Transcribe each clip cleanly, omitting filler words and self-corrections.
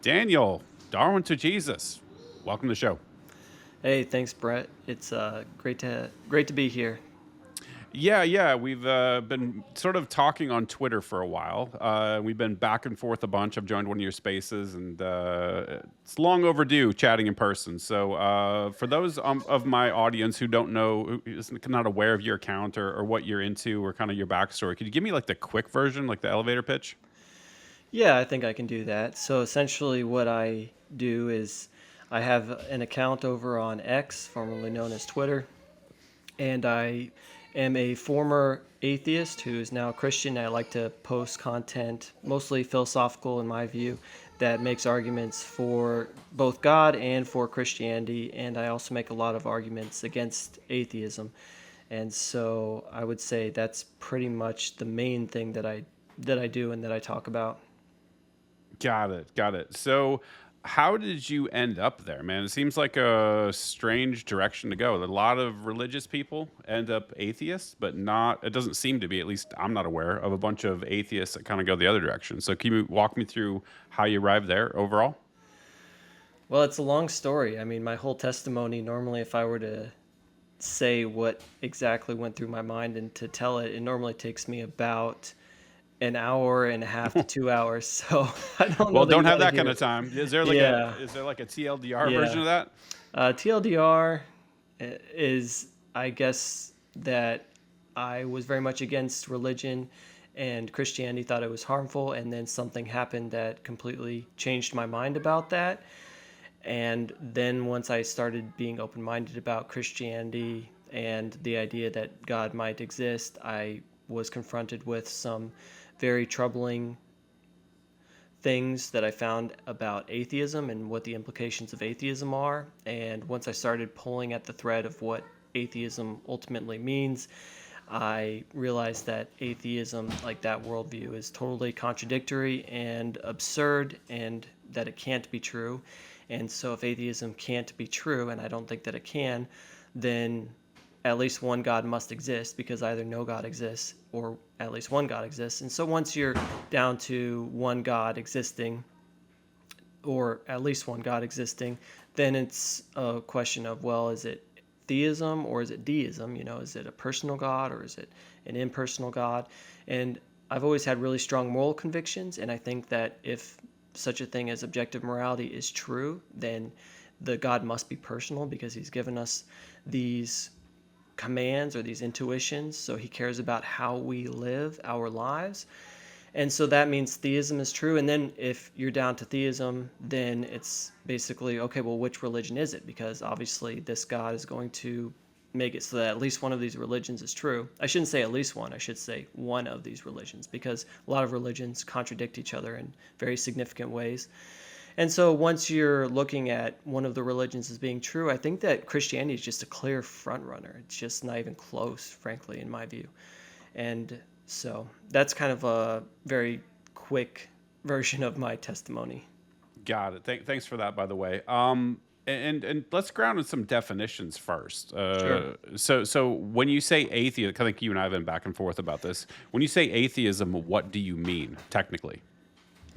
Daniel, Darwin to Jesus. Welcome to the show. Hey, thanks, Brett. It's great to be here. Yeah. We've been sort of talking on Twitter for a while. We've been back and forth a bunch. I've joined one of your spaces, and it's long overdue chatting in person. So, for those of my audience who don't know, who is not aware of your account or what you're into or kind of your backstory, could you give me like the quick version, like the elevator pitch? Yeah, I think I can do that. So essentially, what I do is I have an account over on X, formerly known as Twitter, and I am a former atheist who is now a Christian. I like to post content, mostly philosophical in my view, that makes arguments for both God and for Christianity. And I also make a lot of arguments against atheism. And so I would say that's pretty much the main thing that I do and that I talk about. Got it. So, how did you end up there, man? It seems like a strange direction to go. A lot of religious people end up atheists, but not, it doesn't seem to be, at least I'm not aware of a bunch of atheists that kind of go the other direction. So, can you walk me through how you arrived there overall? Well, it's a long story. I mean, my whole testimony, normally, if I were to say what exactly went through my mind and to tell it, it normally takes me about an hour and a half to 2 hours. So I don't know Well, that don't you have want to that kind hear of it. time. Yeah, Is there like a TLDR version yeah. of that? TLDR is, I guess, that I was very much against religion and Christianity, thought it was harmful, and then something happened that completely changed my mind about that. And then once I started being open minded about Christianity and the idea that God might exist, I was confronted with some very troubling things that I found about atheism and what the implications of atheism are. And once I started pulling at the thread of what atheism ultimately means, I realized that atheism, like that worldview, is totally contradictory and absurd, and that it can't be true. And so, if atheism can't be true, and I don't think that it can, then at least one God must exist, because either no God exists or at least one God exists. And so, once you're down to one God existing, or at least one God existing, then it's a question of, well, is it theism or is it deism? You know, is it a personal God or is it an impersonal God? And I've always had really strong moral convictions, and I think that if such a thing as objective morality is true, then the God must be personal, because he's given us these commands or these intuitions, so he cares about how we live our lives. And so that means theism is true. And then if you're down to theism, then it's basically, okay, well, which religion is it? Because obviously this God is going to make it so that at least one of these religions is true. I shouldn't say at least one, I should say one of these religions, because a lot of religions contradict each other in very significant ways. And so once you're looking at one of the religions as being true, I think that Christianity is just a clear front runner. It's just not even close, frankly, in my view. And so that's kind of a very quick version of my testimony. Got it. Thanks for that, by the way. And let's ground in some definitions first. Sure. So when you say atheist, I think you and I have been back and forth about this. When you say atheism, what do you mean technically?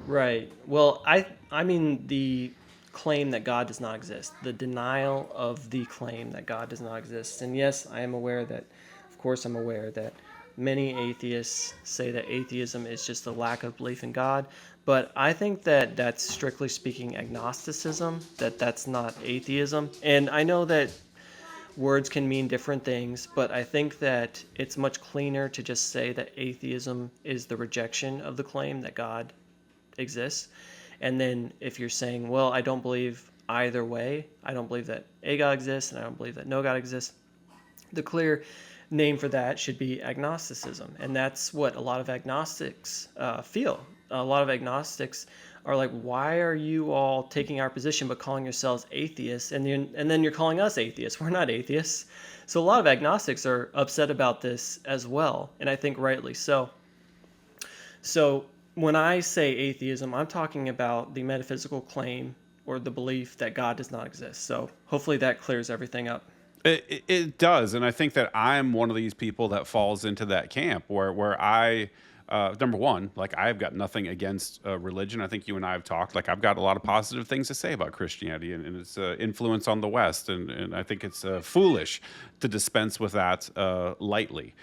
Right. Well, I mean the claim that God does not exist, the denial of the claim that God does not exist. And yes, I am aware that, of course, I'm aware that many atheists say that atheism is just a lack of belief in God. But I think that that's strictly speaking agnosticism, that that's not atheism. And I know that words can mean different things, but I think that it's much cleaner to just say that atheism is the rejection of the claim that God exists. And then if you're saying, well, I don't believe either way, I don't believe that a God exists and I don't believe that no God exists, the clear name for that should be agnosticism. And that's what a lot of agnostics feel. A lot of agnostics are like, why are you all taking our position but calling yourselves atheists? And then you're calling us atheists. We're not atheists. So a lot of agnostics are upset about this as well. And I think rightly so. So when I say atheism, I'm talking about the metaphysical claim or the belief that God does not exist. So hopefully that clears everything up. It does, and I think that I'm one of these people that falls into that camp where I Number one, like I've got nothing against religion. I think you and I have talked. Like I've got a lot of positive things to say about Christianity and its influence on the West, and I think it's foolish to dispense with that lightly.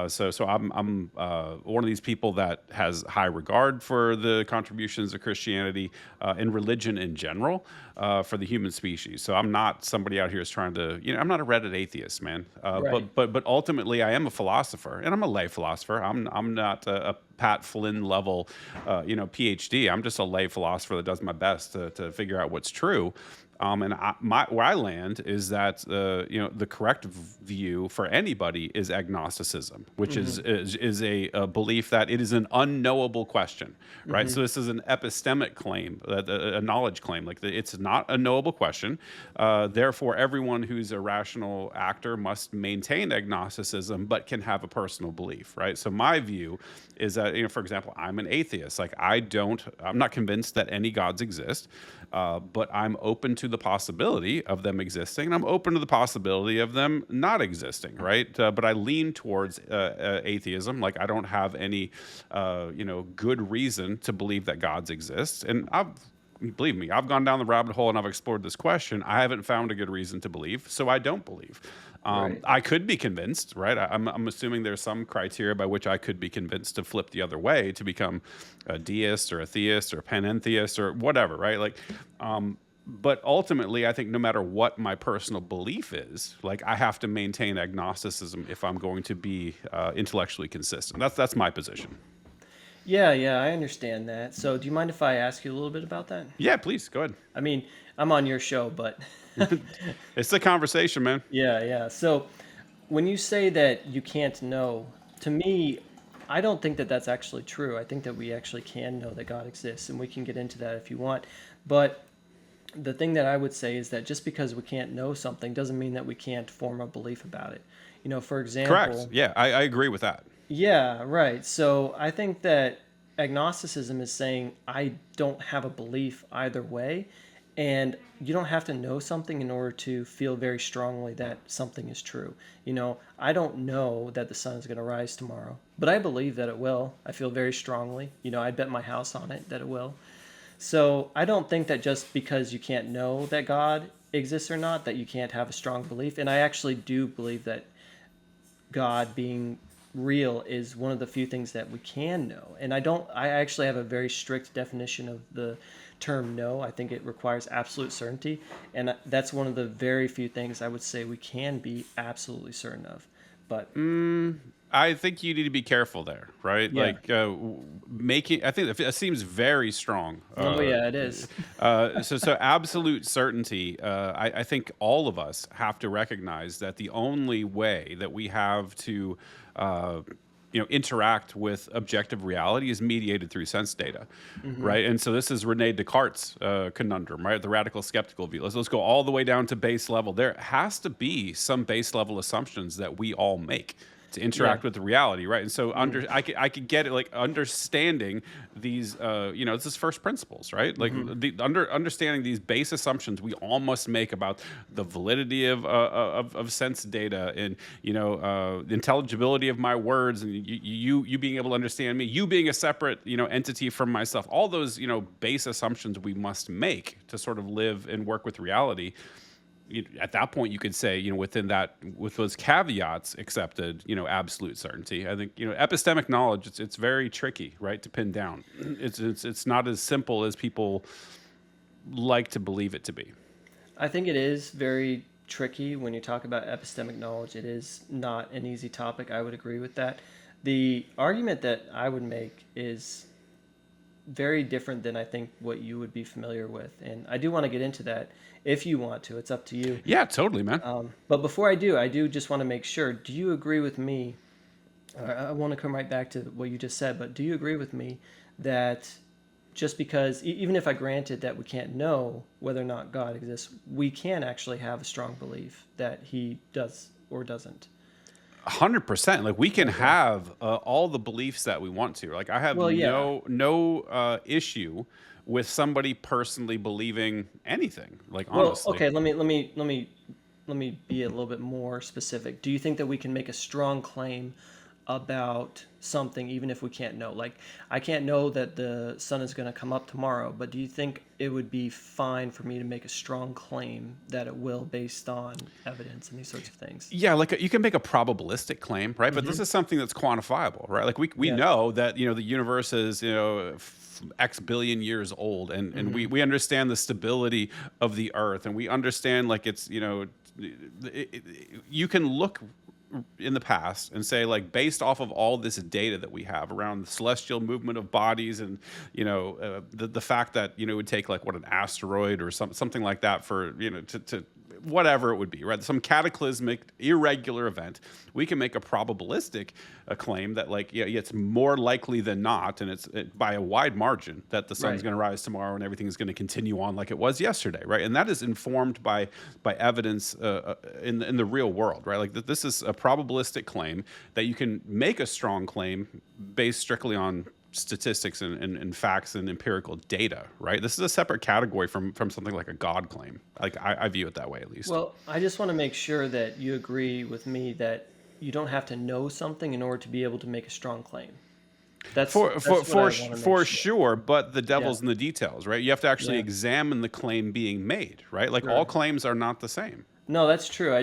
So I'm one of these people that has high regard for the contributions of Christianity and religion in general for the human species. So I'm not somebody out here is trying to, I'm not a Reddit atheist, man. Right. But ultimately, I am a philosopher, and I'm a lay philosopher. I'm not a Pat Flynn level, PhD. I'm just a lay philosopher that does my best to figure out what's true. And where I land is that the correct view for anybody is agnosticism, which Mm-hmm. is a belief that it is an unknowable question, right? Mm-hmm. So this is an epistemic claim, a knowledge claim, like it's not a knowable question. Therefore, everyone who's a rational actor must maintain agnosticism, but can have a personal belief, right? So my view is that, for example, I'm an atheist. Like I'm not convinced that any gods exist, but I'm open to the possibility of them existing, and I'm open to the possibility of them not existing, right? But I lean towards atheism. Like I don't have any, good reason to believe that gods exist, and believe me, I've gone down the rabbit hole and I've explored this question. I haven't found a good reason to believe, so I don't believe. Right. I could be convinced, right? I'm assuming there's some criteria by which I could be convinced to flip the other way to become a deist or a theist or a panentheist or whatever, right? Like, but ultimately, I think no matter what my personal belief is, like I have to maintain agnosticism if I'm going to be intellectually consistent. That's my position. Yeah, yeah, I understand that. So, do you mind if I ask you a little bit about that? Yeah, please go ahead. I mean, I'm on your show, but It's the conversation, man. yeah, yeah. So, when you say that you can't know, to me, I don't think that that's actually true. I think that we actually can know that God exists, and we can get into that if you want. But the thing that I would say is that just because we can't know something doesn't mean that we can't form a belief about it. For Correct. example, Yeah, I agree with that. yeah, right. So I think that agnosticism is saying I don't have a belief either way. And you don't have to know something in order to feel very strongly that something is true. I don't know that the sun is going to rise tomorrow, but I believe that it will. I feel very strongly. I'd bet my house on it that it will. So I don't think that just because you can't know that God exists or not, that you can't have a strong belief. And I actually do believe that God being real is one of the few things that we can know. And I actually have a very strict definition of the term know. I think it requires absolute certainty. And that's one of the very few things I would say we can be absolutely certain of. But I think you need to be careful there, right? yeah. Like making. I think it seems very strong. Oh, yeah, it is. So absolute certainty. I think all of us have to recognize that the only way that we have to, interact with objective reality is mediated through sense data, Hmm. right? And so this is Rene Descartes' conundrum, right? The radical skeptical view. Let's go all the way down to base level. There has to be some base level assumptions that we all make to Yeah. interact with the reality, right? And so Mm. I could get it, like understanding these, this is first principles, right? Like Hmm. understanding these base assumptions we all must make about the validity of sense data and the intelligibility of my words and you being able to understand me, you being a separate entity from myself. All those base assumptions we must make to sort of live and work with reality. At that point you could say within that, with those caveats accepted, absolute certainty. I think epistemic knowledge, it's very tricky, right, to pin down. It's not as simple as people like to believe it to be. I think it is very tricky when you talk about epistemic knowledge. It is not an easy topic. I would agree with that. The argument that I would make is very different than I think what you would be familiar with. And I do want to get into that if you want to. It's up to you. Yeah, totally, man. But before I do just want to make sure, do you agree with me? I want to come right back to what you just said, but do you agree with me that just because, even if I granted that we can't know whether or not God exists, we can actually have a strong belief that he does or doesn't? 100%. Like we can Okay. have all the beliefs that we want to. Like I have Well, yeah. no issue with somebody personally believing anything. Like Well, honestly. okay, let me be a little bit more specific. Do you think that we can make a strong claim about something even if we can't know? Like, I can't know that the sun is going to come up tomorrow, but do you think it would be fine for me to make a strong claim that it will based on evidence and these sorts of things? Yeah, like you can make a probabilistic claim, right? But this Hmm. is something that's quantifiable, right? Like we Yeah. know that the universe is X billion years old, and Hmm. we understand the stability of the Earth, and we understand like it's you can look in the past and say like based off of all this data that we have around the celestial movement of bodies and the fact that it would take like what an asteroid or something like that for to whatever it would be, right? Some cataclysmic, irregular event. We can make a probabilistic claim that, like, yeah, it's more likely than not, and by a wide margin that the sun's Right. going to rise tomorrow and everything is going to continue on like it was yesterday, right? And that is informed by evidence in the real world, right? Like this is a probabilistic claim that you can make a strong claim based strictly on statistics and facts and empirical data, right? This is a separate category from something like a God claim. Like I view it that way, at least. Well, I just want to make sure that you agree with me that you don't have to know something in order to be able to make a strong claim. That's what I want to make For sure. sure, but the Yeah. devil's in the details, right? You have to actually Yeah. examine the claim being made, right? Like all Sure. claims are not the same. No, that's true.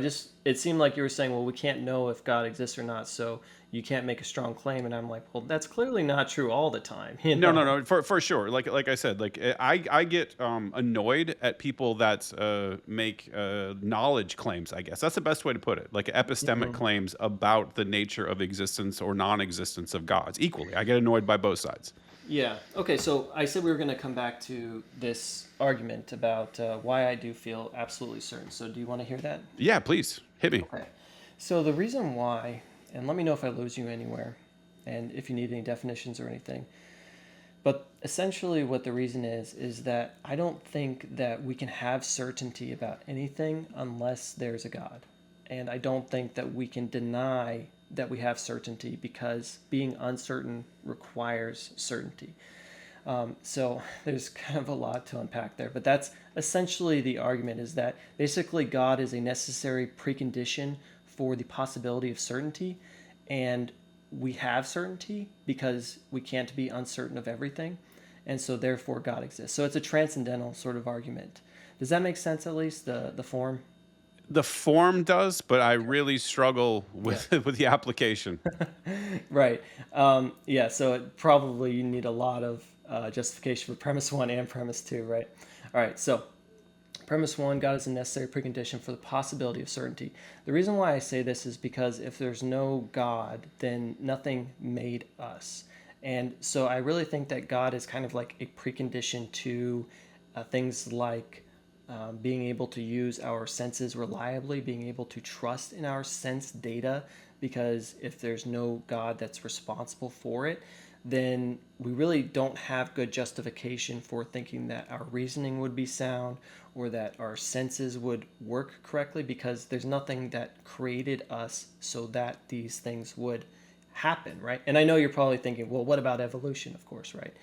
It seemed like you were saying, well, we can't know if God exists or not, so you can't make a strong claim. And I'm like, well, that's clearly not true all the time, you No, no, know? no, for sure. Like I said, like I get annoyed at people that make knowledge claims. I guess that's the best way to put it. Like epistemic Mhm. claims about the nature of existence or non-existence of gods. Equally, I get annoyed by both sides. Yeah. Okay. So I said we were going to come back to this argument about why I do feel absolutely certain. So do you want to hear that? Yeah, please hit me. Okay. So the reason why, and let me know if I lose you anywhere, and if you need any definitions or anything. But essentially, what the reason is that I don't think that we can have certainty about anything unless there's a God. And I don't think that we can deny that we have certainty because being uncertain requires certainty. So there's kind of a lot to unpack there, but that's essentially the argument is that basically God is a necessary precondition for the possibility of certainty, and we have certainty because we can't be uncertain of everything, and so therefore God exists. So it's a transcendental sort of argument. Does that make sense at least, the form? The form does, but I really struggle Yeah. with with the application. Right. Yeah, so probably you need a lot of justification for premise one and premise two, right? All right, so premise one, God is a necessary precondition for the possibility of certainty. The reason why I say this is because if there's no God, then nothing made us. And so I really think that God is kind of like a precondition to things like being able to use our senses reliably, being able to trust in our sense data, because if there's no God that's responsible for it, then we really don't have good justification for thinking that our reasoning would be sound or that our senses would work correctly because there's nothing that created us so that these things would happen, right? And I know you're probably thinking, well, what about evolution, of course, right?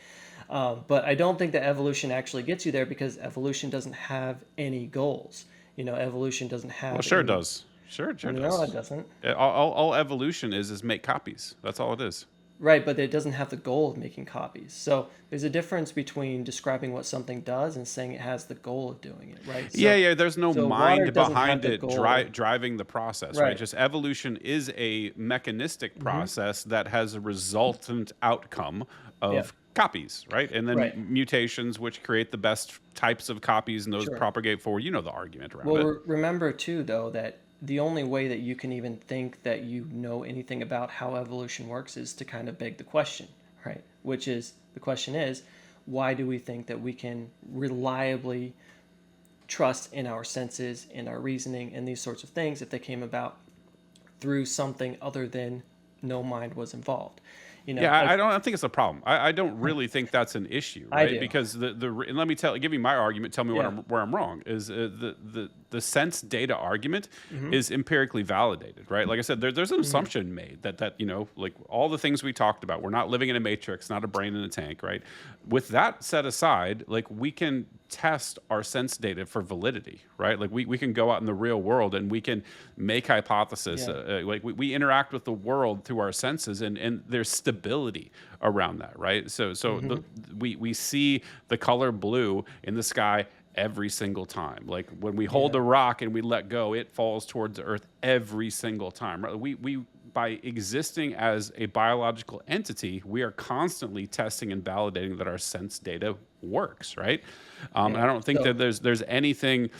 But I don't think that evolution actually gets you there because evolution doesn't have any goals. Evolution doesn't Well, have sure it any. does. Sure No, it does. doesn't. All evolution is make copies. That's all it is. Right, but it doesn't have the goal of making copies. So there's a difference between describing what something does and saying it has the goal of doing it, right? Yeah, So, yeah. There's no so water mind doesn't have behind the it goal. driving the process, right? Right. Just evolution is a mechanistic Hmm. process that has a resultant outcome Yeah. of copies, right? And then Right. mutations, which create the best types of copies, and those Sure. propagate forward. You know the argument around Well, it. remember too, though, that the only way that you can even think that you know anything about how evolution works is to kind of beg the question, right? Which is the question is, why do we think that we can reliably trust in our senses, in our reasoning, and these sorts of things if they came about through something other than no mind was involved? You know, Yeah, like I don't think it's a problem. I don't really think that's an issue, I right? do. Because and let me give me my argument. Tell me Yeah. where I'm wrong. Is the sense data argument Hmm. is empirically validated, right? Like I said, there's an Hmm. assumption made that like all the things we talked about, we're not living in a matrix, not a brain in a tank, right? With that set aside, like we can test our sense data for validity, right? Like we can go out in the real world and we can make hypothesis. Yeah. Like we interact with the world through our senses, and there's stability around that, right? Hmm. We see the color blue in the sky every single time. Like when we hold Yeah. a rock and we let go, it falls towards the earth every single time. Right? We by existing as a biological entity, we are constantly testing and validating that our sense data works, right? And Yeah. I don't think So that there's anything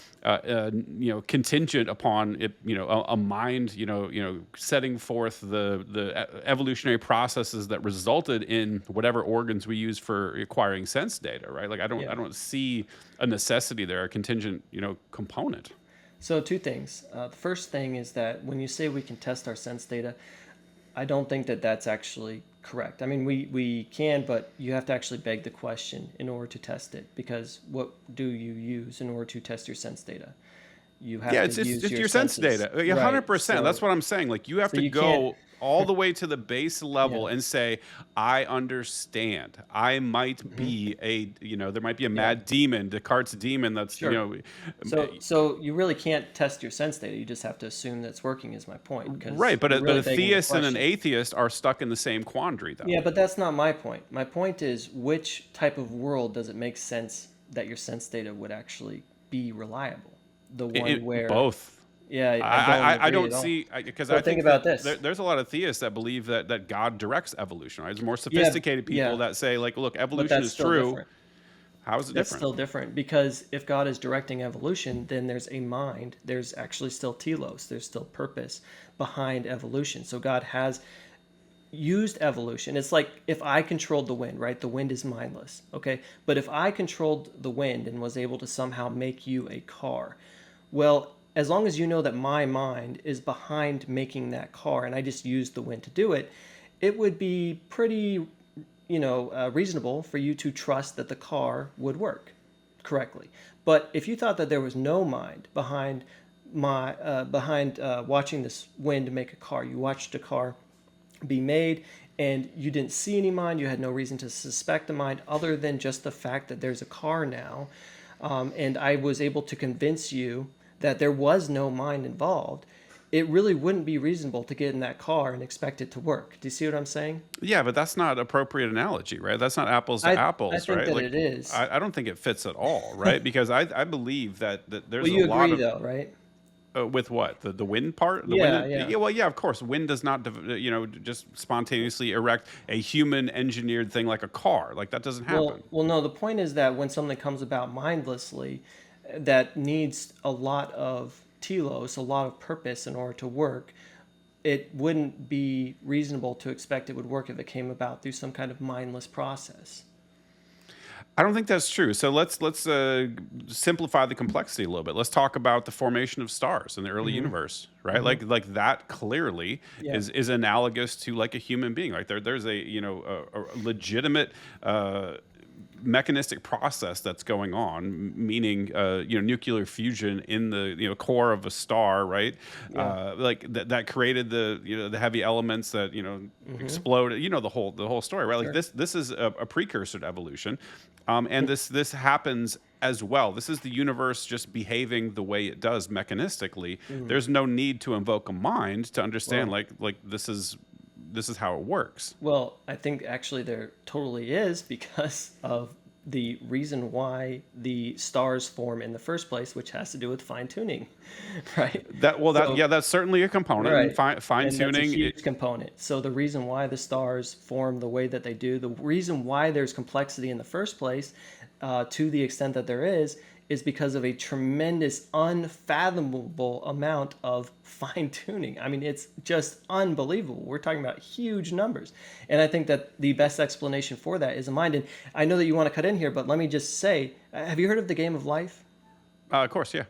contingent upon it, a mind, setting forth the evolutionary processes that resulted in whatever organs we use for acquiring sense data, right? Like I yeah. don't see a necessity there, a contingent, component. So two things. The first thing is that when you say we can test our sense data, I don't think that that's actually correct. I mean, we can, but you have to actually beg the question in order to test it. Because what do you use in order to test your sense data? You have Yeah, to it's use just your your sense senses, data. Yeah, right? 100%. That's what I'm saying. Like you have So to you can't. go all the way to the base level Yeah. and say, I understand. I might Hmm. be there might be a Yeah. mad demon, Descartes' demon that's, Sure. So you really can't test your sense data. You just have to assume that it's working. Is my point? Because right, but you're but really a begging the theist and an question. atheist are stuck in the same quandary though. Yeah, but that's not my point. My point is which type of world does it make sense that your sense data would actually be reliable? The one where, Both. yeah, I don't I agree don't at all. see because So I think think about that this. there's a lot of theists that believe that God directs evolution. Right? There's more Yeah, sophisticated people yeah, that say like, look, but evolution that's is still true. different. How is it That's different? still different because if God is directing evolution, then there's a mind. There's actually still telos. There's still purpose behind evolution. So God has used evolution. It's like if I controlled the wind, right? The wind is mindless, okay? But if I controlled the wind and was able to somehow make you a car, well, as long as you know that my mind is behind making that car and I just used the wind to do it, it would be pretty, reasonable for you to trust that the car would work correctly. But if you thought that there was no mind behind watching this wind make a car, you watched a car be made and you didn't see any mind, you had no reason to suspect a mind other than just the fact that there's a car now, and I was able to convince you that there was no mind involved, it really wouldn't be reasonable to get in that car and expect it to work. Do you see what I'm saying? Yeah, but that's not appropriate analogy, right? That's not apples to I apples, think right? that Like it is. I don't think it fits at all, right? Because I believe that Well, there's a you lot agree of though, right? with what the wind part, the Yeah, wind. yeah. Yeah, well, yeah, of course, wind does not just spontaneously erect a human engineered thing like a car. Like that doesn't happen. Well, no, the point is that when something comes about mindlessly, that needs a lot of telos, a lot of purpose in order to work, it wouldn't be reasonable to expect it would work if it came about through some kind of mindless process. I don't think that's true. So let's simplify the complexity a little bit. Let's talk about the formation of stars in the early Hmm. universe, right? Hmm. Like that clearly Yeah. is analogous to like a human being. Like there's a a legitimate mechanistic process that's going on, meaning nuclear fusion in the core of a star, right? Yeah. Like that created the the heavy elements that Hmm. explode. The whole story, right? Like Sure. this is a precursor to evolution, and this happens as well. This is the universe just behaving the way it does mechanistically. Hmm. There's no need to invoke a mind to understand Well, like this is how it works. well, I think actually there totally is because of the reason why the stars form in the first place, which has to do with fine tuning, right? Yeah, So that's certainly a component, and right. fine And that's a tuning. huge component. So the reason why the stars form the way that they do, the reason why there's complexity in the first place, to the extent that there is because of a tremendous, unfathomable amount of fine tuning. I mean, it's just unbelievable. We're talking about huge numbers. And I think that the best explanation for that is a mind. And I know that you want to cut in here, but let me just say, have you heard of the game of life? Of course, yeah.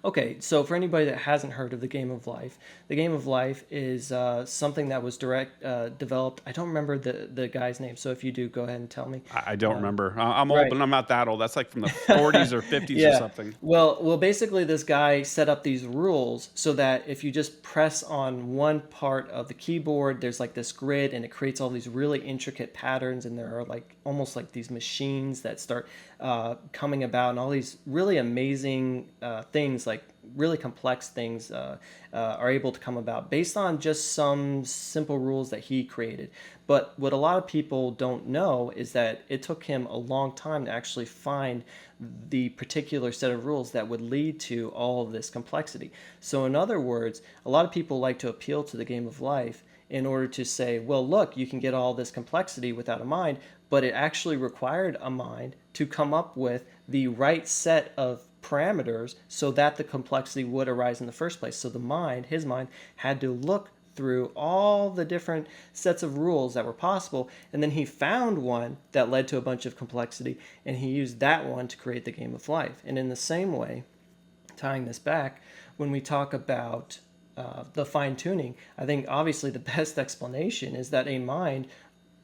Okay, so for anybody that hasn't heard of the Game of Life, the Game of Life is something that was developed. I don't remember the guy's name, so if you do, go ahead and tell me. I don't remember. I'm old, Right. but I'm not that old. That's like from the 40s or 50s or Yeah. something. Well, basically, this guy set up these rules so that if you just press on one part of the keyboard, there's like this grid, and it creates all these really intricate patterns, and there are like almost like these machines that start coming about, and all these really amazing things, like really complex things, are able to come about based on just some simple rules that he created. But what a lot of people don't know is that it took him a long time to actually find the particular set of rules that would lead to all of this complexity. So, in other words, a lot of people like to appeal to the game of life in order to say, well, look, you can get all this complexity without a mind, but it actually required a mind to come up with the right set of parameters so that the complexity would arise in the first place. So the mind, his mind, had to look through all the different sets of rules that were possible, and then he found one that led to a bunch of complexity, and he used that one to create the game of life. And in the same way, tying this back, when we talk about the fine tuning, I think obviously the best explanation is that a mind,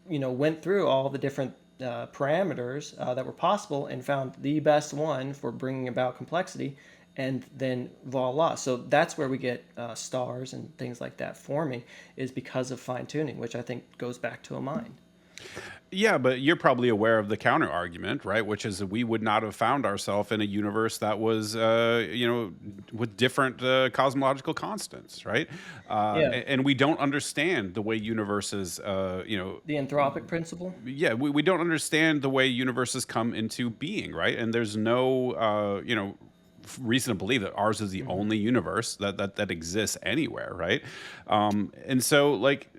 went through all the different parameters that were possible and found the best one for bringing about complexity, and then voila. So that's where we get stars and things like that forming, is because of fine tuning, which I think goes back to a mind. Yeah, but you're probably aware of the counter argument, right? Which is that we would not have found ourselves in a universe that was, with different cosmological constants, right? Yeah, And we don't understand the way universes, the anthropic principle. yeah, we don't understand the way universes come into being, right? And there's no, reason to believe that ours is the Hmm. only universe that exists anywhere, right? And so, like,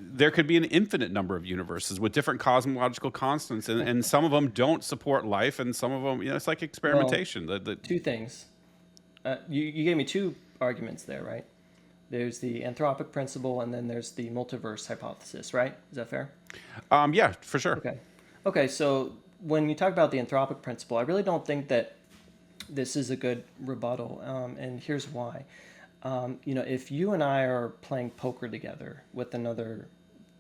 there could be an infinite number of universes with different cosmological constants, and some of them don't support life, and some of them, it's like Well, experimentation. two things. You gave me two arguments there, right? There's the anthropic principle, and then there's the multiverse hypothesis, right? Is that fair? Yeah, for sure. Okay. Okay, so when you talk about the anthropic principle, I really don't think that this is a good rebuttal, and here's why. If you and I are playing poker together with another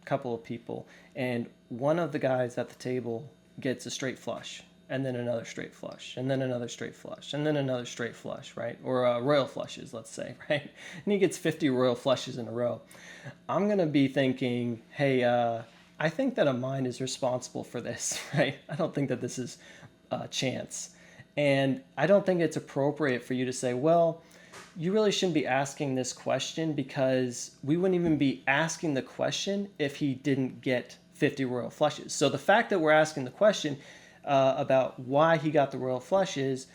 couple of people, and one of the guys at the table gets a straight flush, and then another straight flush, and then another straight flush, and then another straight flush, right? Or royal flushes, let's say, right? And he gets 50 royal flushes in a row. I'm going to be thinking, hey, I think that a mind is responsible for this, right? I don't think that this is chance. And I don't think it's appropriate for you to say, well, you really shouldn't be asking this question, because we wouldn't even be asking the question if he didn't get 50 royal flushes. So the fact that we're asking the question about why he got the royal flushes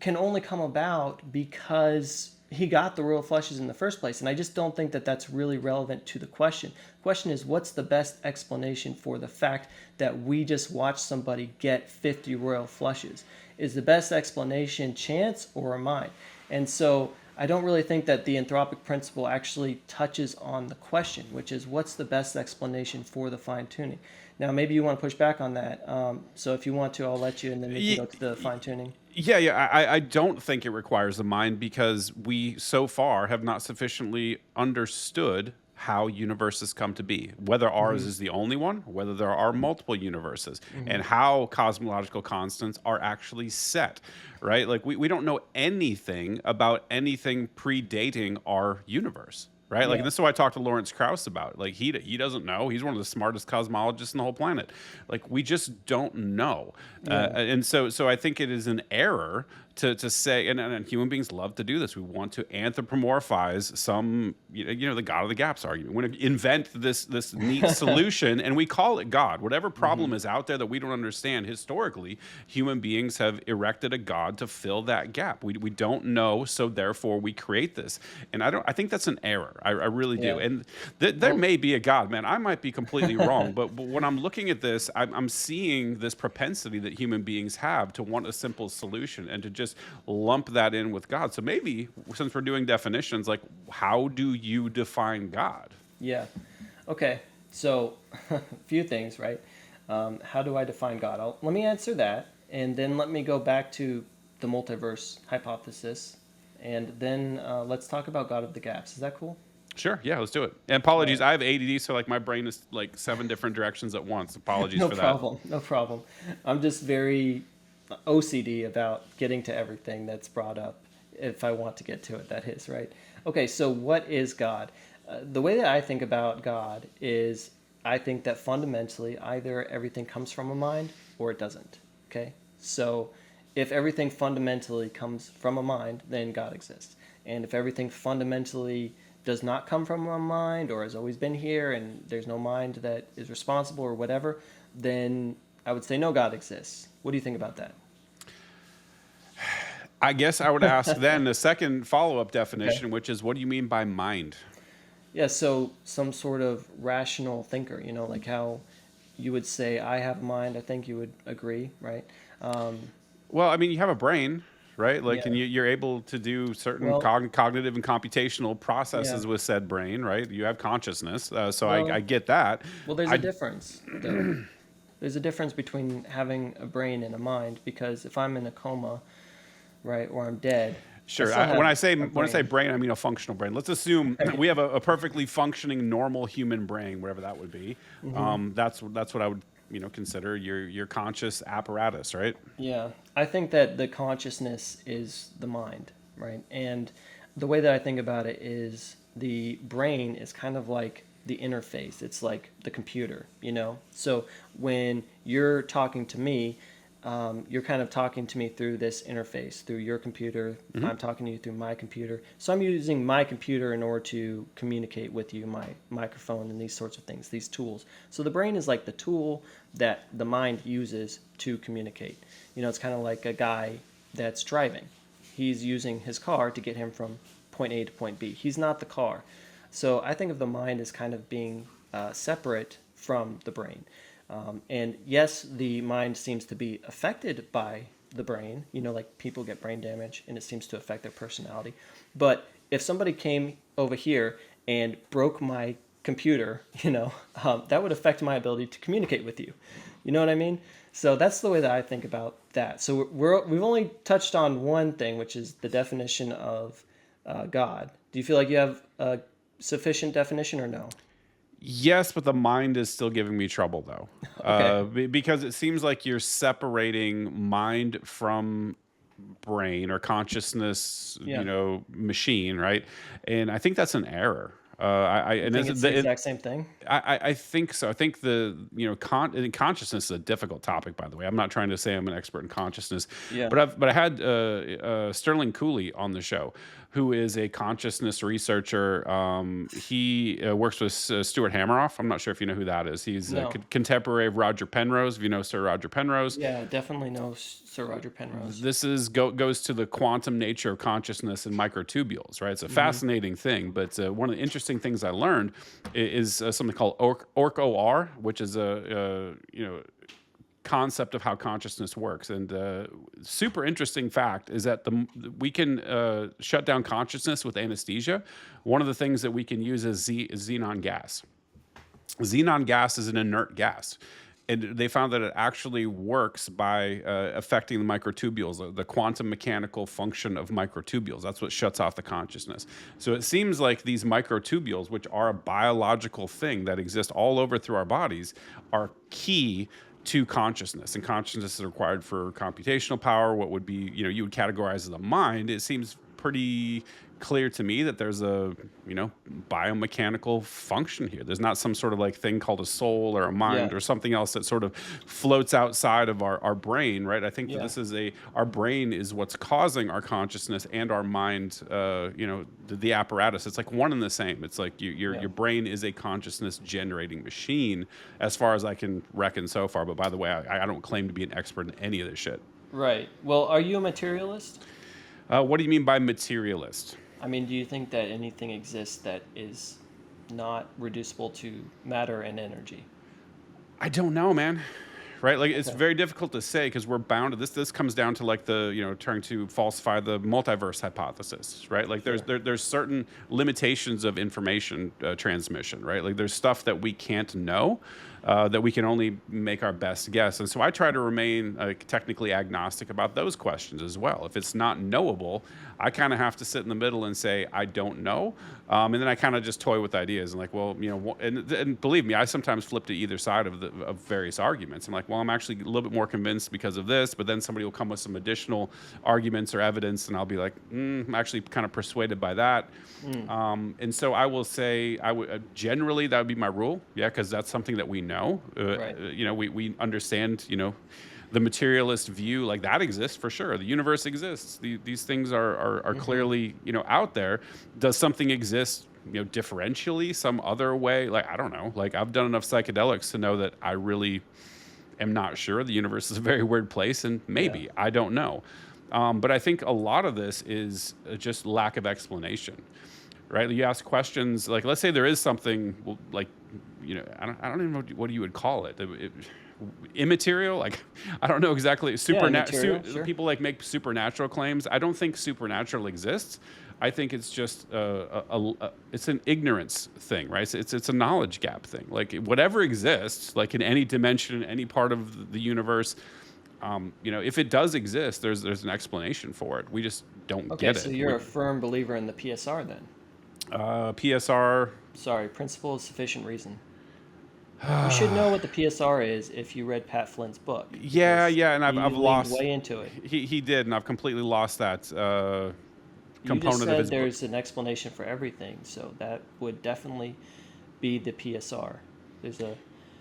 can only come about because he got the royal flushes in the first place. And I just don't think that that's really relevant to the question. The question is, what's the best explanation for the fact that we just watched somebody get 50 royal flushes? Is the best explanation chance or a mind? And so I don't really think that the anthropic principle actually touches on the question, which is, what's the best explanation for the fine tuning? Now, maybe you want to push back on that. So if you want to, I'll let you, and then we can go to the fine tuning. Yeah. I don't think it requires a mind because we so far have not sufficiently understood how universes come to be, whether ours Hmm. is the only one, whether there are multiple universes, Hmm. and how cosmological constants are actually set, right? Like, we don't know anything about anything predating our universe. Right, like, Yeah. and this is what I talked to Lawrence Krauss about. Like, he doesn't know. He's one of the smartest cosmologists in the whole planet. Like, we just don't know, Yeah. and so I think it is an error to say, and human beings love to do this. We want to anthropomorphize some, the God of the gaps argument. We want to invent this neat solution, and we call it God. Whatever Hmm. problem is out there that we don't understand, historically, human beings have erected a God to fill that gap. We don't know, so therefore we create this. And I think that's an error. I really do. Yeah. And there Well, may be a God, man. I might be completely wrong, but when I'm looking at this, I'm seeing this propensity that human beings have to want a simple solution and to just lump that in with God. So maybe, since we're doing definitions, like, how do you define God? yeah. Okay. So, a few things, right? How do I define God? Let me answer that, and then let me go back to the multiverse hypothesis, And then let's talk about God of the gaps. Is that cool? Sure. Yeah, let's do it. And All apologies, right. I have ADD, so like my brain is like 7 different directions at once. Apologies No for that. problem. No problem. I'm just very OCD about getting to everything that's brought up if I want to get to it, that is, right? Okay, so what is God? The way that I think about God is I think that fundamentally either everything comes from a mind or it doesn't. Okay? So if everything fundamentally comes from a mind, then God exists. And if everything fundamentally does not come from a mind or has always been here and there's no mind that is responsible or whatever, then I would say no God exists. What do you think about that? I guess I would ask then the second follow-up Okay. definition, which is what do you mean by mind? Yeah, so some sort of rational thinker, like how you would say, I have a mind. I think you would agree, right? Um, Well, I mean, you have a brain, right? Like, and yeah. you're able to do certain Well, cognitive and computational yeah. processes with said brain, right? You have consciousness, so I Well, get that. well, there's a I difference, though. There's a difference between having a brain and a mind because if I'm in a coma, right, or I'm dead, I Sure. still When have I say a brain. brain, I mean a functional brain. Let's assume we have a perfectly functioning normal human brain, whatever that would be. Hmm. That's what I would consider your conscious apparatus, right? Yeah, I think that the consciousness is the mind, right? And the way that I think about it is the brain is kind of like the interface. It's like the computer. So when you're talking to me, you're kind of talking to me through this interface, through your computer. Hmm. I'm talking to you through my computer. So I'm using my computer in order to communicate with you, my microphone and these sorts of things, these tools. So the brain is like the tool that the mind uses to communicate. It's kind of like a guy that's driving. He's using his car to get him from point A to point B. He's not the car. So I think of the mind as kind of being separate from the brain. And yes, the mind seems to be affected by the brain. Like people get brain damage and it seems to affect their personality. But if somebody came over here and broke my computer, that would affect my ability to communicate with you. You know what I mean? So that's the way that I think about that. So we've only touched on one thing, which is the definition of God. Do you feel like you have a sufficient definition or no? Yes, but the mind is still giving me trouble though, Okay. because it seems like you're separating mind from brain or consciousness, Yeah. machine, right? And I think that's an error. I You and think as it's the the, exact same thing? I think so. I think I think consciousness is a difficult topic. By the way, I'm not trying to say I'm an expert in consciousness, Yeah. but I had Sterling Cooley on the show, who is a consciousness researcher. He works with Stuart Hameroff. I'm not sure if you know who that is. He's a No. contemporary of Roger Penrose. If you know Sir Roger Penrose, Yeah, definitely no Sir Roger Penrose. this goes to the quantum nature of consciousness and microtubules, right? It's a Hmm. fascinating thing, but one of the interesting things I learned is something called OR, which is a concept of how consciousness works. And super interesting fact is that we can shut down consciousness with anesthesia. One of the things that we can use is xenon gas. Xenon gas is an inert gas. And they found that it actually works by affecting the microtubules, the quantum mechanical function of microtubules. That's what shuts off the consciousness. So it seems like these microtubules, which are a biological thing that exists all over through our bodies, are key to consciousness. And consciousness is required for computational power, what would be, you would categorize as the mind. It seems pretty clear to me that there's a biomechanical function here. There's not some sort of like thing called a soul or a Yeah. mind or something else that sort of floats outside of our brain, right? I think that Yeah. this is our brain is what's causing our consciousness and our mind, the apparatus. It's like one and the same. It's like Yeah. your brain is a consciousness generating machine as far as I can reckon so far. But by the way, I don't claim to be an expert in any of this shit. Right. Well, are you a materialist? What do you mean by materialist? I mean, do you think that anything exists that is not reducible to matter and energy? I don't know, man. Right? Like it's Okay. very difficult to say because we're bound to this. This comes down to like the trying to falsify the multiverse hypothesis, right? Like Sure. there's certain limitations of information transmission, right? Like there's stuff that we can't know. that we can only make our best guess. And so I try to remain technically agnostic about those questions as well. If it's not knowable, I kind of have to sit in the middle and say, I don't know. And then I kind of just toy with ideas and like, well, and believe me, I sometimes flip to either side of various arguments. I'm like, well, I'm actually a little bit more convinced because of this, but then somebody will come with some additional arguments or evidence, and I'll be like, I'm actually kind of persuaded by that. And so I will say, I would generally that would be my rule, yeah, because that's something that we know. Right. We understand, the materialist view, like that exists for sure. The universe exists. These things are clearly, out there. Does something exist, differentially, some other way? Like, I don't know. Like, I've done enough psychedelics to know that I really am not sure. The universe is a very weird place, and Yeah. maybe I don't know. But I think a lot of this is just lack of explanation, right? You ask questions like, let's say there is something like, I don't even know what you would call it. Immaterial, like I don't know exactly. Yeah, immaterial, sure. People like make supernatural claims. I don't think supernatural exists. I think it's just it's an ignorance thing, right? It's a knowledge gap thing. Like whatever exists, like in any dimension, any part of the universe, if it does exist, there's an explanation for it. We just don't Okay, get so it. you're a firm believer in the PSR then. PSR. Sorry, principle of sufficient reason. You should know what the PSR is if you read Pat Flynn's book, Yeah, because yeah, and he I've leaned lost. way into it. He did, and I've completely lost that You just component of said his book. there's an explanation for everything, so that would definitely be the PSR. There's a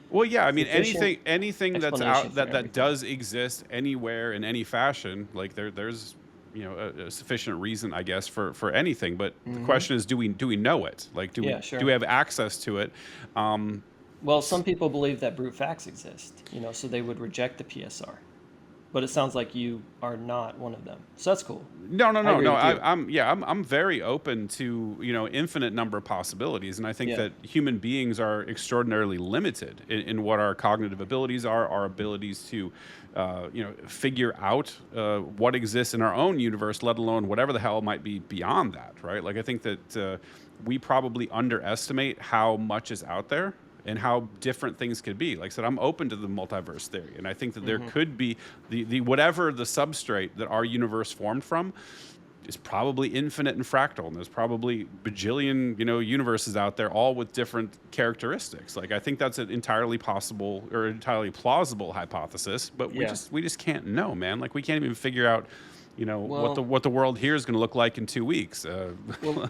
Well, yeah, I mean sufficient anything that's explanation out for that everything. does exist anywhere in any fashion, like there's a sufficient reason, I guess, for anything. But the question is, do we know it? Like, Yeah, do we sure. have access to it? Um, Well, some people believe that brute facts exist, so they would reject the PSR. But it sounds like you are not one of them. So that's cool. No, no, I no, agree no. with you. I'm very open to infinite number of possibilities, and I think Yeah. that human beings are extraordinarily limited in what our cognitive abilities are, our abilities to, figure out what exists in our own universe, let alone whatever the hell might be beyond that, right? Like I think that we probably underestimate how much is out there and how different things could be. Like I said, I'm open to the multiverse theory, and I think that there could be the whatever the substrate that our universe formed from is probably infinite and fractal, and there's probably bajillion universes out there, all with different characteristics. Like I think that's an entirely possible or entirely plausible hypothesis, but Yeah. we just can't know, man. Like we can't even figure out Well, what the world here is going to look like in 2 weeks. well,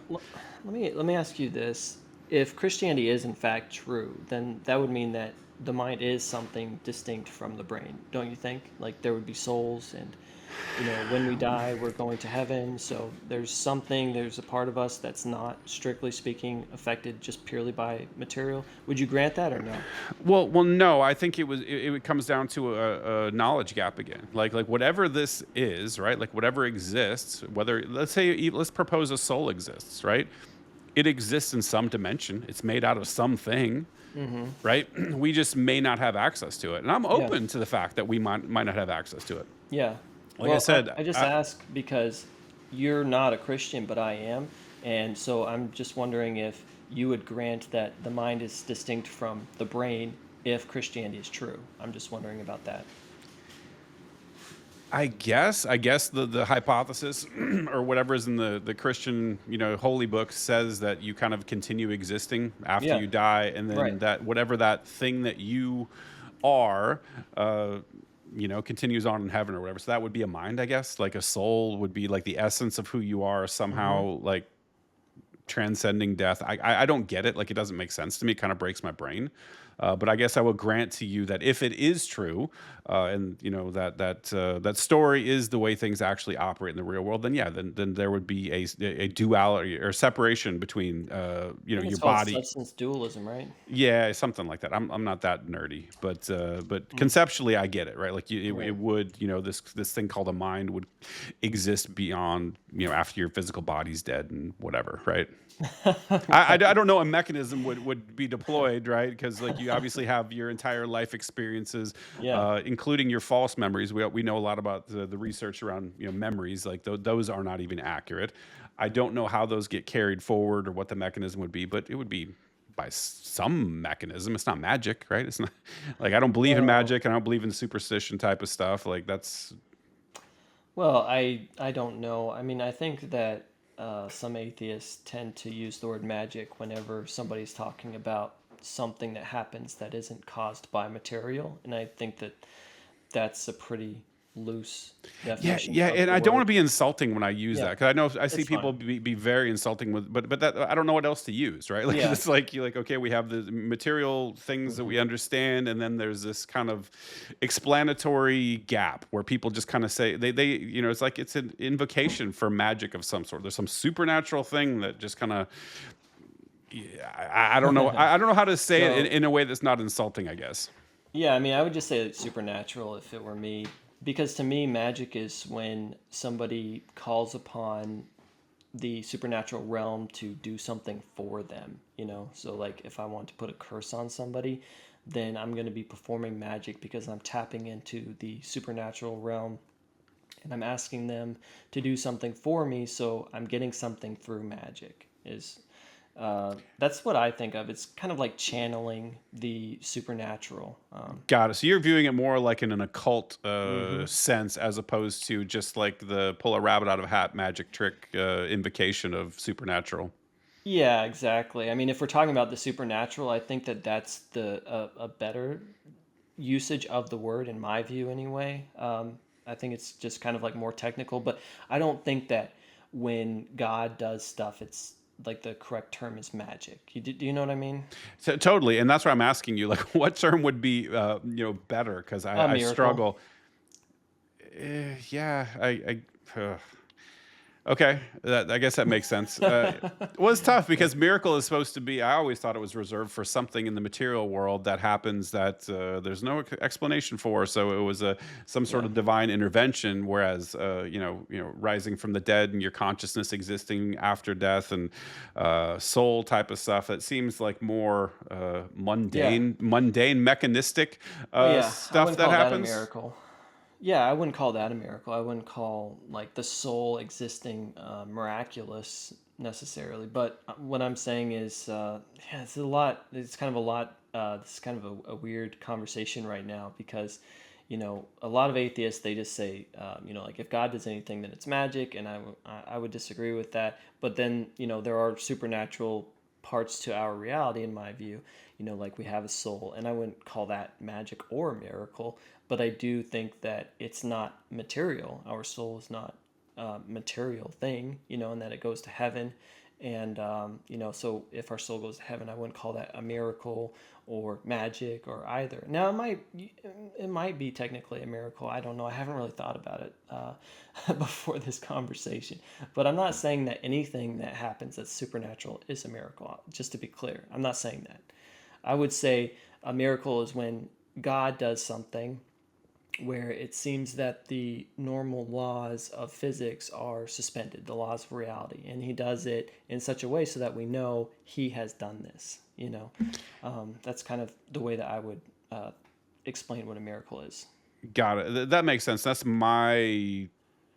let me ask you this. If Christianity is in fact true, then that would mean that the mind is something distinct from the brain, don't you think? Like there would be souls, and when we die, we're going to heaven. So there's a part of us that's not, strictly speaking, affected just purely by material. Would you grant that or no? Well, no. I think it comes down to a knowledge gap again. Like whatever this is, right? Like whatever exists, whether let's propose a soul exists, right? It exists in some dimension. It's made out of something, right? We just may not have access to it, and I'm Yeah. open to the fact that we might not have access to it. Yeah. Like I Well, said, I just ask because you're not a Christian, but I am. And so I'm just wondering if you would grant that the mind is distinct from the brain if Christianity is true. I'm just wondering about that. I guess the hypothesis or whatever is in the Christian holy book says that you kind of continue existing after Yeah, you die, and then right. that whatever that thing that you are, continues on in heaven or whatever. So that would be a mind, I guess. Like a soul would be like the essence of who you are Hmm. somehow, like transcending death. I don't get it. Like it doesn't make sense to me. It kind of breaks my brain. But I guess I will grant to you that if it is true, and that story is the way things actually operate in the real world, then yeah, then there would be a duality or separation between I think your it's called body. substance dualism, right? Yeah, something like that. I'm not that nerdy, but conceptually I get it, right? Like it Right. would, this thing called a mind would exist beyond, after your physical body's dead and whatever, right? I Right. don't know a mechanism would be deployed, right? Because like you obviously have your entire life experiences, Yeah. including your false memories. We know a lot about the research around memories. Like those are not even accurate. I don't know how those get carried forward or what the mechanism would be, but it would be by some mechanism. It's not magic, right? It's not like I don't believe in Well, magic and I don't believe in superstition type of stuff. Like that's I don't know. I mean, I think that some atheists tend to use the word magic whenever somebody's talking about something that happens that isn't caused by material, and I think that that's a pretty loose yeah, definition yeah, of and the I don't want word. to be insulting when I use that Yeah, because I know I see it's people fine. be very insulting with, but that I don't know what else to use, right? Like Yeah. it's like you like okay, we have the material things that Hmm. we understand, and then there's this kind of explanatory gap where people just kind of say it's like it's an invocation for magic of some sort. There's some supernatural thing that just kind of I don't know I don't know how to say it So in a way that's not insulting, I guess. yeah, I mean, I would just say it's supernatural if it were me, because to me, magic is when somebody calls upon the supernatural realm to do something for them, you know? So, like, if I want to put a curse on somebody, then I'm going to be performing magic because I'm tapping into the supernatural realm and I'm asking them to do something for me. So, I'm getting something through magic, is that's what I think of. It's kind of like channeling the supernatural. Got it. So you're viewing it more like in an occult Mhm. sense as opposed to just like the pull a rabbit out of a hat magic trick invocation of supernatural. Yeah, exactly. I mean, if we're talking about the supernatural, I think that that's a better usage of the word in my view, anyway. I think it's just kind of like more technical, but I don't think that when God does stuff, it's like the correct term is magic. Do you know what I mean? So totally, and that's why I'm asking you, like, what term would be, better? Because A I miracle. struggle. Yeah, okay, I guess that makes sense. Well, it's tough Yeah. because miracle is supposed to be. I always thought it was reserved for something in the material world that happens that there's no explanation for. So it was some sort Yeah. of divine intervention. Whereas rising from the dead and your consciousness existing after death and soul type of stuff. It seems like more Yeah. mundane, mechanistic Oh yeah, I stuff wouldn't that call that a happens. miracle. Yeah, I wouldn't call that a miracle. I wouldn't call like the soul existing miraculous necessarily. But what I'm saying is, yeah, it's a lot. It's kind of a lot. This is kind of a weird conversation right now because, a lot of atheists they just say, like if God does anything, then it's magic, and I would disagree with that. But then there are supernatural parts to our reality in my view, like we have a soul, and I wouldn't call that magic or a miracle, but I do think that it's not material. Our soul is not a material thing, and that it goes to heaven. And, so if our soul goes to heaven, I wouldn't call that a miracle or magic or either. Now, it might be technically a miracle. I don't know. I haven't really thought about it before this conversation. But I'm not saying that anything that happens that's supernatural is a miracle, just to be clear. I'm not saying that. I would say a miracle is when God does something where it seems that the normal laws of physics are suspended, the laws of reality, and he does it in such a way so that we know he has done this. That's kind of the way that I would explain what a miracle is. Got it. That makes sense. That's my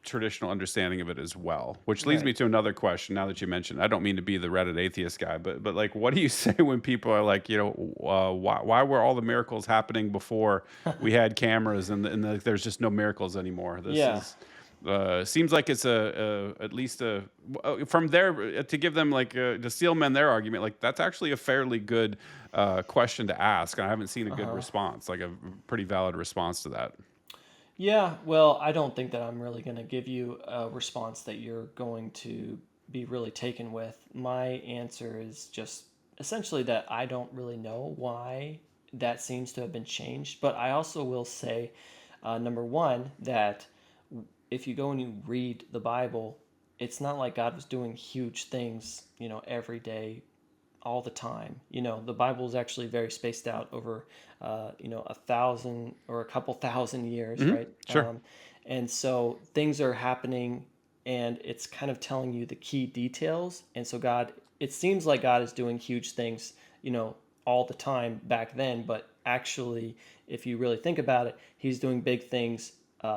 traditional understanding of it as well. Which leads Right. me to another question. Now that you mentioned, I don't mean to be the Reddit atheist guy, but like, what do you say when people are like, why were all the miracles happening before we had cameras and there's just no miracles anymore? This Yeah. is. Seems like it's at least from there to give them like to steel men their argument, like that's actually a fairly good question to ask, and I haven't seen a Uh good huh. response, like a pretty valid response to that. Yeah. Well, I don't think that I'm really going to give you a response that you're going to be really taken with. My answer is just essentially that I don't really know why that seems to have been changed. But I also will say, number one, that if you go and you read the Bible, it's not like God was doing huge things, every day, all the time. The Bible is actually very spaced out over, 1,000 or a couple thousand years, Hmm. right? Sure. And so things are happening, and it's kind of telling you the key details. And so it seems like God is doing huge things, all the time back then, but actually, if you really think about it, He's doing big things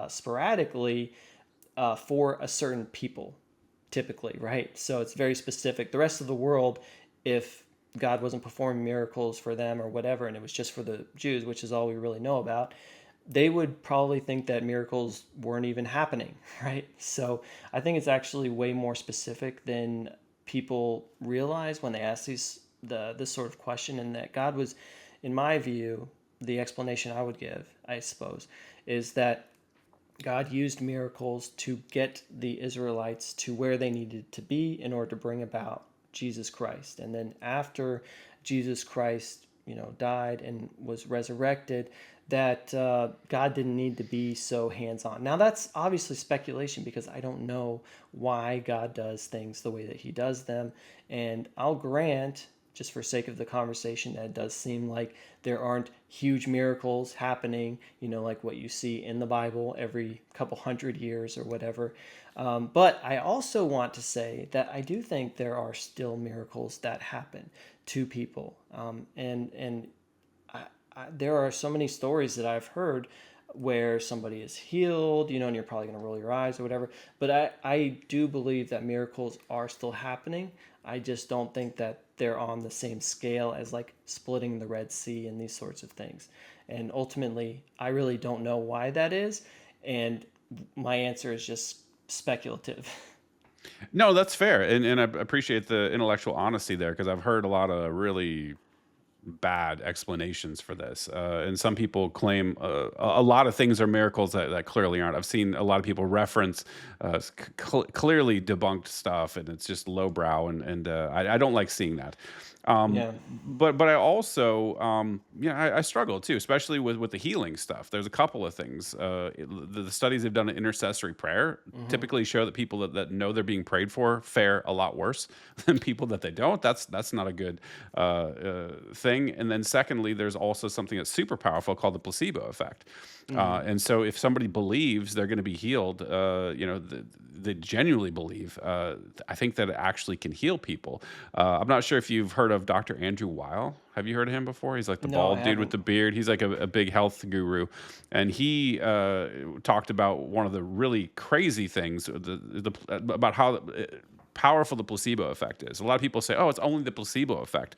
sporadically for a certain people, typically, right? So it's very specific. The rest of the world, if God wasn't performing miracles for them or whatever, and it was just for the Jews, which is all we really know about, they would probably think that miracles weren't even happening, right? So I think it's actually way more specific than people realize when they ask this sort of question, and that God was, in my view, the explanation I would give, I suppose, is that God used miracles to get the Israelites to where they needed to be in order to bring about Jesus Christ. And then after Jesus Christ, died and was resurrected, that God didn't need to be so hands-on. Now that's obviously speculation because I don't know why God does things the way that he does them. And I'll grant, just for sake of the conversation, that it does seem like there aren't huge miracles happening, like what you see in the Bible every couple hundred years or whatever. But I also want to say that I do think there are still miracles that happen to people. And there are so many stories that I've heard where somebody is healed, and you're probably going to roll your eyes or whatever. But I do believe that miracles are still happening. I just don't think that they're on the same scale as like splitting the Red Sea and these sorts of things. And ultimately, I really don't know why that is. And my answer is just speculative. No, that's fair, and I appreciate the intellectual honesty there because I've heard a lot of really bad explanations for this. And some people claim a lot of things are miracles that clearly aren't. I've seen a lot of people reference clearly debunked stuff, and it's just lowbrow, and I don't like seeing that. Um, Yeah. but I also I struggle too, especially with the healing stuff. There's a couple of things. The studies they've done in intercessory prayer Hmm. typically show that people that know they're being prayed for fare a lot worse than people that they don't. That's not a good thing. And then secondly, there's also something that's super powerful called the placebo effect. Hmm. And so if somebody believes they're going to be healed, they genuinely believe. I think that it actually can heal people. I'm not sure if you've heard of Dr. Andrew Weil. Have you heard of him before? He's like the No, I bald dude with haven't. the beard. He's like a big health guru, and he talked about one of the really crazy things about how powerful the placebo effect is. A lot of people say, "Oh, it's only the placebo effect."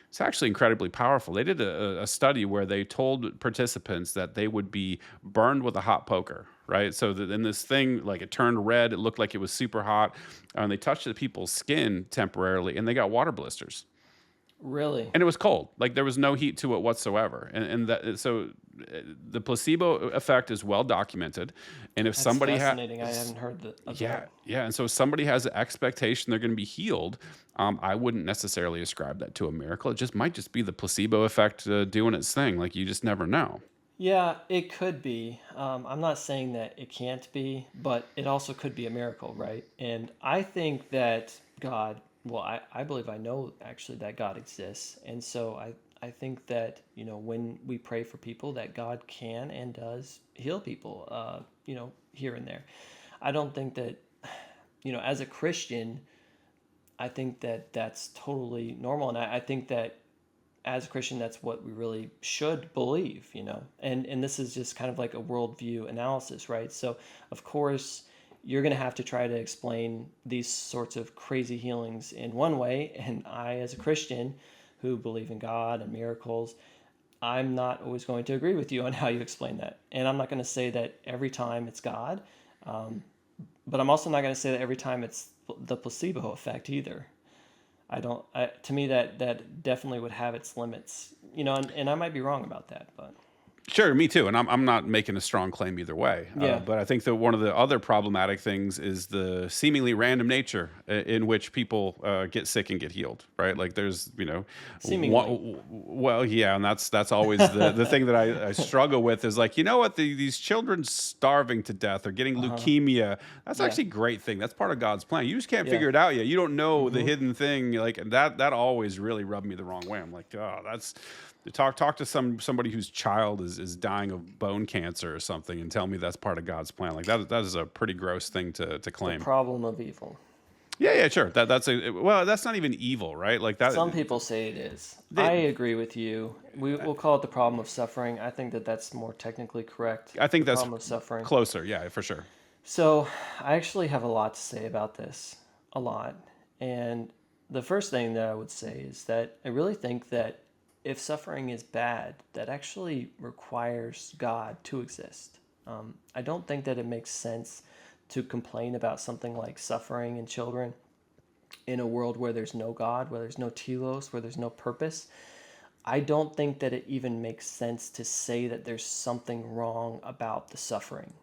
It's actually incredibly powerful. They did a study where they told participants that they would be burned with a hot poker, right? So that in this thing, like it turned red, it looked like it was super hot, and they touched the people's skin temporarily, and they got water blisters, Really? and it was cold. Like there was no heat to it whatsoever, and that so the placebo effect is well documented, and if That's somebody has fascinating. I hadn't heard of yeah, that. yeah. And so if somebody has an expectation they're going to be healed, I wouldn't necessarily ascribe that to a miracle. It just might just be the placebo effect doing its thing. Like you just never know. Yeah, it could be. I'm not saying that it can't be, but it also could be a miracle, right? And I think that God, well, I believe I know actually that God exists. And so I think that, when we pray for people, that God can and does heal people, here and there. I don't think that, as a Christian, I think that that's totally normal. And I think that as a Christian, that's what we really should believe, And this is just kind of like a worldview analysis, right? So, of course, you're going to have to try to explain these sorts of crazy healings in one way. And I, as a Christian who believe in God and miracles, I'm not always going to agree with you on how you explain that. And I'm not going to say that every time it's God, but I'm also not going to say that every time it's the placebo effect either. I don't. To me, that definitely would have its limits, and I might be wrong about that, but Sure, me too. And I'm not making a strong claim either way. yeah, But I think that one of the other problematic things is the seemingly random nature in which people get sick and get healed, right? Like there's, seemingly, well, yeah, and that's always the thing that I struggle with is like, you know what, these children starving to death or getting uh huh, leukemia, that's yeah, actually a great thing. That's part of God's plan. You just can't yeah, figure it out yet. You don't know the hmm hidden thing, like and that always really rubbed me the wrong way. I'm like, oh, that's talk to somebody whose child is dying of bone cancer or something and tell me that's part of God's plan. Like that is a pretty gross thing to the claim. problem of evil. Yeah, yeah, sure. That's a well, that's not even evil, right? Like that Some people say it is. I they, agree with you. We'll call it the problem of suffering. I think that that's more technically correct. I think The that's problem of suffering. closer. Yeah, for sure. So I actually have a lot to say about this, a lot, and The first thing that I would say is that I really think that if suffering is bad, that actually requires God to exist. I don't think that it makes sense to complain about something like suffering in children in a world where there's no God, where there's no telos, where there's no purpose. I don't think that it even makes sense to say that there's something wrong about the suffering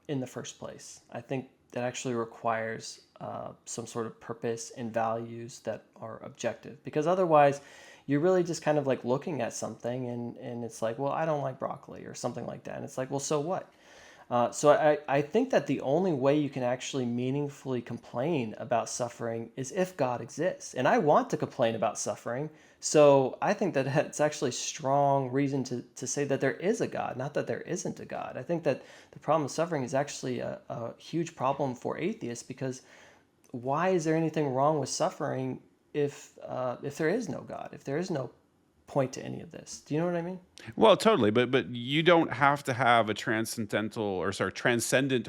in the first place. I think that actually requires some sort of purpose and values that are objective, because otherwise you're really just kind of like looking at something and it's like, well, I don't like broccoli or something like that. And it's like, well, so what? So I think that the only way you can actually meaningfully complain about suffering is if God exists. And I want to complain about suffering. So I think that it's actually strong reason to say that there is a God, not that there isn't a God. I think that the problem of suffering is actually a huge problem for atheists, because why is there anything wrong with suffering if there is no God, if there is no point to any of this? Do you know what I mean? Well, totally, but you don't have to have a transcendent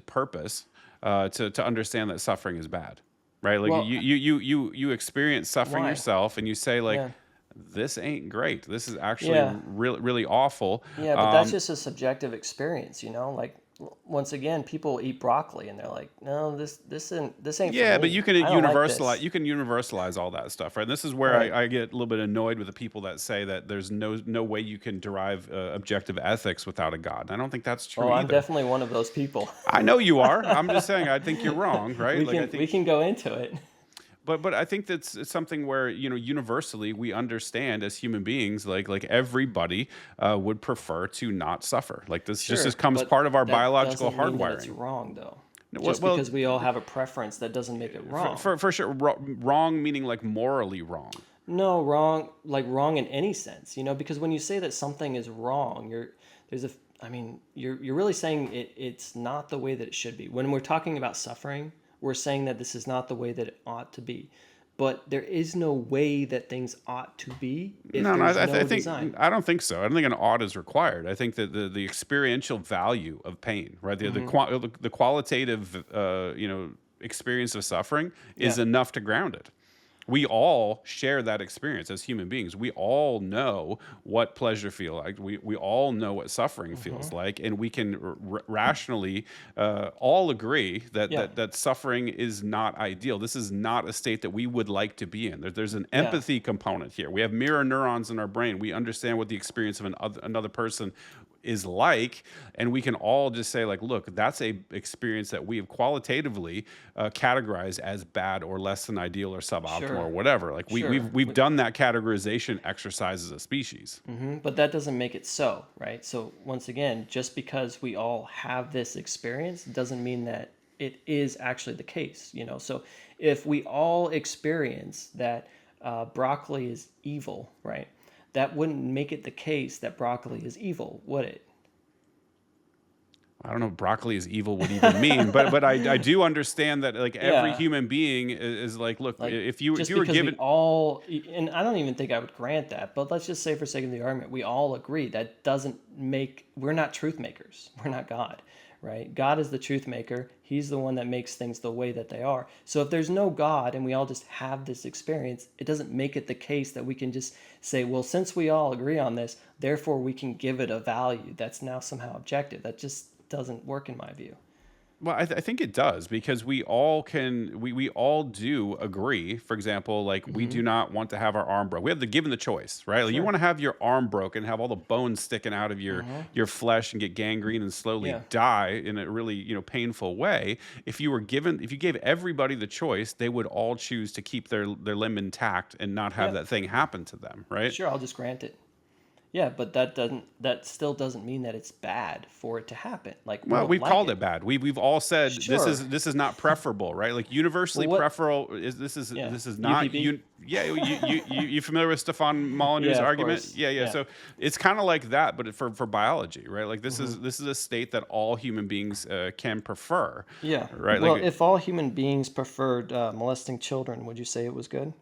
purpose to understand that suffering is bad, right? Like Well, you experience suffering why? yourself, and you say like, Yeah. this ain't great. This is actually Yeah. really awful. Yeah, but that's just a subjective experience, you know? Like once again, people eat broccoli and they're like, "No, this ain't for Yeah, but me. I don't like this." you can universalize all that stuff, right? And this is where Right. I get a little bit annoyed with the people that say that there's no way you can derive objective ethics without a God. And I don't think that's Oh, true I'm either. definitely one of those people. I know you are. I'm just saying I think you're wrong, right? We Like I can we think, can go into it. but I think that's it's something where universally we understand as human beings, like everybody would prefer to not suffer. Like this just Sure, comes but part of our that biological doesn't mean that it's hardwiring. wrong though. Well, Just well, because we all have a preference, that doesn't make it wrong. for sure, wrong meaning like morally wrong. No, wrong, like wrong in any sense, you know, because when you say that something is wrong, there's a, I mean, you're really saying it's not the way that it should be. When we're talking about suffering, we're saying that this is not the way that it ought to be. But there is no way that things ought to be if No, no, there's I no think design. I don't think so. I don't think an ought is required. I think that the experiential value of pain, right, the qualitative, experience of suffering is Yeah. enough to ground it. We all share that experience as human beings. We all know what pleasure feel like. We all know what suffering feels like, and we can rationally all agree that, Yeah. that suffering is not ideal. This is not a state that we would like to be in. There's an Yeah. empathy component here. We have mirror neurons in our brain. We understand what the experience of another person is like, and we can all just say like, look, that's a experience that we have qualitatively categorized as bad or less than ideal or suboptimal or Sure. whatever. Like Sure. we've done that categorization exercise as a species. But that doesn't make it so, right? So once again, just because we all have this experience doesn't mean that it is actually the case, you know? So if we all experience that broccoli is evil, right? That wouldn't make it the case that broccoli is evil, would it? I don't know what broccoli is evil would even mean, but I do understand that like every Yeah. human being is like, look, Like if just you were because we given all, and I don't even think I would grant that, but let's just say for sake of the argument, we all agree that doesn't make, we're not truth makers. We're not God, right? God is the truth maker. He's the one that makes things the way that they are. So if there's no God and we all just have this experience, it doesn't make it the case that we can just say, well, since we all agree on this, therefore we can give it a value that's now somehow objective. That just doesn't work in my view. Well, I think it does because we all we all do agree. For example, like we do not want to have our arm broke. We have the given the choice, right? Like you Sure. want to have your arm broken, have all the bones sticking out of your flesh and get gangrene and slowly Yeah. die in a really painful way. If you gave everybody the choice, they would all choose to keep their limb intact and not have Yeah. that thing happen to them, right? Sure, I'll just grant it. Yeah, but that still doesn't mean that it's bad for it to happen. Like we Well, don't we've like called it. it bad. We've all said Sure. this is not preferable, right? Like universally Well, what? preferable is Yeah. this is not UPB. yeah. You familiar with Stefan Molyneux's Yeah, of argument? course. Yeah. Yeah. So it's kind of like that, but for biology, right? Like hmm this is a state that all human beings can prefer, Yeah. right? Well, Like if all human beings preferred molesting children, would you say it was good?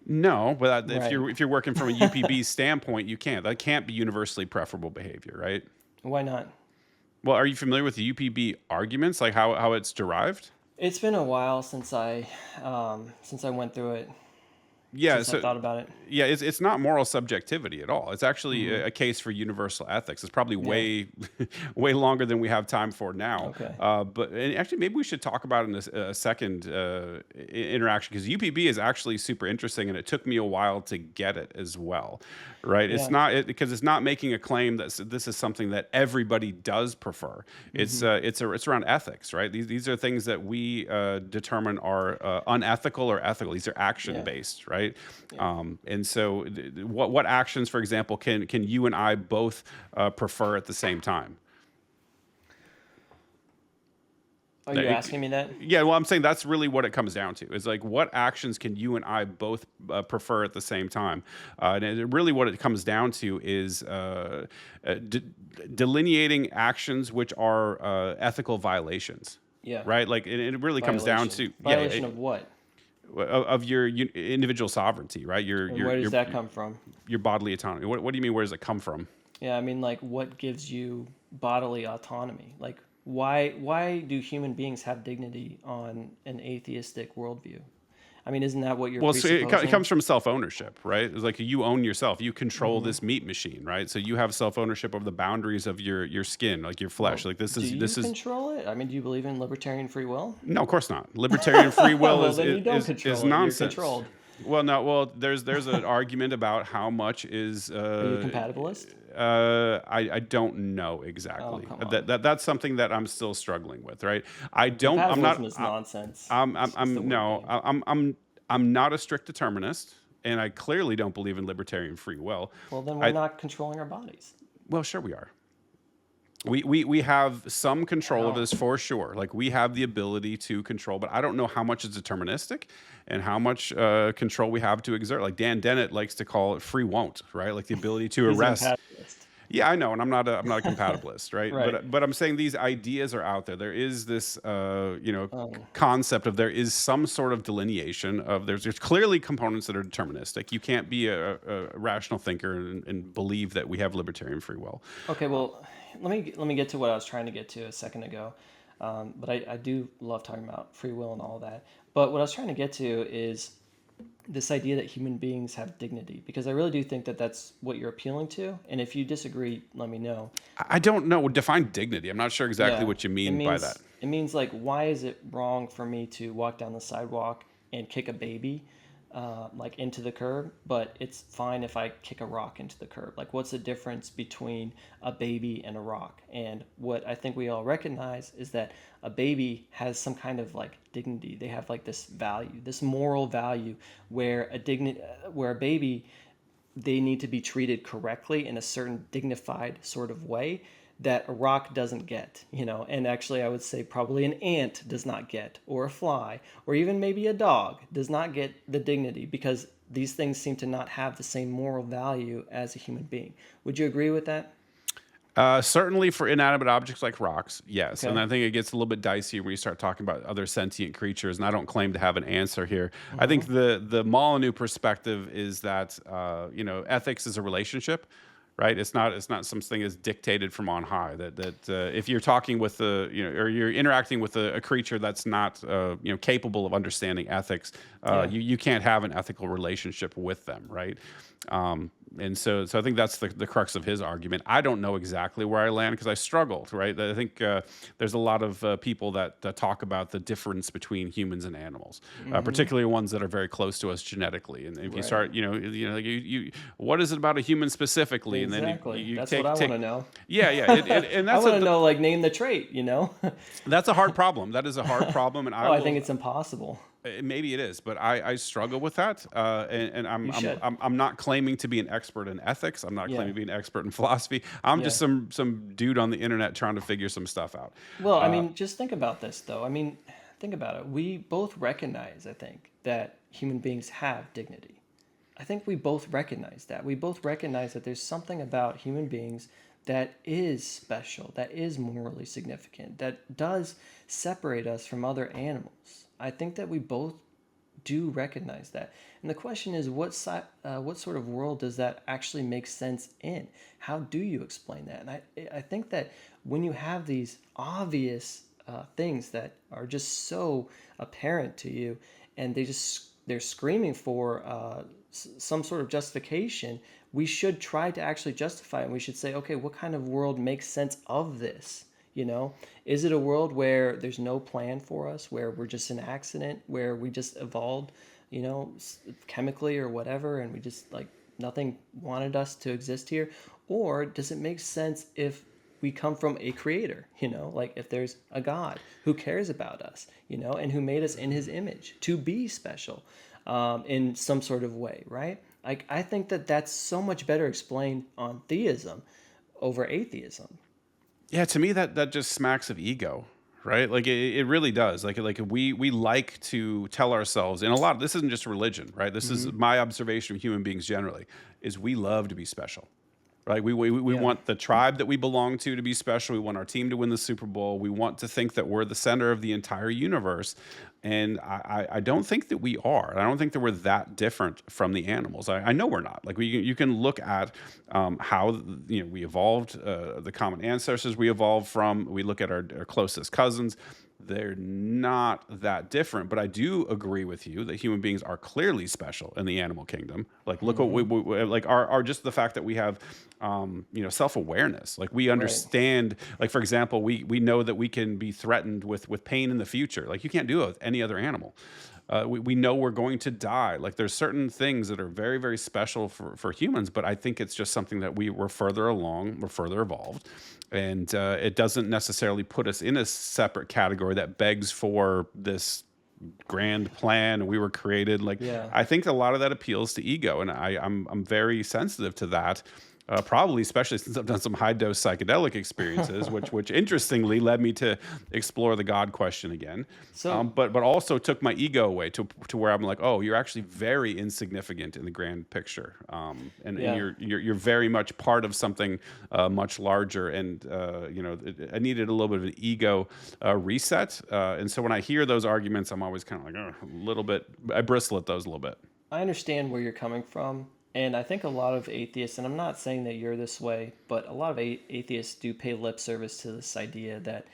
no, but Right. if you're working from a UPB standpoint, you can't. That can't be universally preferable behavior, right? Why not? Well, are you familiar with the UPB arguments, like how it's derived? It's been a while since I went through it, Yeah, since I so thought about it. yeah, it's not moral subjectivity at all. It's actually Hmm. a case for universal ethics. It's probably Yeah. way way longer than we have time for now. Okay. But and actually, maybe we should talk about it in a second interaction, because UPB is actually super interesting, and it took me a while to get it as well. Right? It's Yeah. not because it's not making a claim that this is something that everybody does prefer. Hmm. It's around ethics, right? These are things that we determine are unethical or ethical. These are action Yeah. based, right? Yeah. And so, what actions, for example, can you and I both prefer at the same time? Are you That- asking me that? yeah, well, I'm saying that's really what it comes down to. Is like, what actions can you and I both prefer at the same time? Really, what it comes down to is delineating actions which are ethical violations, Yeah. right? Like, it really comes down Violation. to, Violation of what? of your individual sovereignty, right? And where does that come from? Your bodily autonomy. What do you mean? Where does it come from? Yeah, I mean, like, what gives you bodily autonomy? Like, why do human beings have dignity on an atheistic worldview? I mean, isn't that what you're Well, so it presupposing? comes from self ownership, right? It's like you own yourself. You control Hmm. this meat machine, right? So you have self ownership over the boundaries of your skin, like your flesh. Well, Like this do is you this is control it? I mean, do you believe in libertarian free will? no, of course not. Libertarian free will Well, then you don't is control it. You're nonsense. controlled. Well, no. Well, there's an argument about how much is. Are you a compatibilist? I don't know Oh, exactly. come on. That's something that I'm still struggling with, right? I don't. I'm Compatibilism not. is nonsense. It's the I'm word no. game. I'm not a strict determinist, and I clearly don't believe in libertarian free will. Well, then we're I not controlling our bodies. well, sure we are. We have some control of How? this for sure. Like, we have the ability to control, but I don't know how much is deterministic and how much control we have to exert. Like Dan Dennett likes to call it free won't, right? Like the ability to He's a arrest. compatibilist. Yeah, I know, and I'm not a compatibilist, right? Right. But I'm saying these ideas are out there. There is this Um, concept of there is some sort of delineation of there's clearly components that are deterministic. You can't be a rational thinker and believe that we have libertarian free will. okay, well, let me get to what I was trying to get to a second ago. But I do love talking about free will and all that. But what I was trying to get to is this idea that human beings have dignity, because I really do think that that's what you're appealing to. And if you disagree, let me know. I don't know. Define dignity. I'm not sure exactly Yeah, what you mean by that. it means like, why is it wrong for me to walk down the sidewalk and kick a baby like into the curb, but it's fine if I kick a rock into the curb? Like, what's the difference between a baby and a rock? And what I think we all recognize is that a baby has some kind of like dignity. They have like this value, this moral value, where a baby, they need to be treated correctly in a certain dignified sort of way that a rock doesn't get, and actually I would say probably an ant does not get, or a fly, or even maybe a dog does not get the dignity, because these things seem to not have the same moral value as a human being. Would you agree with that? Certainly for inanimate objects like rocks, yes. And Okay. I think it gets a little bit dicey when you start talking about other sentient creatures. And I don't claim to have an answer here. I think Hmm. the Molyneux perspective is that ethics is a relationship, right? It's not something that's dictated from on high. That if you're talking with or you're interacting with a creature that's not capable of understanding ethics, Yeah. you can't have an ethical relationship with them, right? And so I think that's the crux of his argument. I don't know exactly where I land because I struggled, right? I think there's a lot of people that talk about the difference between humans and animals, Hmm. particularly ones that are very close to us genetically. And if you Right. start, like what is it about a human specifically? And then Exactly. you That's what I want to take, know. yeah, yeah, and I that's want to know, like, name the trait. that's a hard problem. That is a hard problem, and I Oh, I think will. it's impossible. Maybe it is, but I struggle with that, and You should. I'm not claiming to be an expert in ethics. I'm not Yeah. claiming to be an expert in philosophy. I'm Yeah. just some dude on the internet trying to figure some stuff out. Well, I Uh, mean, just think about this, though. I mean, think about it. We both recognize, I think, that human beings have dignity. I think we both recognize that. We both recognize that there's something about human beings that is special, that is morally significant, that does separate us from other animals. I think that we both do recognize that. And the question is, what sort of world does that actually make sense in? How do you explain that? And I think that when you have these obvious things that are just so apparent to you, and they're screaming for some sort of justification. We should try to actually justify it. And we should say, okay, what kind of world makes sense of this? You know, is it a world where there's no plan for us, where we're just an accident, where we just evolved, chemically or whatever, and we just like nothing wanted us to exist here? Or does it make sense if we come from a creator, like if there's a God who cares about us, and who made us in his image to be special in some sort of way, right? Like, I think that that's so much better explained on theism over atheism. Yeah, to me that just smacks of ego, right? Like it really does. Like we like to tell ourselves, and a lot of this isn't just religion, right? This is my observation of human beings generally, is we love to be special. Right? We Yeah. want the tribe that we belong to be special. We want our team to win the Super Bowl. We want to think that we're the center of the entire universe. And I don't think that we are. I don't think that we're that different from the animals. I know we're not. Like you can look at how we evolved, the common ancestors we evolved from. We look at our closest cousins. They're not that different, but I do agree with you that human beings are clearly special in the animal kingdom. Like, look what like our just the fact that we have, self awareness. Like, we Right. understand. Like, for example, we know that we can be threatened with pain in the future. Like, you can't do it with any other animal. We know we're going to die. Like, there's certain things that are very, very special for humans, but I think it's just something that we're further along, we're further evolved. And it doesn't necessarily put us in a separate category that begs for this grand plan. We were created like, Yeah. I think a lot of that appeals to ego, and I'm very sensitive to that. Probably, especially since I've done some high dose psychedelic experiences, which interestingly led me to explore the God question again. So But also took my ego away to where I'm like, oh, you're actually very insignificant in the grand picture, and yeah. you're very much part of something much larger. And I needed a little bit of an ego reset. And so when I hear those arguments, I'm always kind of like, a little bit. I bristle at those a little bit. I understand where you're coming from. And I think a lot of atheists, and I'm not saying that you're this way, but a lot of atheists do pay lip service to this idea that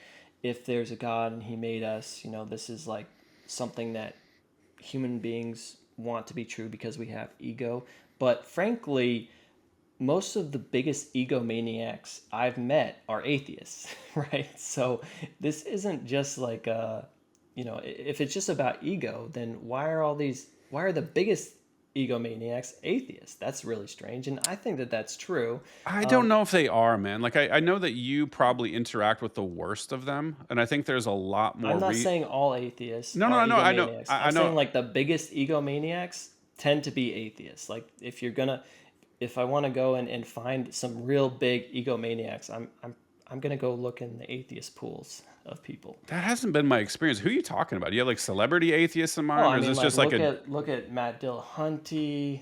if there's a God and he made us, this is like something that human beings want to be true because we have ego. But frankly, most of the biggest egomaniacs I've met are atheists, right? So this isn't just like if it's just about ego, then why are the biggest egomaniacs atheists? That's really strange, and I think that that's true. I don't know if they are, man. Like, I know that you probably interact with the worst of them, and I think there's a lot more. I'm not saying all atheists No, no, are I know, I know, egomaniacs. I I'm saying know. like the biggest egomaniacs tend to be atheists. Like if I want to go and find some real big egomaniacs, I'm gonna go look in the atheist pools of people. That hasn't been my experience. Who are you talking about? Do you have like celebrity atheists in Oh, mind, I or is mean, this like just like a look at Matt Dillahunty,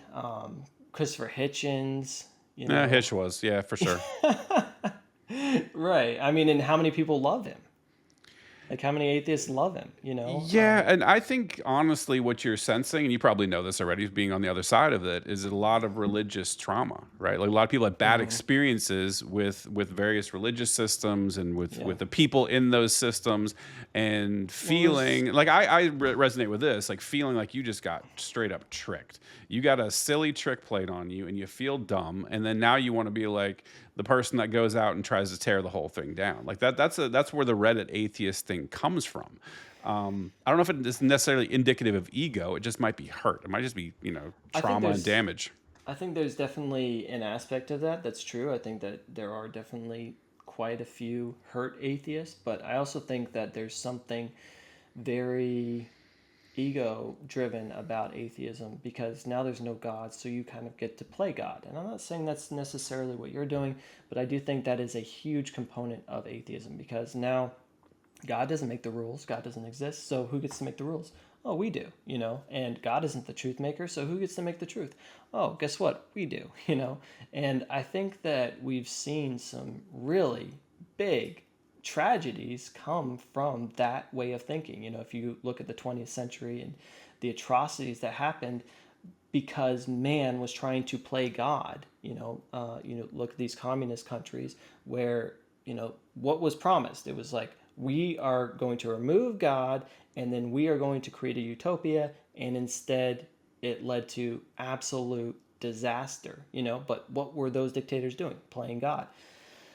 Christopher Hitchens. Hish was, yeah, for sure. Right. I mean, and how many people love him? Like, how many atheists love him? Yeah, and I think honestly, what you're sensing, and you probably know this already, being on the other side of it, is a lot of religious trauma, right? Like, a lot of people have bad experiences with various religious systems and with the people in those systems, and feeling like I resonate with this, like feeling like you just got straight up tricked. You got a silly trick played on you, and you feel dumb, and then now you want to be like the person that goes out and tries to tear the whole thing down. Like that's where the Reddit atheist thing comes from. I don't know if it is necessarily indicative of ego. It just might be hurt. It might just be I think trauma and damage. I think there's definitely an aspect of that that's true. I think that there are definitely quite a few hurt atheists, but I also think that there's something very ego driven about atheism because now there's no God, so you kind of get to play God. And I'm not saying that's necessarily what you're doing, but I do think that is a huge component of atheism because now God doesn't make the rules, God doesn't exist, so who gets to make the rules? Oh, we do, and God isn't the truth maker, so who gets to make the truth? Oh, guess what? We do, And I think that we've seen some really big tragedies come from that way of thinking. If you look at the 20th century and the atrocities that happened because man was trying to play God. Look at these communist countries where what was promised. It was like, we are going to remove God, and then we are going to create a utopia, and instead it led to absolute disaster, but what were those dictators doing? Playing God.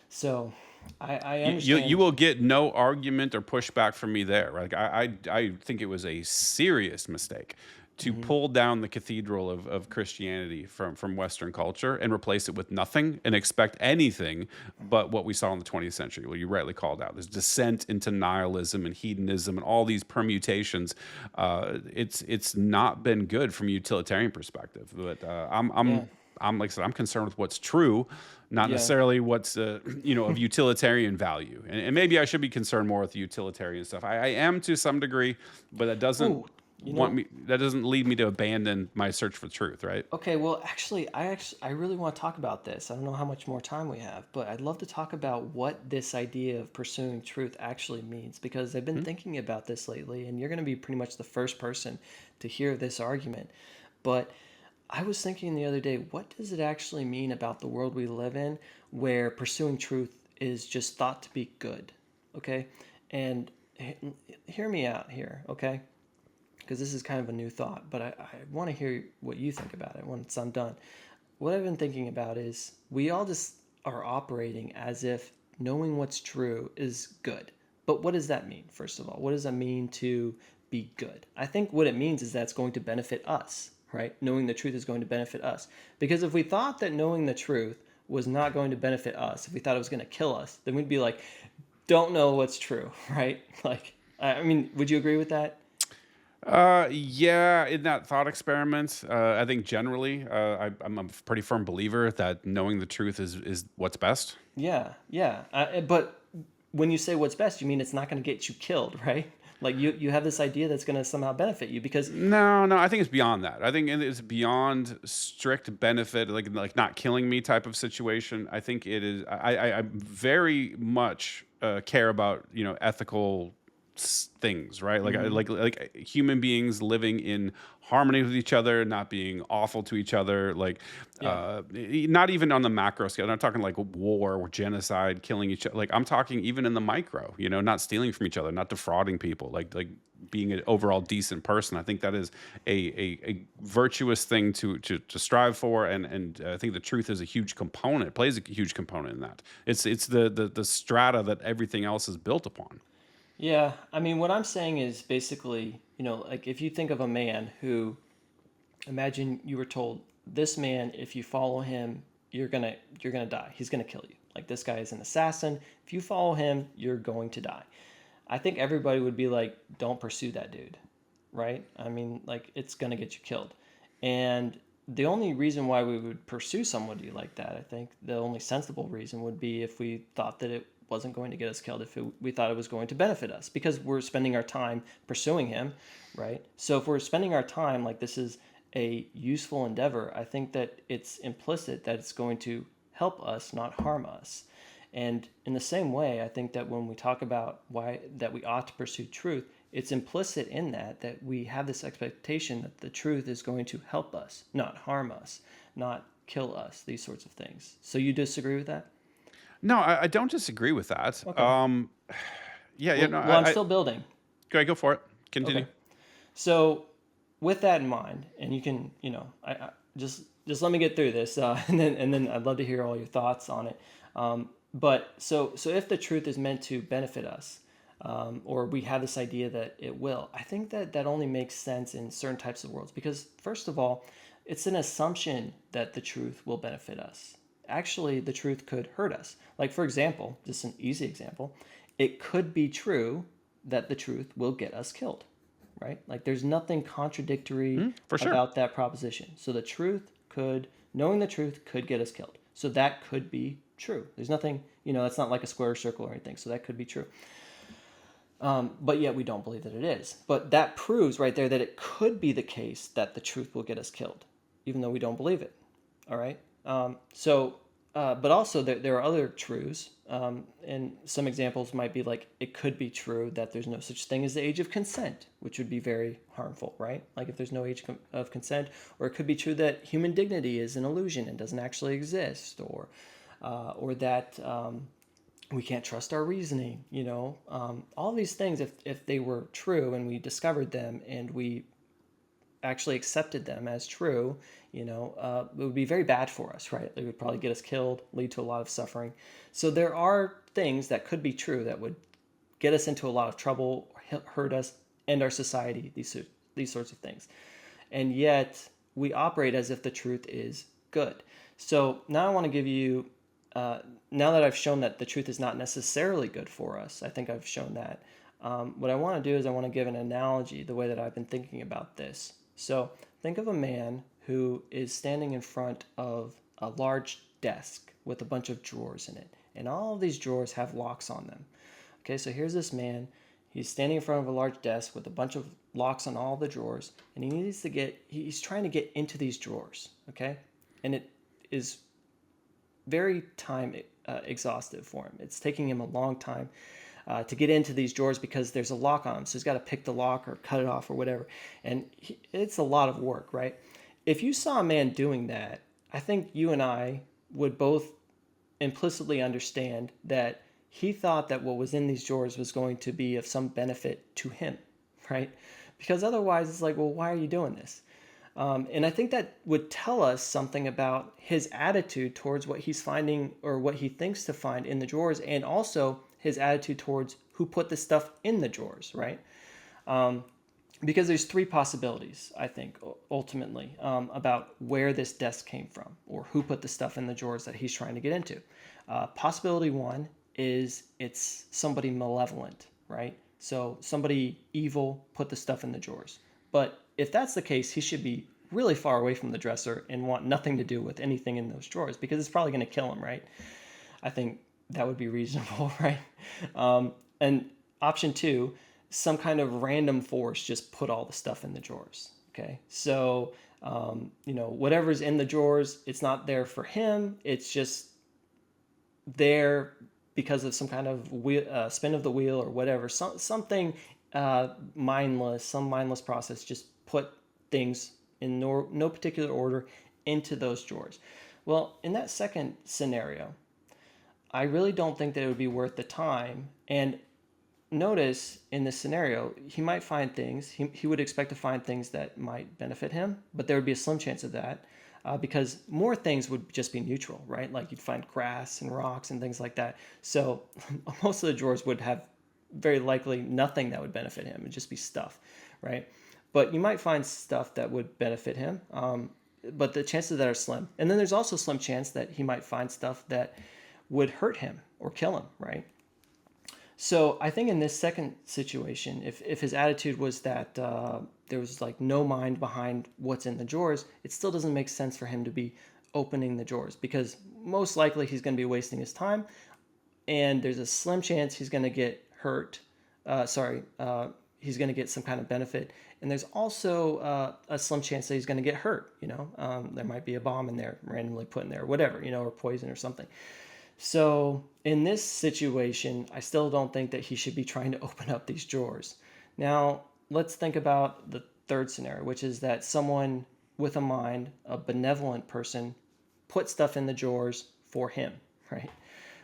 So I You understand. will get no argument or pushback from me there. Like I think it was a serious mistake to Hmm. pull down the cathedral of Christianity from Western culture and replace it with nothing and expect anything but what we saw in the 20th century. Well, you rightly called out this descent into nihilism and hedonism and all these permutations. It's not been good from a utilitarian perspective. But Yeah. I'm like I said, I'm concerned with what's true, not Yeah. necessarily what's of utilitarian value. And maybe I should be concerned more with the utilitarian stuff. I am to some degree, but that doesn't Oh, you know, lead me to abandon my search for truth, right? okay, well, actually, I really want to talk about this. I don't know how much more time we have, but I'd love to talk about what this idea of pursuing truth actually means because I've been Hmm? thinking about this lately, and you're going to be pretty much the first person to hear this argument. But I was thinking the other day, what does it actually mean about the world we live in where pursuing truth is just thought to be good? Okay? And hear me out here, okay? Because this is kind of a new thought, but I want to hear what you think about it once I'm done. What I've been thinking about is we all just are operating as if knowing what's true is good. But what does that mean, first of all? What does that mean to be good? I think what it means is that it's going to benefit us, right? Knowing the truth is going to benefit us. Because if we thought that knowing the truth was not going to benefit us, if we thought it was going to kill us, then we'd be like, don't know what's true, right? Like, I mean, would you agree with that? Yeah, in that thought experiment, I think generally, I'm a pretty firm believer that knowing the truth is what's best. Yeah, yeah. But when you say what's best, you mean it's not going to get you killed, right? Like you have this idea that's going to somehow benefit you because No, no, I think it's beyond that. I think it's beyond strict benefit, like not killing me type of situation. I think it is. I very much care about ethical things, right? Like Mhm. like human beings living in harmony with each other, not being awful to each other. Like Yeah. not even on the macro scale. I'm not talking like war or genocide, killing each other. Like I'm talking even in the micro. Not stealing from each other, not defrauding people. Like being an overall decent person. I think that is a virtuous thing to strive for, and I think the truth is a huge component. Plays a huge component in that. It's the strata that everything else is built upon. Yeah, I mean what I'm saying is basically, like if you think of a man who imagine you were told this man if you follow him, you're going to die. He's going to kill you. Like this guy is an assassin. If you follow him, you're going to die. I think everybody would be like, don't pursue that dude, right? I mean, like, it's going to get you killed. And the only reason why we would pursue somebody like that, I think the only sensible reason would be if we thought that it wasn't going to get us killed, if we thought it was going to benefit us, because we're spending our time pursuing him, right? So if we're spending our time like this is a useful endeavor, I think that it's implicit that it's going to help us, not harm us. And in the same way, I think that when we talk about why that we ought to pursue truth, it's implicit in that we have this expectation that the truth is going to help us, not harm us, not kill us, these sorts of things. So you disagree with that? No, I don't disagree with that. Okay. Yeah, yeah, no, Well, I'm still building. go for it. Okay. Continue. So with that in mind, and you can, I just let me get through this, and then I'd love to hear all your thoughts on it. But so if the truth is meant to benefit us, or we have this idea that it will, I think that only makes sense in certain types of worlds because first of all, it's an assumption that the truth will benefit us. Actually, the truth could hurt us. Like for example, just an easy example, it could be true that the truth will get us killed, right? Like there's nothing contradictory For sure. about that proposition. So knowing the truth could get us killed. So that could be true. There's nothing, that's not like a square circle or anything. So that could be true. But yet we don't believe that it is. But that proves right there that it could be the case that the truth will get us killed, even though we don't believe it. All right. But also there are other truths, and some examples might be like it could be true that there's no such thing as the age of consent, which would be very harmful, right? Like if there's no age of consent, or it could be true that human dignity is an illusion and doesn't actually exist, or that we can't trust our reasoning, all these things, if they were true and we discovered them and we actually accepted them as true, it would be very bad for us, right? It would probably get us killed, lead to a lot of suffering. So there are things that could be true that would get us into a lot of trouble, hurt us, and our society, these sorts of things. And yet we operate as if the truth is good. So now I want to give you, now that I've shown that the truth is not necessarily good for us, I think I've shown that. What I want to do is I want to give an analogy, the way that I've been thinking about this. So think of a man who is standing in front of a large desk with a bunch of drawers in it, and all of these drawers have locks on them. Okay, so here's this man. He's standing in front of a large desk with a bunch of locks on all the drawers, and he's trying to get into these drawers, okay? And it is very time exhaustive for him. It's taking him a long time to get into these drawers because there's a lock on them. So he's got to pick the lock or cut it off or whatever. And it's a lot of work, right? If you saw a man doing that, I think you and I would both implicitly understand that he thought that what was in these drawers was going to be of some benefit to him, right? Because otherwise it's like, well, why are you doing this? And I think that would tell us something about his attitude towards what he's finding or what he thinks to find in the drawers, and also his attitude towards who put the stuff in the drawers, right? Because there's three possibilities, I think, ultimately, about where this desk came from or who put the stuff in the drawers that he's trying to get into. Possibility one is it's somebody malevolent, right? So somebody evil put the stuff in the drawers. But if that's the case, he should be really far away from the dresser and want nothing to do with anything in those drawers because it's probably going to kill him, right? I think that would be reasonable, right? And option two, some kind of random force just put all the stuff in the drawers, okay? So, whatever's in the drawers, it's not there for him. It's just there because of some kind of spin of the wheel or whatever. Something mindless, some mindless process just put things in no particular order into those drawers. Well, in that second scenario, I really don't think that it would be worth the time. And notice in this scenario, he might find things, he would expect to find things that might benefit him, but there would be a slim chance of that because more things would just be neutral, right? Like you'd find grass and rocks and things like that. So most of the drawers would have very likely nothing that would benefit him. It'd just be stuff, right? But you might find stuff that would benefit him, but the chances of that are slim. And then there's also a slim chance that he might find stuff that would hurt him or kill him, right? So I think in this second situation, if his attitude was that there was like no mind behind what's in the drawers, it still doesn't make sense for him to be opening the drawers because most likely he's going to be wasting his time, and there's a slim chance he's going to get hurt. He's going to get some kind of benefit, and there's also a slim chance that he's going to get hurt. There might be a bomb in there randomly put in there, or whatever, or poison or something. So in this situation, I still don't think that he should be trying to open up these drawers. Now, let's think about the third scenario, which is that someone with a mind, a benevolent person, put stuff in the drawers for him, right?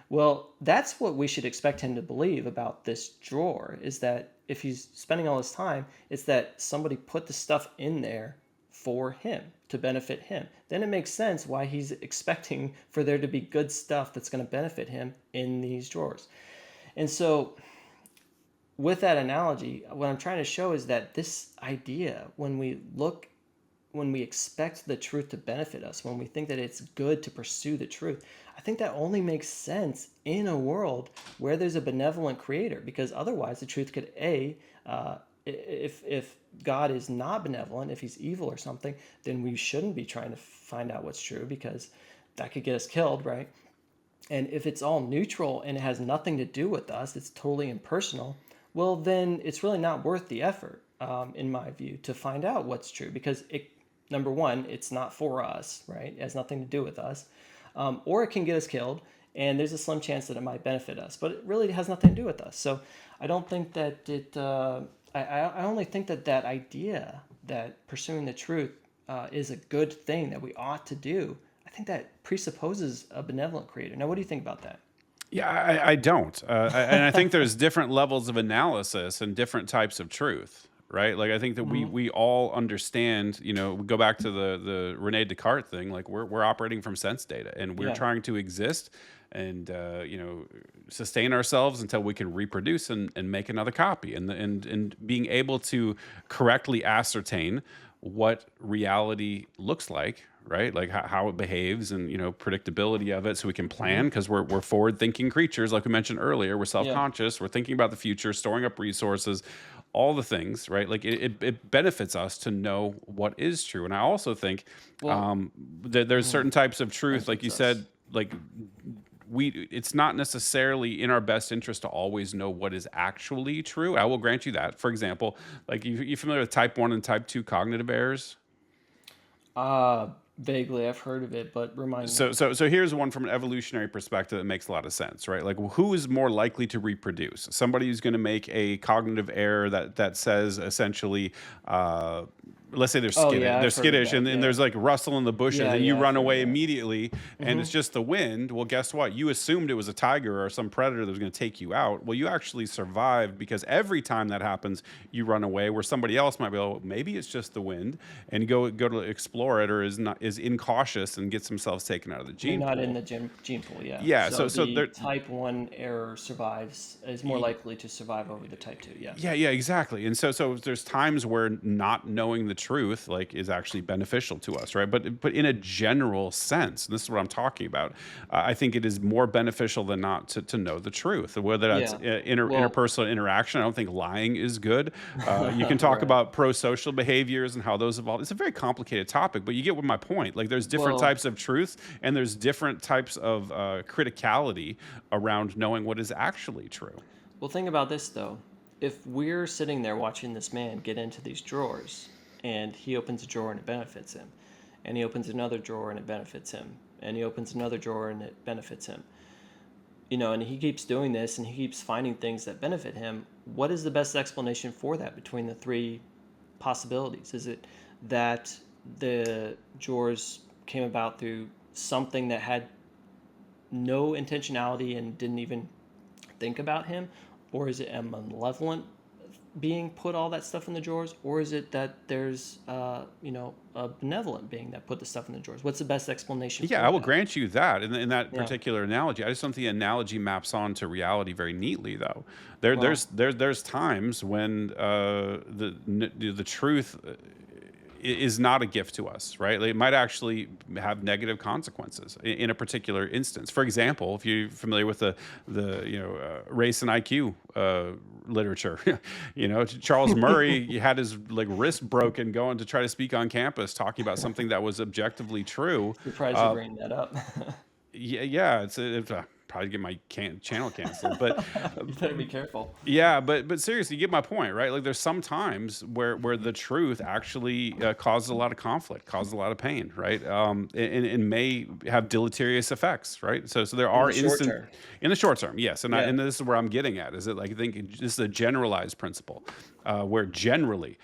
Well, that's what we should expect him to believe about this drawer, is that if he's spending all his time, it's that somebody put the stuff in there for him, to benefit him. Then it makes sense why he's expecting for there to be good stuff that's going to benefit him in these drawers. And so with that analogy, what I'm trying to show is that this idea, when we expect the truth to benefit us, when we think that it's good to pursue the truth, I think that only makes sense in a world where there's a benevolent creator, because otherwise the truth could if God is not benevolent, if he's evil or something, then we shouldn't be trying to find out what's true because that could get us killed, right? And if it's all neutral and it has nothing to do with us, it's totally impersonal, well, then it's really not worth the effort, in my view, to find out what's true because number one, it's not for us, right? It has nothing to do with us. Or it can get us killed, and there's a slim chance that it might benefit us, but it really has nothing to do with us. So I don't think that I only think that idea that pursuing the truth is a good thing that we ought to do, I think that presupposes a benevolent creator. Now, what do you think about that? Yeah, I don't. And I think there's different levels of analysis and different types of truth, right? Like I think that we Hmm. we all understand. We go back to the Rene Descartes thing. Like we're operating from sense data, and we're Yeah. trying to exist and sustain ourselves until we can reproduce and make another copy, and being able to correctly ascertain what reality looks like, right? Like how it behaves, and predictability of it, so we can Hmm. plan, because we're forward thinking creatures, like we mentioned earlier. We're Yeah. self-conscious, we're thinking about the future, storing up resources, all the things, right? Like it benefits us to know what is true. And I also think Well, that there's mhm, certain types of truth, like benefits you us. said, like it's not necessarily in our best interest to always know what is actually true. I will grant you that. For example, like you familiar with type 1 and type 2 cognitive errors? Vaguely, I've heard of it, but remind me. So here's one from an evolutionary perspective that makes a lot of sense, right? Like, who is more likely to reproduce? Somebody who's going to make a cognitive error that says essentially, uh, let's say Oh they're yeah, I've heard of skittish, that. and Yeah. there's like rustle in the bushes, Yeah, and you yeah, I've run heard of away that. immediately, and Hmm. it's just the wind. Well, guess what? You assumed it was a tiger or some predator that was going to take you out. Well, you actually survived, because every time that happens, you run away. Where somebody else might be, oh, maybe it's just the wind, and go to explore it, or is incautious and gets themselves taken out of the They're gene not in pool. the gene pool, yeah. Yeah, So so the there. type 1 error survives, is more likely to survive over the type 2, yeah. Yeah, exactly. And so there's times where not knowing the truth like is actually beneficial to us, right? But in a general sense, and this is what I'm talking about. I think it is more beneficial than not to know the truth, whether that's Yeah. Well, interpersonal interaction. I don't think lying is good. You can talk right. about pro-social behaviors and how those evolve. It's a very complicated topic, but you get what my point. Like there's different Well, types of truth, and there's different types of criticality around knowing what is actually true. well, think about this though. If we're sitting there watching this man get into these drawers, and he opens a drawer and it benefits him, and he opens another drawer and it benefits him, and he opens another drawer and it benefits him, and he keeps doing this and he keeps finding things that benefit him, what is the best explanation for that between the three possibilities? Is it that the drawers came about through something that had no intentionality and didn't even think about him? Or is it a malevolent being put all that stuff in the drawers? Or is it that there's, a benevolent being that put the stuff in the drawers? What's the best explanation Yeah, for I will that? grant you that in that Yeah. particular analogy. I just don't think the analogy maps onto reality very neatly, though. Well, There's times when the truth is not a gift to us, right? Like, it might actually have negative consequences in a particular instance. For example, if you're familiar with the race and IQ literature, Charles Murray had his like wrist broken going to try to speak on campus, talking about something that was objectively true. surprised you Uh, bring that up. yeah, it's probably get my channel canceled, but You better be careful. yeah, but seriously, you get my point, right? Like, there's some times where the truth actually causes a lot of conflict, causes a lot of pain, right? And may have deleterious effects, right? So there In are the short instant term. in the short term, yes, and Yeah. this is where I'm getting at. Is it like, I think this is a generalized principle, where generally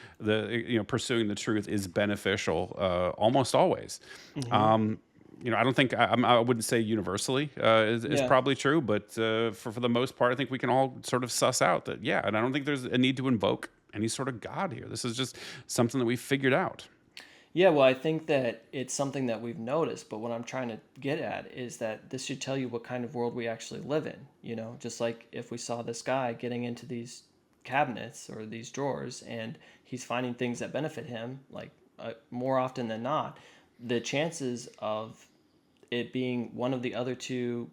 pursuing the truth is beneficial almost always. Hmm. Um, I don't think I wouldn't say universally is Yeah. probably true, but for the most part, I think we can all sort of suss out that, yeah. And I don't think there's a need to invoke any sort of God here. This is just something that we figured out. Yeah, well, I think that it's something that we've noticed, but what I'm trying to get at is that this should tell you what kind of world we actually live in. Just like if we saw this guy getting into these cabinets or these drawers and he's finding things that benefit him, like more often than not, the chances of it being one of the other two,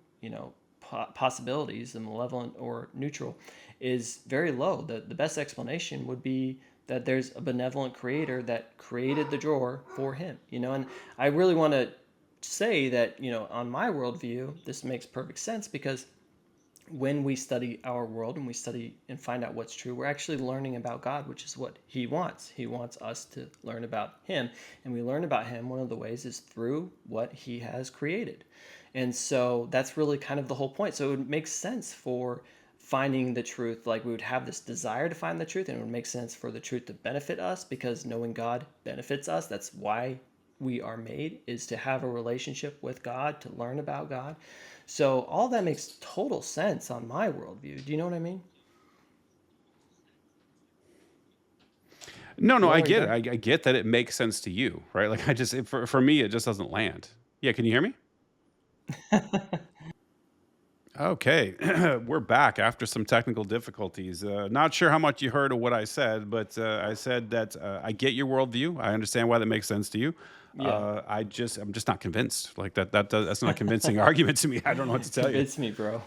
possibilities, the malevolent or neutral, is very low. The best explanation would be that there's a benevolent creator that created the drawer for him, and I really want to say that, on my worldview, this makes perfect sense because when we study our world and we study and find out what's true, we're actually learning about God, which is what He wants. He wants us to learn about Him. And we learn about Him, one of the ways is through what He has created. And so that's really kind of the whole point. So it would make sense for finding the truth. Like we would have this desire to find the truth, and it would make sense for the truth to benefit us because knowing God benefits us. That's why we are made is to have a relationship with God, to learn about God. So all that makes total sense on my worldview. Do you know what I mean? No, no, Hello, I are you get it. there? I get that it makes sense to you, right? Like for me, it just doesn't land. Yeah, can you hear me? Okay, we're back after some technical difficulties. Not sure how much you heard of what I said, but I said that I get your worldview. I understand why that makes sense to you. Yeah. I'm just not convinced. Like that's not a convincing argument to me. I don't know what to tell you. Convince me, bro.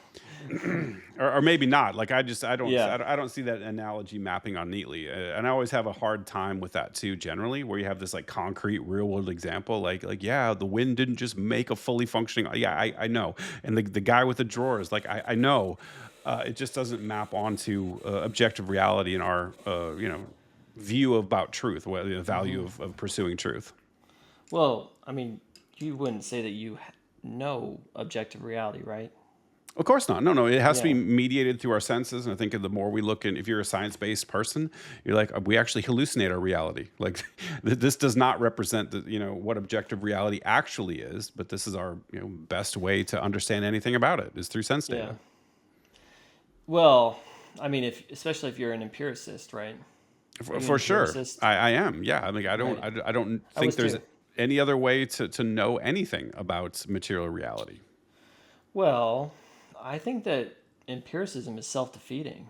Or maybe not. Like Yeah. I don't see that analogy mapping on neatly, and I always have a hard time with that too. Generally, where you have this like concrete, real world example, like yeah, the wind didn't just make a fully functioning. Yeah, I know, and the guy with the drawers, like I know, it just doesn't map onto objective reality in our view about truth, the value of pursuing truth. Well, I mean, you wouldn't say that you know objective reality, right? Of course not. No, no. It has to be Yeah. mediated through our senses. And I think the more we look in, if you're a science based person, you're like, we actually hallucinate our reality. Like, this does not represent what objective reality actually is, but this is our best way to understand anything about it is through sense Yeah. data. Well, I mean, if especially if you're an empiricist, right? Are you an For sure, empiricist? I am. Yeah, I mean, Right. I don't I think was there's too. any other way to know anything about material reality. Well, I think that empiricism is self-defeating.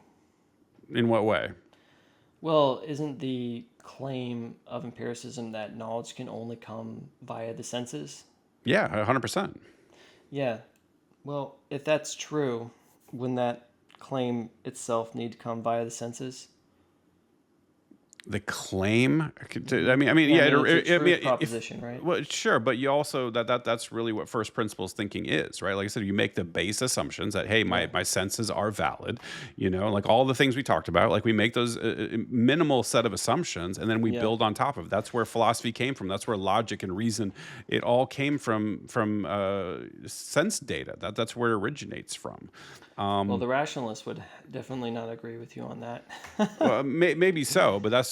In what way? Well, isn't the claim of empiricism that knowledge can only come via the senses? Yeah, 100%. Yeah. Well, if that's true, wouldn't that claim itself need to come via the senses? The claim, Yeah, I yeah, mean it's a I mean, truth if proposition, right? well, sure, but you also that's really what first principles thinking is, right? Like I said, you make the base assumptions that hey, Yeah. my senses are valid, like all the things we talked about, like we make those minimal set of assumptions, and then we Yeah. build on top of it. That's where philosophy came from. That's where logic and reason, it all came from sense data. That's where it originates from. Well, the rationalists would definitely not agree with you on that. Well, maybe so, but Yeah.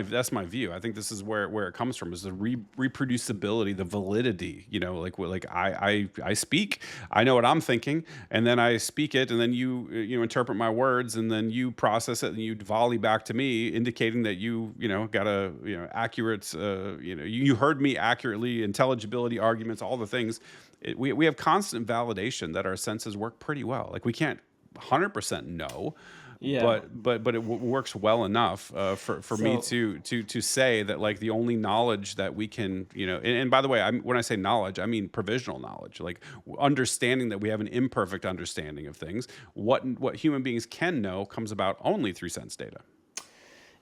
that's my view. I think this is where it comes from is the reproducibility, the validity. Like I speak, I know what I'm thinking, and then I speak it, and then you interpret my words, and then you process it, and you volley back to me, indicating that you got a accurate you heard me accurately, intelligibility arguments, all the things. We have constant validation that our senses work pretty well. Like we can't 100% know, Yeah. but it works well enough for me So, to say that like the only knowledge that we can and by the way, when I say knowledge, I mean provisional knowledge, like understanding that we have an imperfect understanding of things. What human beings can know comes about only through sense data.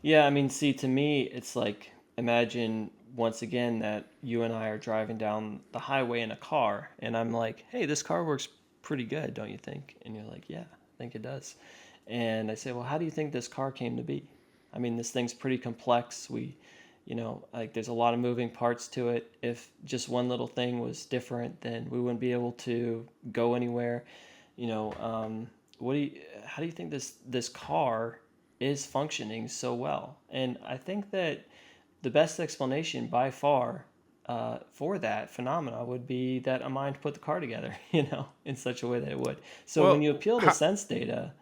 yeah, I mean, see, to me, it's like imagine once again that you and I are driving down the highway in a car, and I'm like, hey, this car works pretty good, don't you think? And you're like, yeah, I think it does. And I say, well, how do you think this car came to be? I mean, this thing's pretty complex. Like there's a lot of moving parts to it. If just one little thing was different, then we wouldn't be able to go anywhere. You know, how do you think this car is functioning so well? And I think that the best explanation by far for that phenomena would be that a mind put the car together, in such a way that it would. So when you Well, appeal to sense data,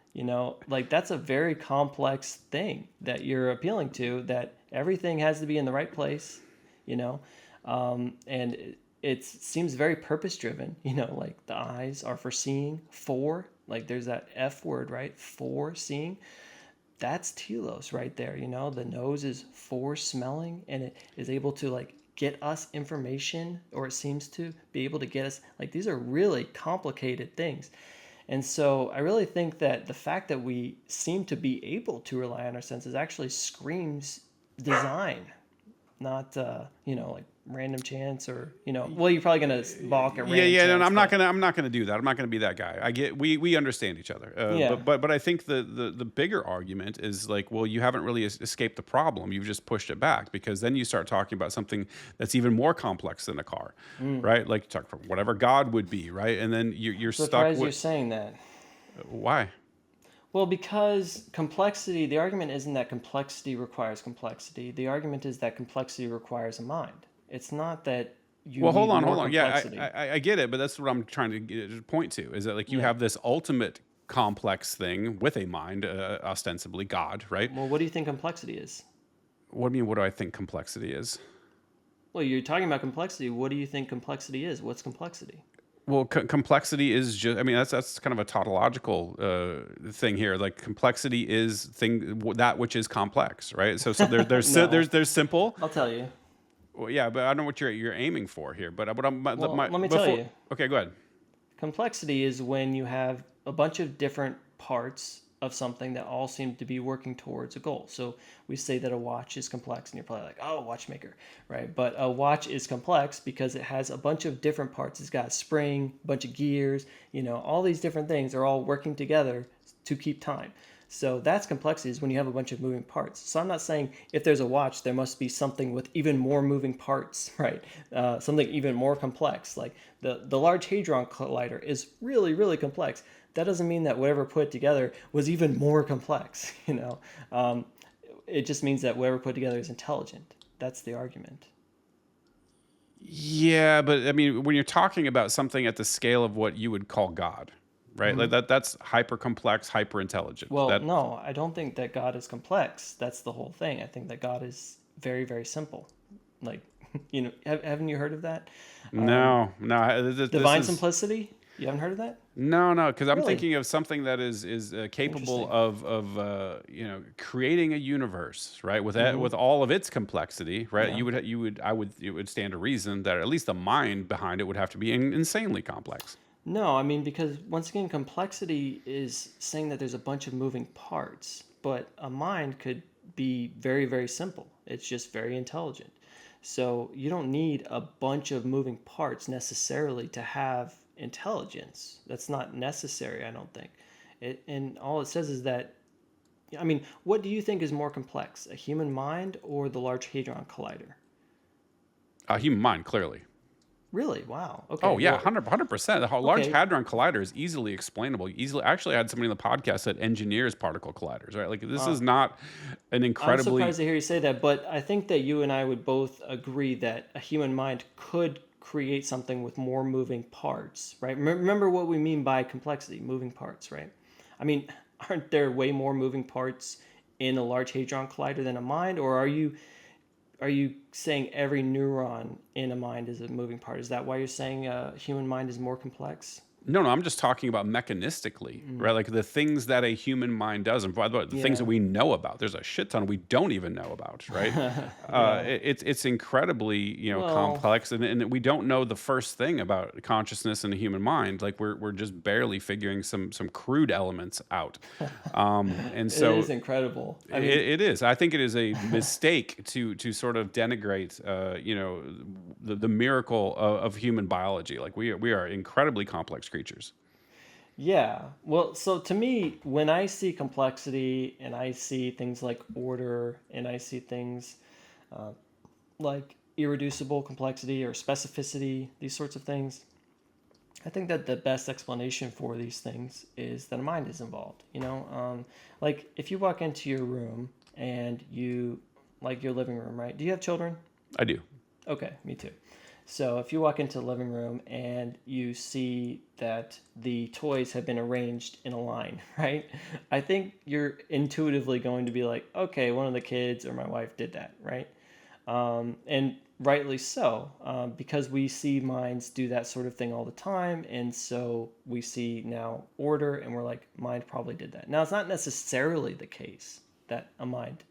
like that's a very complex thing that you're appealing to, that everything has to be in the right place, you know, and it seems very purpose driven, like the eyes are for seeing, for, like there's that F word, right? For seeing, that's telos right there. The nose is for smelling, and it is able to like get us information, or it seems to be able to get us, like these are really complicated things. And so I really think that the fact that we seem to be able to rely on our senses actually screams design, not like random chance, or well, you're probably gonna balk at yeah, random yeah. No, no, chance, but I'm not gonna do that. I'm not gonna be that guy. I get we understand each other. yeah. But I think the bigger argument is like, well, you haven't really escaped the problem. You've just pushed it back, because then you start talking about something that's even more complex than a car, right? Like you talk about whatever God would be, right? And then you're stuck Surprised you're with saying that. why? Well, because complexity, the argument isn't that complexity requires complexity. The argument is that complexity requires a mind. It's not that you Well, need hold more on. Yeah, complexity. I get it, but that's what I'm trying to point to is that like you Yeah. have this ultimate complex thing with a mind, ostensibly God, right? Well, what do you think complexity is? What do you mean? What do I think complexity is? Well, you're talking about complexity. What do you think complexity is? What's complexity? Well, complexity is just. I mean, that's kind of a tautological thing here. Like complexity is that which is complex, right? So No, there's simple. I'll tell you. Well, yeah, but I don't know what you're aiming for here. But what I'm Well, my let me tell before. you. Okay, go ahead. Complexity is when you have a bunch of different parts of something that all seem to be working towards a goal. So we say that a watch is complex, and you're probably like, oh, watchmaker, right? But a watch is complex because it has a bunch of different parts. It's got a spring, a bunch of gears, all these different things are all working together to keep time. So that's complexity is when you have a bunch of moving parts. So I'm not saying if there's a watch, there must be something with even more moving parts, right? Something even more complex. Like the Large Hadron Collider is really, really complex. That doesn't mean that whatever put together was even more complex, it just means that whatever put together is intelligent. That's the argument. Yeah, but I mean, when you're talking about something at the scale of what you would call God, right? Like that's hyper complex, hyper intelligent. Well, That no, I don't think that God is complex. That's the whole thing. I think that God is very, very simple. Like, haven't you heard of that? no, this Divine is simplicity? You haven't heard of that? no, because I'm Really? thinking of something that is capable Interesting. of creating a universe, right? With all of its complexity, right? Yeah. It would stand to reason that at least the mind behind it would have to be insanely complex. No, I mean, because once again, complexity is saying that there's a bunch of moving parts, but a mind could be very, very simple. It's just very intelligent. So you don't need a bunch of moving parts necessarily to have intelligence. That's not necessary, I don't think. And all it says is that, I mean, what do you think is more complex, a human mind or the Large Hadron Collider? Human mind, clearly. Really? Wow. Oh Okay. yeah, Well, 100%. The Large okay. Hadron Collider is easily explainable. Easily, actually, I had somebody on the podcast that engineers particle colliders. Right, like this is not an I'm incredibly. surprised to hear you say that, but I think that you and I would both agree that a human mind could create something with more moving parts, right? Remember what we mean by complexity, moving parts, right? I mean, aren't there way more moving parts in a Large Hadron Collider than a mind, or are you saying every neuron in a mind is a moving part? Is that why you're saying a human mind is more complex? No, I'm just talking about mechanistically, right? Like the things that a human mind does, and by the way, the things that Yeah. we know about. There's a shit ton we don't even know about, right? Yeah. It's incredibly Well, complex, and we don't know the first thing about consciousness in the human mind. Like we're just barely figuring some crude elements out, and it is so incredible. I mean, it is. I think it is a mistake to sort of denigrate, the miracle of human biology. Like we are incredibly complex creatures. yeah. Well, so to me, when I see complexity and I see things like order and I see things like irreducible complexity or specificity, these sorts of things, I think that the best explanation for these things is that a mind is involved. Like if you walk into your room and like your living room, right? Do you have children? I do. Okay, me too. So if you walk into the living room and you see that the toys have been arranged in a line, right? I think you're intuitively going to be like, okay, one of the kids or my wife did that, right? And rightly so, because we see minds do that sort of thing all the time. And so we see now order and we're like, mind probably did that. Now, it's not necessarily the case that a mind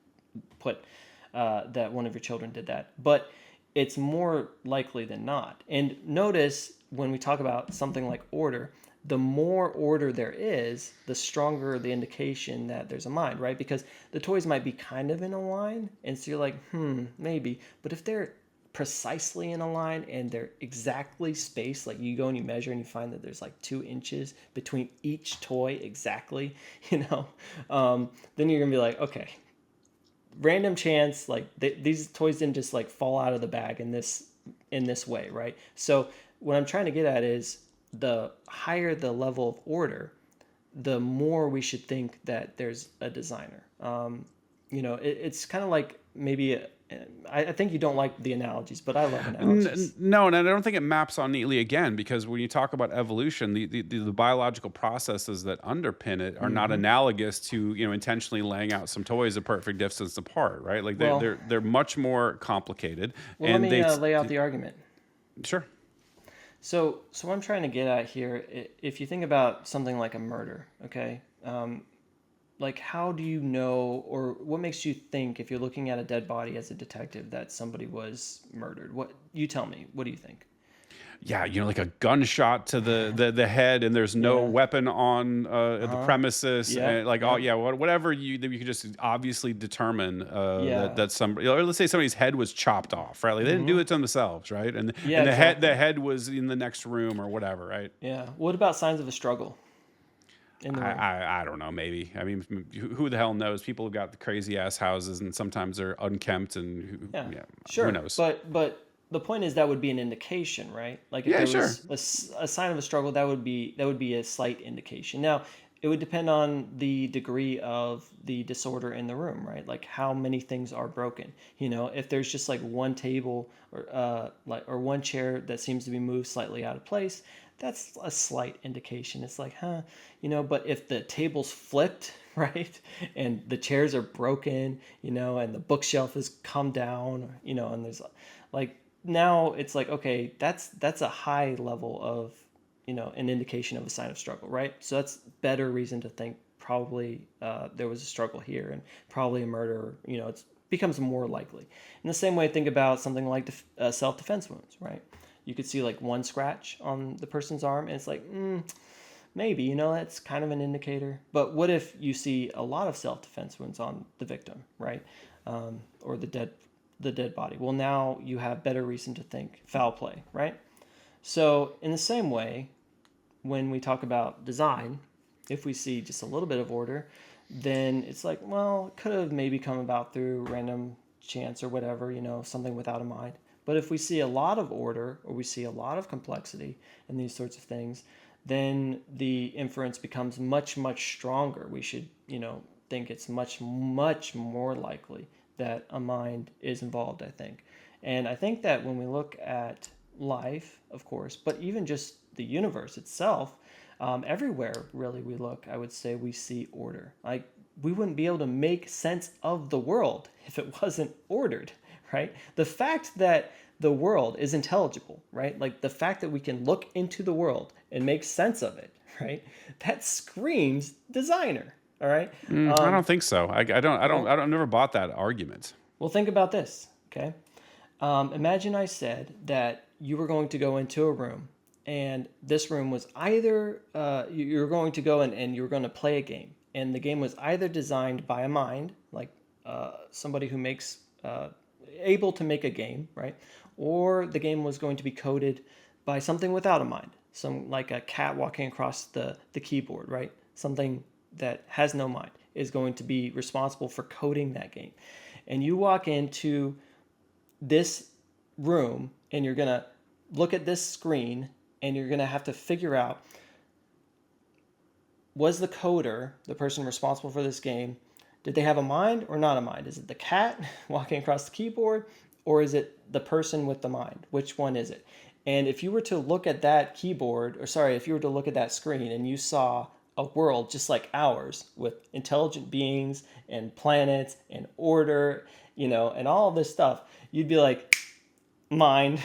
put that one of your children did that, but it's more likely than not. And notice when we talk about something like order, the more order there is, the stronger the indication that there's a mind, right? Because the toys might be kind of in a line, and so you're like, maybe. But if they're precisely in a line and they're exactly spaced, like you go and you measure and you find that there's like 2 inches between each toy exactly, then you're gonna be like, okay, random chance, like these toys didn't just like fall out of the bag in this way, right? So what I'm trying to get at is the higher the level of order, the more we should think that there's a designer. It's kind of like maybe I think you don't like the analogies, but I love analogies. No, and I don't think it maps on neatly again because when you talk about evolution, the biological processes that underpin it are not analogous to intentionally laying out some toys a perfect distance apart, right? Like Well, they're much more complicated, well, let and me lay out the argument. sure. So what I'm trying to get at here, if you think about something like a murder, okay, like how do you know, or what makes you think if you're looking at a dead body as a detective that somebody was murdered? What you tell me? What do you think? Yeah, like a gunshot to the head, and there's no Yeah. weapon on the premises, Yep. and like oh Yep. yeah, whatever that you could just obviously determine Yeah. that somebody, let's say somebody's head was chopped off, right? Like they didn't do it to themselves, right? And Yeah. the Exactly. head was in the next room or whatever, right? Yeah. What about signs of a struggle in the room? I don't know, maybe. I mean, who the hell knows? People have got the crazy ass houses, and sometimes they're unkempt, and Yeah. yeah, who Sure. knows? But the point is that would be an indication, right? Like if Yeah, there sure. was a sign of a struggle, that would be a slight indication. Now, it would depend on the degree of the disorder in the room, right? Like how many things are broken. If there's just like one table or one chair that seems to be moved slightly out of place, that's a slight indication. It's like, but if the table's flipped, right, and the chairs are broken, and the bookshelf has come down, and there's like now it's like, okay, that's a high level of an indication of a sign of struggle, right? So that's better reason to think probably there was a struggle here and probably a murder. It becomes more likely. In the same way, think about something like self-defense wounds, right? You could see like one scratch on the person's arm, and it's like, maybe, that's kind of an indicator. But what if you see a lot of self-defense wounds on the victim, right? Or the dead body? Well, now you have better reason to think foul play, right? So in the same way, when we talk about design, if we see just a little bit of order, then it's like, well, it could have maybe come about through random chance or whatever, something without a mind. But if we see a lot of order or we see a lot of complexity and these sorts of things, then the inference becomes much, much stronger. We should, think it's much, much more likely that a mind is involved, I think. And I think that when we look at life, of course, but even just the universe itself, everywhere really we look, I would say we see order. Like we wouldn't be able to make sense of the world if it wasn't ordered, right? The fact that the world is intelligible, right? Like the fact that we can look into the world and make sense of it, right? That screams designer, all right? I don't think so. Well, I don't never bought that argument. well, think about this, okay? Imagine I said that you were going to go into a room, and this room was either you're going to go and you're going to play a game, and the game was either designed by a mind, like somebody who makes able to make a game, right? Or the game was going to be coded by something without a mind, some like a cat walking across the keyboard, right? Something that has no mind is going to be responsible for coding that game. And you walk into this room and you're going to look at this screen and you're going to have to figure out, was the coder, the person responsible for this game, did they have a mind or not a mind? Is it the cat walking across the keyboard or is it the person with the mind? Which one is it? And if you were to look at that keyboard, or sorry, if you were to look at that screen and you saw a world just like ours with intelligent beings and planets and order, and all this stuff, you'd be like, mind.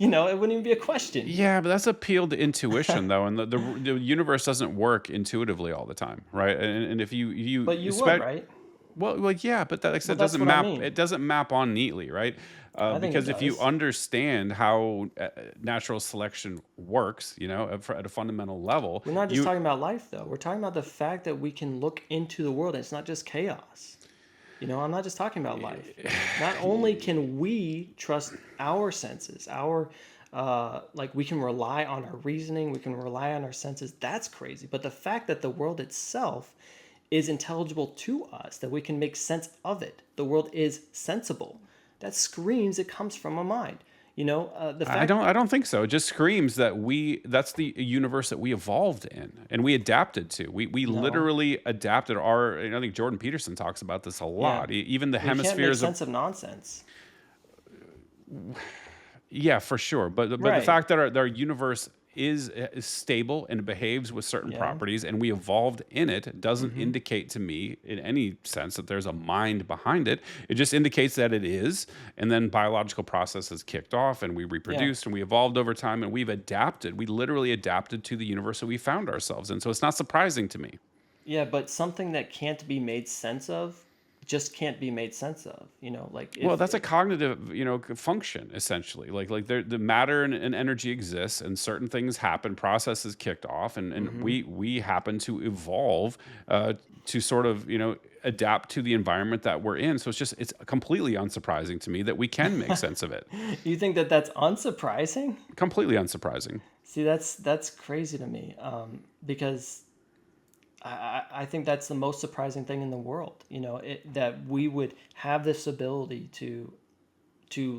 It wouldn't even be a question. Yeah, but that's appeal to intuition, though, and the universe doesn't work intuitively all the time, right? And if you But you would, expect, right? well, yeah, but that, like I Well, said, that's doesn't what I map. mean. It doesn't map on neatly, right? I think it Because if you does. understand how natural selection works, at a fundamental level, We're not just you talking about life, though. We're talking about the fact that we can look into the world and it's not just chaos. I'm not just talking about life. Not only can we trust our senses, like we can rely on our reasoning, we can rely on our senses. That's crazy. But the fact that the world itself is intelligible to us, that we can make sense of it, the world is sensible. That screams it comes from a mind. The I fact, don't. I don't think so. It just screams that that's the universe that we evolved in and we adapted to. We no, literally adapted our. And I think Jordan Peterson talks about this a yeah, lot. Even the we can't make hemispheres of. sense of nonsense. Yeah, for sure. But the Right. fact that our universe is stable and behaves with certain Yeah. properties, and we evolved in it, doesn't Mm-hmm. indicate to me in any sense that there's a mind behind it. It just indicates that it is, and then biological processes kicked off, and we Yeah. reproduced, and we evolved over time, and we've adapted. We literally adapted to the universe that we found ourselves in. So it's not surprising to me. Yeah, but something that can't be made sense of just can't be made sense of. Like Well, if that's a cognitive, function essentially. Like the matter and energy exists, and certain things happen, processes kicked off, and Mhm. we happen to evolve to sort of adapt to the environment that we're in. So it's completely unsurprising to me that we can make sense of it. You think that that's unsurprising? Completely unsurprising. See, that's crazy to me, because I think that's the most surprising thing in the world. That we would have this ability to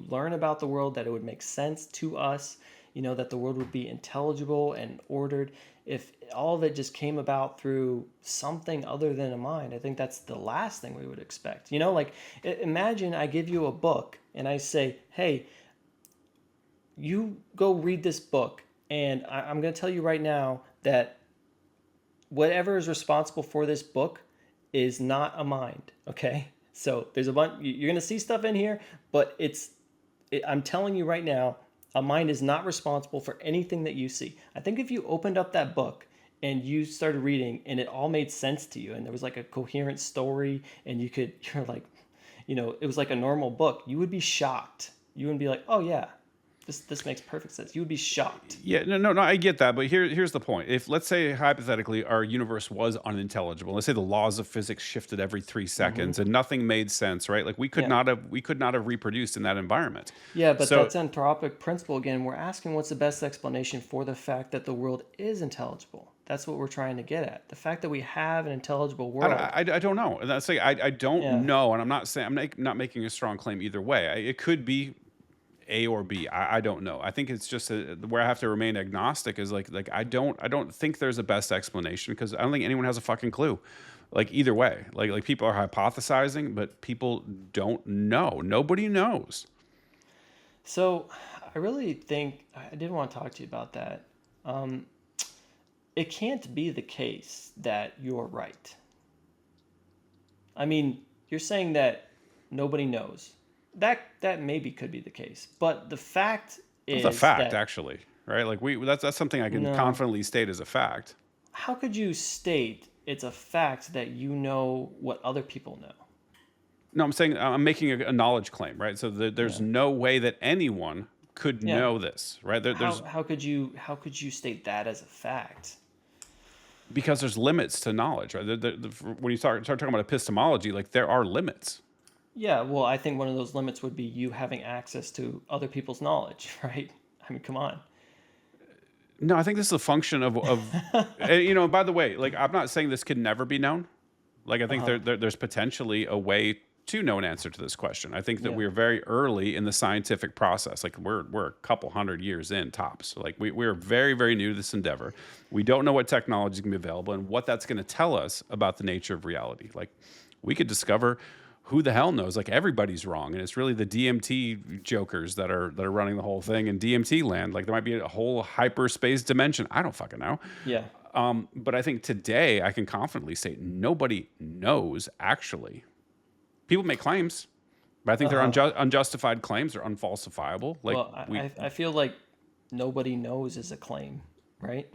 learn about the world, that it would make sense to us, that the world would be intelligible and ordered. If all of it just came about through something other than a mind, I think that's the last thing we would expect. Like imagine I give you a book and I say, hey, you go read this book, and I'm going to tell you right now that whatever is responsible for this book is not a mind. Okay, so there's a bunch. You're going to see stuff in here, but I'm telling you right now, a mind is not responsible for anything that you see. I think if you opened up that book and you started reading and it all made sense to you, and there was like a coherent story, and you're like, it was like a normal book, you would be shocked. You wouldn't be like, oh yeah, this makes perfect sense. You would be shocked. Yeah, no, I get that, but here's the point. If let's say hypothetically our universe was unintelligible, let's say the laws of physics shifted every 3 seconds and nothing made sense, right? Like Yeah. we could not have reproduced in that environment. Yeah, but So that's anthropic principle again. We're asking what's the best explanation for the fact that the world is intelligible. That's what we're trying to get at. The fact that we have an intelligible world. I don't know. And that's like I don't Yeah. know, and I'm not saying not making a strong claim either way. It could be A or B. I don't know. I think it's just where I have to remain agnostic is like I don't think there's a best explanation because I don't think anyone has a fucking clue. Like either way, like people are hypothesizing, but people don't know. Nobody knows. So I really think I did want to talk to you about that. Um, it can't be the case that you're right. I mean, you're saying that nobody knows. That maybe could be the case, but the fact That's a is fact, that actually, right? Like that's something I can no. confidently state as a fact. How could you state it's a fact that you know what other people know? No, I'm saying I'm making a knowledge claim, right? So there's Yeah. no way that anyone could Yeah. know this, right? How There's how could you state that as a fact? because there's limits to knowledge, right? When you start talking about epistemology, like there are limits. Yeah, well, I think one of those limits would be you having access to other people's knowledge, right? I mean, come on. No, I think this is a function of by the way, like I'm not saying this could never be known. Like I think Uh-huh. there's potentially a way to know an answer to this question. I think that Yeah. we're very early in the scientific process. Like we're a couple hundred years in tops. Like we're very, very new to this endeavor. We don't know what technology is going to be available and what that's going to tell us about the nature of reality. Like we could discover who the hell knows? Like everybody's wrong, and it's really the DMT jokers that are running the whole thing in DMT land. Like there might be a whole hyperspace dimension. I don't fucking know. Yeah. But I think today I can confidently say nobody knows actually. People make claims, but I think they're Uh-huh. unjustified claims. They're unfalsifiable. Like Well, I feel like nobody knows is a claim, right?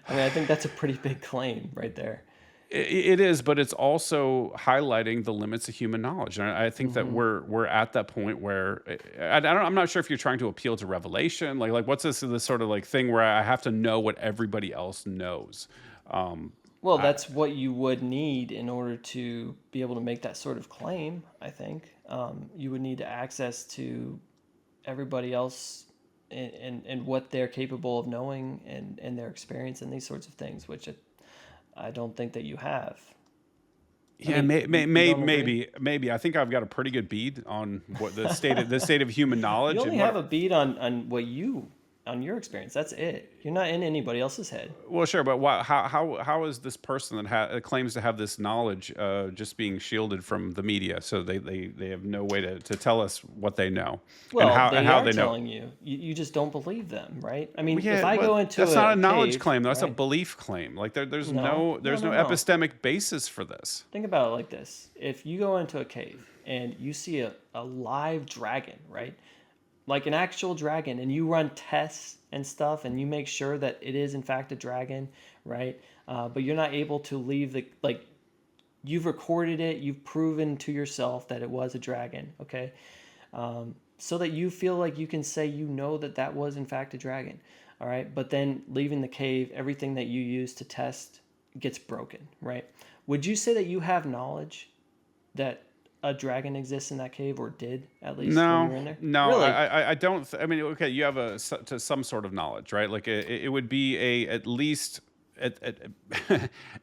I mean, I think that's a pretty big claim right there. it is, but it's also highlighting the limits of human knowledge. And I think that Hmm. we're at that point where I'm not sure if you're trying to appeal to revelation. Like what's this sort of like thing where I have to know what everybody else knows. Um, Well, I, that's what you would need in order to be able to make that sort of claim, I think. You would need access to everybody else and what they're capable of knowing and their experience and these sorts of things, which I don't think that you have. I Yeah, mean, you don't agree? maybe. I think I've got a pretty good bead on what the state of human You knowledge only and have what. a beat on what you on your experience. That's it. You're not in anybody else's head. Well, sure, but how is this person that claims to have this knowledge just being shielded from the media? So they have no way to tell us what they know and Well, they how are they know. telling you. You just don't believe them, right? I Well, mean, if yeah, I but go into that's not a a knowledge cave, claim. That's a right? belief claim. Like No, no, there's no no, no. epistemic basis for this. Think about it like this. If you go into a cave and you see a live dragon, right? Like an actual dragon, and you run tests and stuff, and you make sure that it is in fact a dragon, right? But you're not able to leave the like you've recorded it, you've proven to yourself that it was a dragon, okay? So that you feel like you can say you know that that was in fact a dragon, all right? But then leaving the cave, everything that you use to test gets broken, right? Would you say that you have knowledge that a dragon exists in that cave, or did at least when you No, were in there? no, Really? I don't. I mean, okay, you have to some sort of knowledge, right? Like it would be at least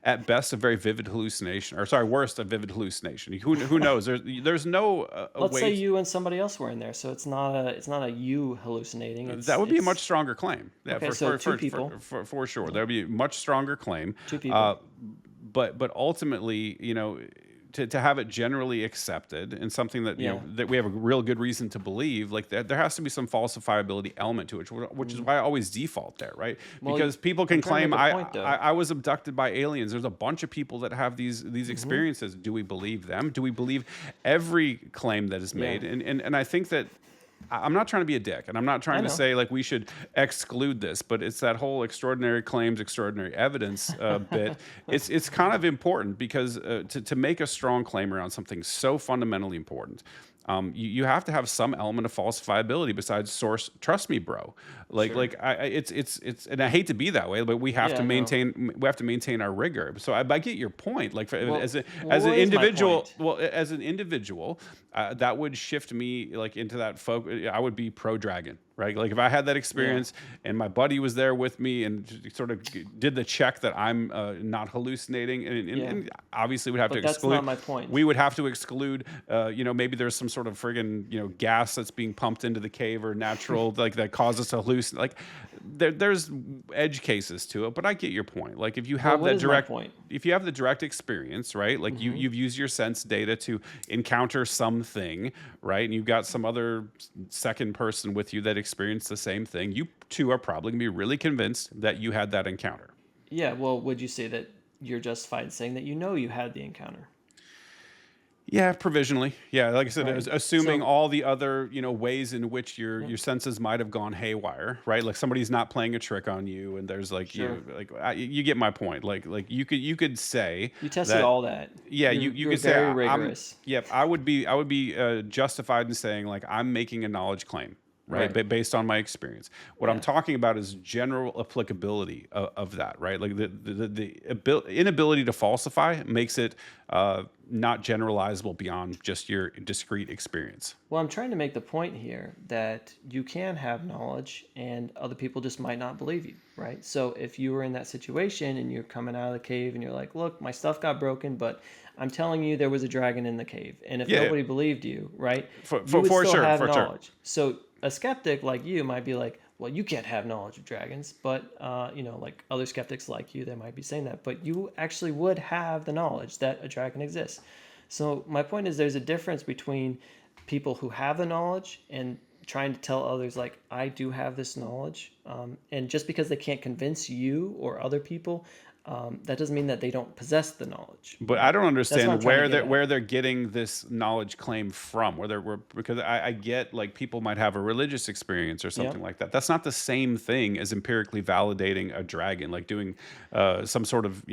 at best a very vivid hallucination, or sorry, worst a vivid hallucination. Who knows? There's no Let's say way. you and somebody else were in there, so it's not a you hallucinating. That would be a much stronger claim. Yeah, Okay, so two people, for sure. That would be a much stronger claim. two people. Uh, but ultimately, to have it generally accepted and something that Yeah. that we have a real good reason to believe, like that there has to be some falsifiability element to it, which is why I always default there, right? Well, Because people I'm can trying to claim make a point though. I was abducted by aliens. There's a bunch of people that have these experiences. Do we believe them? Do we believe every claim that is Yeah. made? And I think that I'm not trying to be a dick, and I'm not I trying to know. say like we should exclude this, but it's that whole extraordinary claims, extraordinary evidence bit. It's kind of important because to make a strong claim around something so fundamentally important, you have to have some element of falsifiability besides source. Trust me, bro. Sure. It's and I hate to be that way, but Yeah, no. we have to maintain our rigor. So I get your point. Like Well, as an what is my individual, point? well, as an individual, that would shift me like into that folk. I would be pro dragon, right? Like if I had that Yeah. experience and my buddy was there with me and sort of did the check that I'm not hallucinating, Yeah. and obviously would have to But that's not exclude. my point. We would have to exclude. Maybe there's some sort of friggin' gas that's being pumped into the cave or natural like that causes us to hallucinate. Like there's edge cases to it, but I get your point. Like if you Well, have what that is my direct, point? if you have the direct experience, right? Like Hmm. you've used your sense data to encounter something, right? And you've got some other second person with you that experienced the same thing. You two are probably gonna be really convinced that you had that encounter. Yeah. Well, would you say that you're justified in saying that you know you had the encounter, Yeah, provisionally. Yeah, like I said, right? assuming So all the other ways in which your senses might have gone haywire, right? Like somebody's not playing a trick on you, and there's like sure, you get my point. Like you could say you tested that. all that. Yeah, You're you you're could say very I'm. rigorous, Yep, I would be justified in saying like I'm making a knowledge claim, right? right? Based on my experience. What I'm Yeah. talking about is general applicability of that, right? Like the inability to falsify makes it not generalizable beyond just your discrete experience. Well, I'm trying to make the point here that you can have knowledge and other people just might not believe you, right? So if you were in that situation and you're coming out of the cave and you're like, look, my stuff got broken, but I'm telling you there was a dragon in the cave. And if Yeah, nobody believed you, right, for, you for, would for still sure, have for sure. knowledge. So a skeptic like you might be like, well, you can't have knowledge of dragons, but like other skeptics like you, they might be saying that, but you actually would have the knowledge that a dragon exists. So my point is, there's a difference between people who have the knowledge and trying to tell others like I do have this knowledge, and just because they can't convince you or other people, that doesn't mean that they don't possess the knowledge, But I right? don't That's what I'm understand trying to where get they're at. where they're getting this knowledge claim from. Because I get like people might have a religious experience or Yeah. something like that. That's not the same thing as empirically validating a dragon, like doing some sort of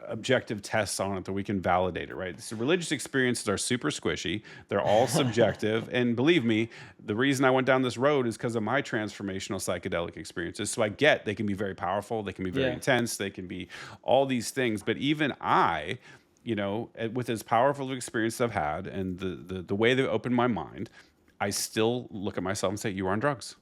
objective tests on it that we can validate it. Right? So religious experiences are super squishy. They're all subjective, and believe me, the reason I went down this road is because of my transformational psychedelic experiences. So I get they can be very powerful, they can be very Yeah. intense, they can be all these things. But even I, with as powerful of experience I've had and the way they opened my mind, I still look at myself and say, you are on drugs.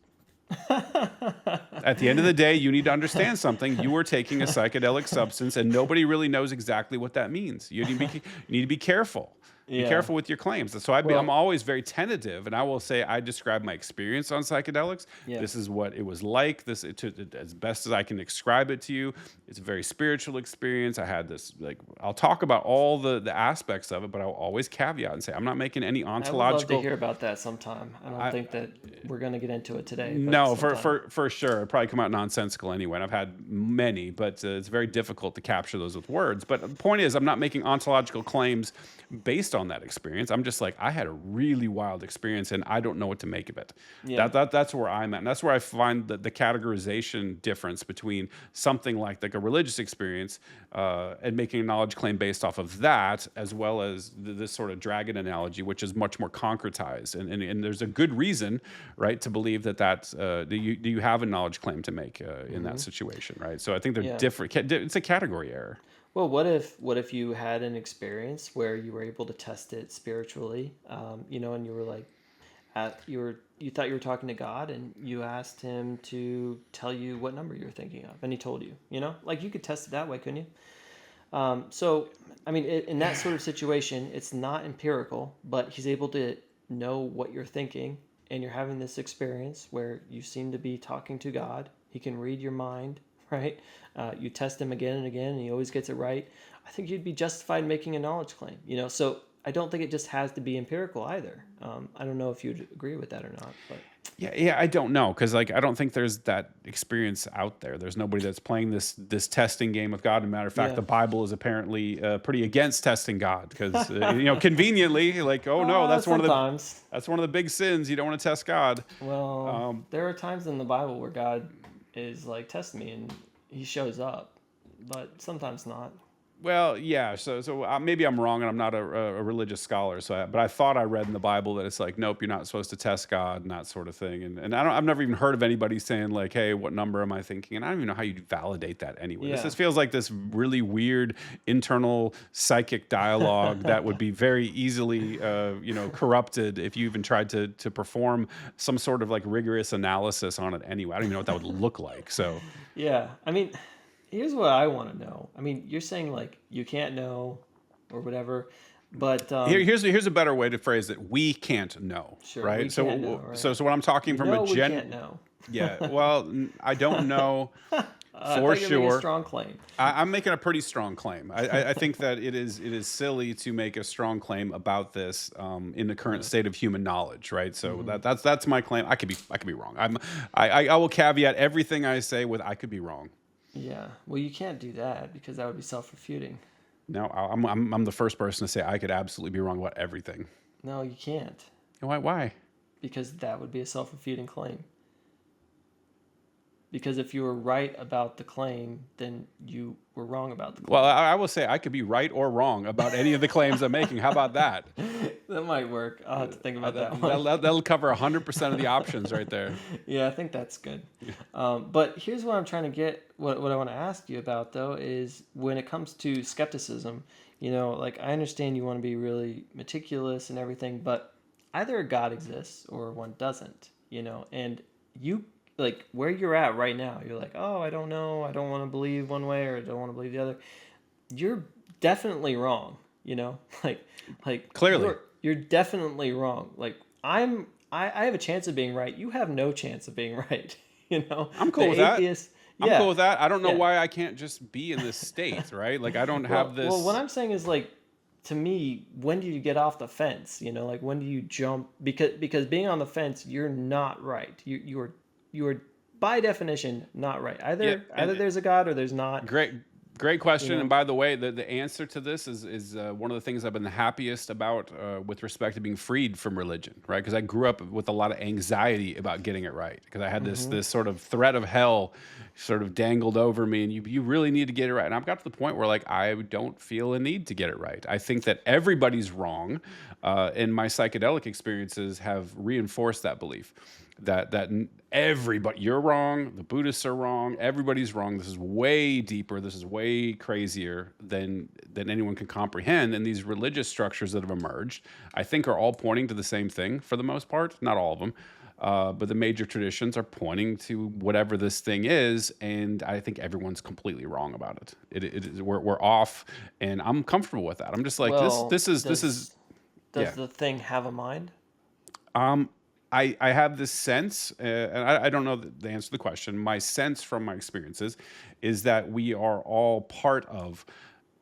At the end of the day, you need to understand something. You are taking a psychedelic substance, and nobody really knows exactly what that means. You need to be careful. Be Yeah. careful with your claims. And so I'm Well, always very tentative, and I will say I describe my experience on psychedelics. yeah. This is what it was like. As best as I can describe it to you. It's a very spiritual experience. I had this like I'll talk about all the aspects of it, but I'll always caveat and say I'm not making any I would love to ontological. hear about that sometime. I don't think that we're going to get into it today, but No, sometime. for sure. It'd probably come out nonsensical anyway. And I've had many, but it's very difficult to capture those with words. But the point is, I'm not making ontological claims based on that experience. I'm just like, I had a really wild experience and I don't know what to make of it. Yeah. That's where I'm at. And that's where I find the categorization difference between something like a religious experience and making a knowledge claim based off of that, as well as this sort of dragon analogy, which is much more concretized. And there's a good reason, right, to believe that you have a knowledge claim to make in that situation, right? So I think they're Yeah. different. It's a category error. Well, what if you had an experience where you were able to test it spiritually, and you were like, you thought you were talking to God, and you asked him to tell you what number you were thinking of, and he told you, like you could test it that way, couldn't you? So, I mean, in that sort of situation, it's not empirical, but he's able to know what you're thinking, and you're having this experience where you seem to be talking to God. He can read your mind, right? You test him again and again, and he always gets it right. I think you'd be justified making a knowledge claim, So I don't think it just has to be empirical either. I don't know if you'd agree with that or not, but Yeah, I don't know because like I don't think there's that experience out there. There's nobody that's playing this testing game with God. As a matter of fact, Yeah. the Bible is apparently pretty against testing God because conveniently, like, oh no, sometimes. that's one of the big sins. You don't want to test God. Well, there are times in the Bible where God is like, test me, and he shows up, but sometimes not. Well, yeah. So maybe I'm wrong, and I'm not a religious scholar. But I thought I read in the Bible that it's like, nope, you're not supposed to test God and that sort of thing. And I've never even heard of anybody saying like, hey, what number am I thinking? And I don't even know how you validate that anyway. This Yeah. just feels like this really weird internal psychic dialogue that would be very easily, corrupted if you even tried to perform some sort of like rigorous analysis on it anyway. I don't even know what that would look like. So. Yeah, I mean, here's what I want to know. I mean, you're saying like you can't know or whatever, but Here's a better way to phrase it. We can't know, Sure, right? we So can't know, right. so when I'm talking from no, a we can't know. yeah, well, I don't know I for thought you were making a sure. strong claim. I'm making a pretty strong claim. I think that it is silly to make a strong claim about this in the current state of human knowledge, right? So that's my claim. I could be wrong. I will caveat everything I say with I could be wrong. Yeah, well, you can't do that because that would be self-refuting. No, I'm the first person to say I could absolutely be wrong about everything. No, you can't Why? because that would be a self-refuting claim. Because if you were right about the claim, then you were wrong about the claim. Well, I will say I could be right or wrong about any of the claims I'm making. How about that? That might work. I'll have to think about that one. That'll cover 100% of the options right there. Yeah, I think that's good. But here's what I'm trying to get. What I want to ask you about though is when it comes to skepticism. Like I understand you want to be really meticulous and everything, but either a God exists or one doesn't. And you like where you're at right now. You're like, oh, I don't know. I don't want to believe one way or I don't want to believe the other. You're definitely wrong. Like Clearly. you're definitely wrong. Like I have a chance of being right. You have no chance of being right. I'm cool The with that. atheist- I'm yeah. cool with that. I don't know Yeah. why I can't just be in this state, right? Like I don't have this. Well, what I'm saying is like, to me, when do you get off the fence? Like when do you jump? Because being on the fence, you're not right. You are by definition not right. Either there's a God or there's not. Great question. And by the way, the answer to this is one of the things I've been the happiest about with respect to being freed from religion, right? Because I grew up with a lot of anxiety about getting it right because I had this sort of threat of hell sort of dangled over me, and you really need to get it right. And I've got to the point where like I don't feel a need to get it right. I think that everybody's wrong, and my psychedelic experiences have reinforced that belief. That everybody, you're wrong, the Buddhists are wrong, everybody's wrong. This is way deeper, this is way crazier than anyone can comprehend. And these religious structures that have emerged, I think are all pointing to the same thing for the most part, not all of them. but the major traditions are pointing to whatever this thing is, and I think everyone's completely wrong about it. We're off, and I'm comfortable with that. I'm just like this. Well, This is does yeah. the thing have a mind? Um, I have this sense, and I don't know the answer to the question. My sense from my experiences is that we are all part of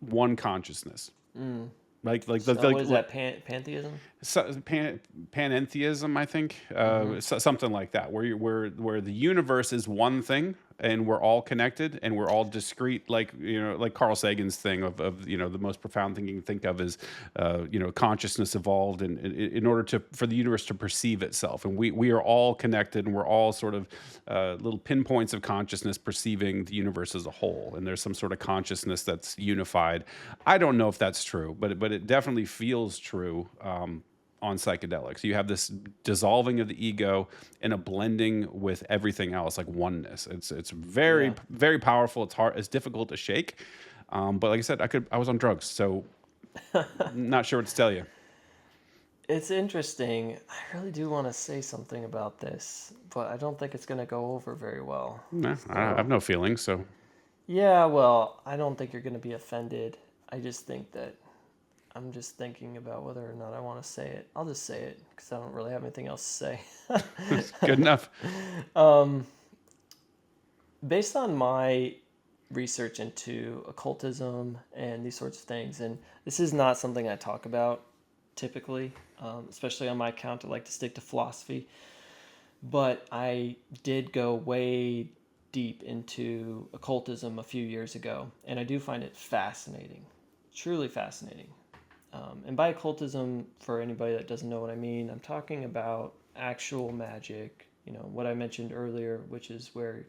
one consciousness. Mm. Like the So what is like that, pantheism? panentheism, I think, Mm-hmm. something like that, where the universe is one thing and we're all connected and we're all discrete, like like Carl Sagan's thing of the most profound thing you can think of is consciousness evolved in order to for the universe to perceive itself, and we are all connected and we're all sort of little pinpoints of consciousness perceiving the universe as a whole, and there's some sort of consciousness that's unified. I don't know if that's true, but it definitely feels true. On psychedelics, you have this dissolving of the ego and a blending with everything else, like oneness. It's very Yeah. very powerful. It's hard. It's difficult to shake. But like I said, I was on drugs, so not sure what to tell you. It's interesting. I really do want to say something about this, but I don't think it's going to go over very well. Nah, I have So, no feelings. So yeah, well, I don't think you're going to be offended. I just think that I'm just thinking about whether or not I want to say it. I'll just say it because I don't really have anything else to good say. enough. um, Based on my research into occultism and these sorts of things, and this is not something I talk about typically, especially on my account. I like to stick to philosophy, but I did go way deep into occultism a few years ago, and I do find it fascinating, truly fascinating. And by occultism, for anybody that doesn't know what I mean, I'm talking about actual magic, what I mentioned earlier, which is where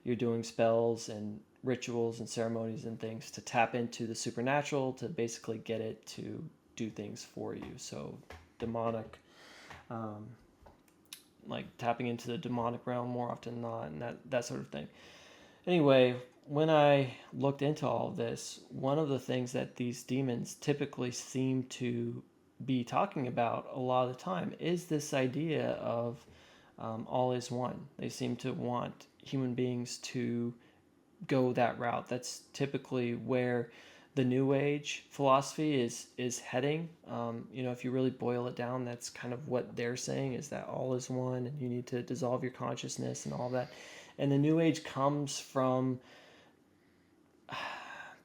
you're doing spells and rituals and ceremonies and things to tap into the supernatural to basically get it to do things for you. So, demonic, um, like tapping into the demonic realm more often than not, and that sort of thing. Anyway, when I looked into all of this, one of the things that these demons typically seem to be talking about a lot of the time is this idea of all is one. They seem to want human beings to go that route. That's typically where the New Age philosophy is heading. If you really boil it down, that's kind of what they're saying is that all is one, and you need to dissolve your consciousness and all that. And the New Age comes from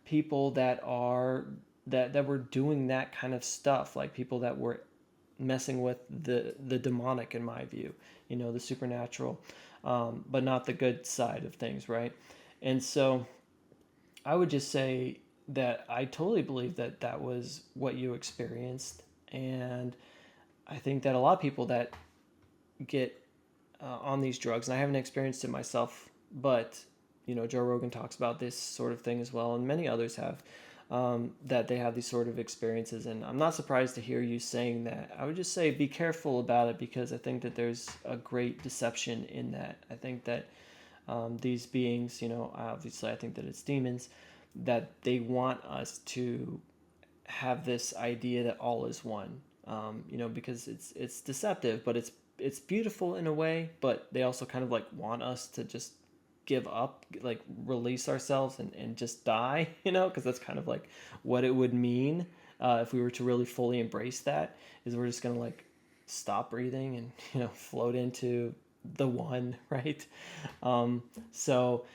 people that were doing that kind of stuff, like people that were messing with the demonic, in my view, the supernatural, but not the good side of things, right? And so I would just say that I totally believe that that was what you experienced, and I think that a lot of people that get on these drugs, and I haven't experienced it myself, but Joe Rogan talks about this sort of thing as well, and many others have, that they have these sort of experiences. And I'm not surprised to hear you saying that. I would just say be careful about it, because I think that there's a great deception in that. I think that these beings, obviously I think that it's demons, that they want us to have this idea that all is one, because it's deceptive, but it's beautiful in a way, but they also kind of like want us to just give up, like release ourselves and just die, because that's kind of like what it would mean if we were to really fully embrace that, is we're just going to like stop breathing and, float into the one, right? So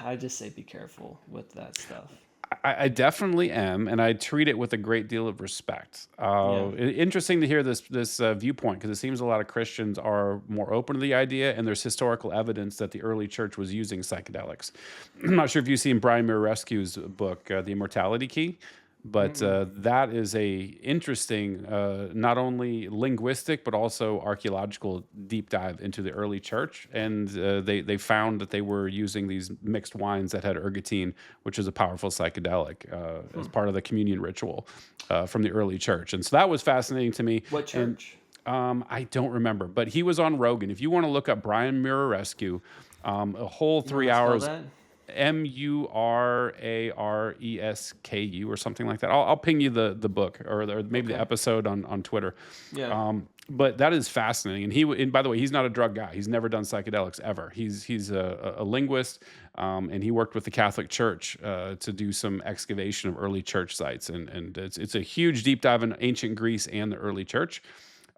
I just say be careful with that stuff. I definitely am, and I treat it with a great deal of respect. Yeah. Interesting to hear this viewpoint, because it seems a lot of Christians are more open to the idea, and there's historical evidence that the early church was using psychedelics. I'm not sure if you've seen Brian Murescu's book, The Immortality Key, but Mm-mm. that is a interesting, not only linguistic but also archaeological deep dive into the early church, and they found that they were using these mixed wines that had ergotine, which is a powerful psychedelic, as part of the communion ritual from the early church, and so that was fascinating to me. What And church? I don't remember, but he was on Rogan. If you want to look up Brian Murescu, a whole You want three to spell hours. that? Muraresku or something like that. I'll ping you the book or maybe the Okay. episode on Twitter. Yeah. But that is fascinating. And by the way, he's not a drug guy. He's never done psychedelics ever. He's a linguist, and he worked with the Catholic Church to do some excavation of early church sites. And it's a huge deep dive in ancient Greece and the early church.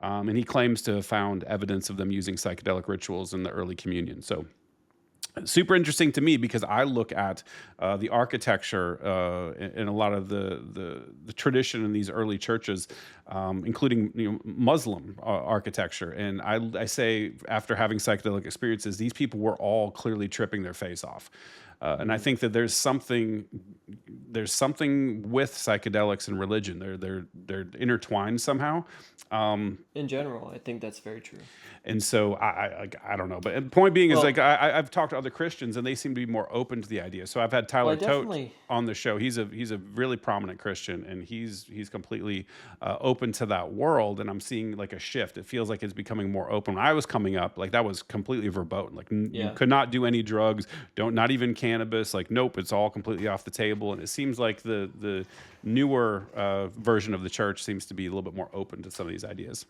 And he claims to have found evidence of them using psychedelic rituals in the early communion. So super interesting to me because I look at the architecture in a lot of the tradition in these early churches, including Muslim architecture, and I say after having psychedelic experiences, these people were all clearly tripping their face off. And I think that there's something with psychedelics and religion. They're intertwined somehow. In general, I think that's very true. And so I don't know, but the point being is Well, like I've talked to other Christians and they seem to be more open to the idea. So I've had well, I Tyler Tote definitely. on the show. He's a really prominent Christian and he's completely open to that world. And I'm seeing like a shift. It feels like it's becoming more open. When I was coming up, like that was completely verboten. Like you Yeah. could not do any drugs, not even cannabis. Like nope, it's all completely off the table. And it seems like the newer version of the church seems to be a little bit more open to some of these ideas.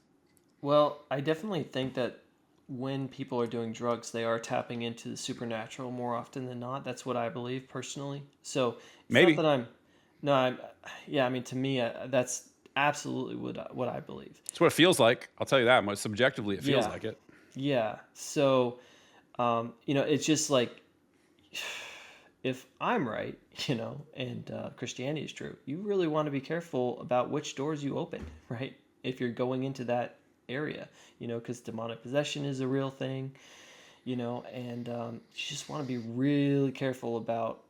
Well, I definitely think that when people are doing drugs, they are tapping into the supernatural more often than not. That's what I believe personally. So it's not that Maybe. I'm, no, I'm, yeah. I mean, to me, that's absolutely what I believe. It's what it feels like. I'll tell you that much. Subjectively, it feels Yeah, like it. yeah. So, it's just like if I'm right, and Christianity is true, you really want to be careful about which doors you open, right? If you're going into that area, because demonic possession is a real thing, and you just want to be really careful about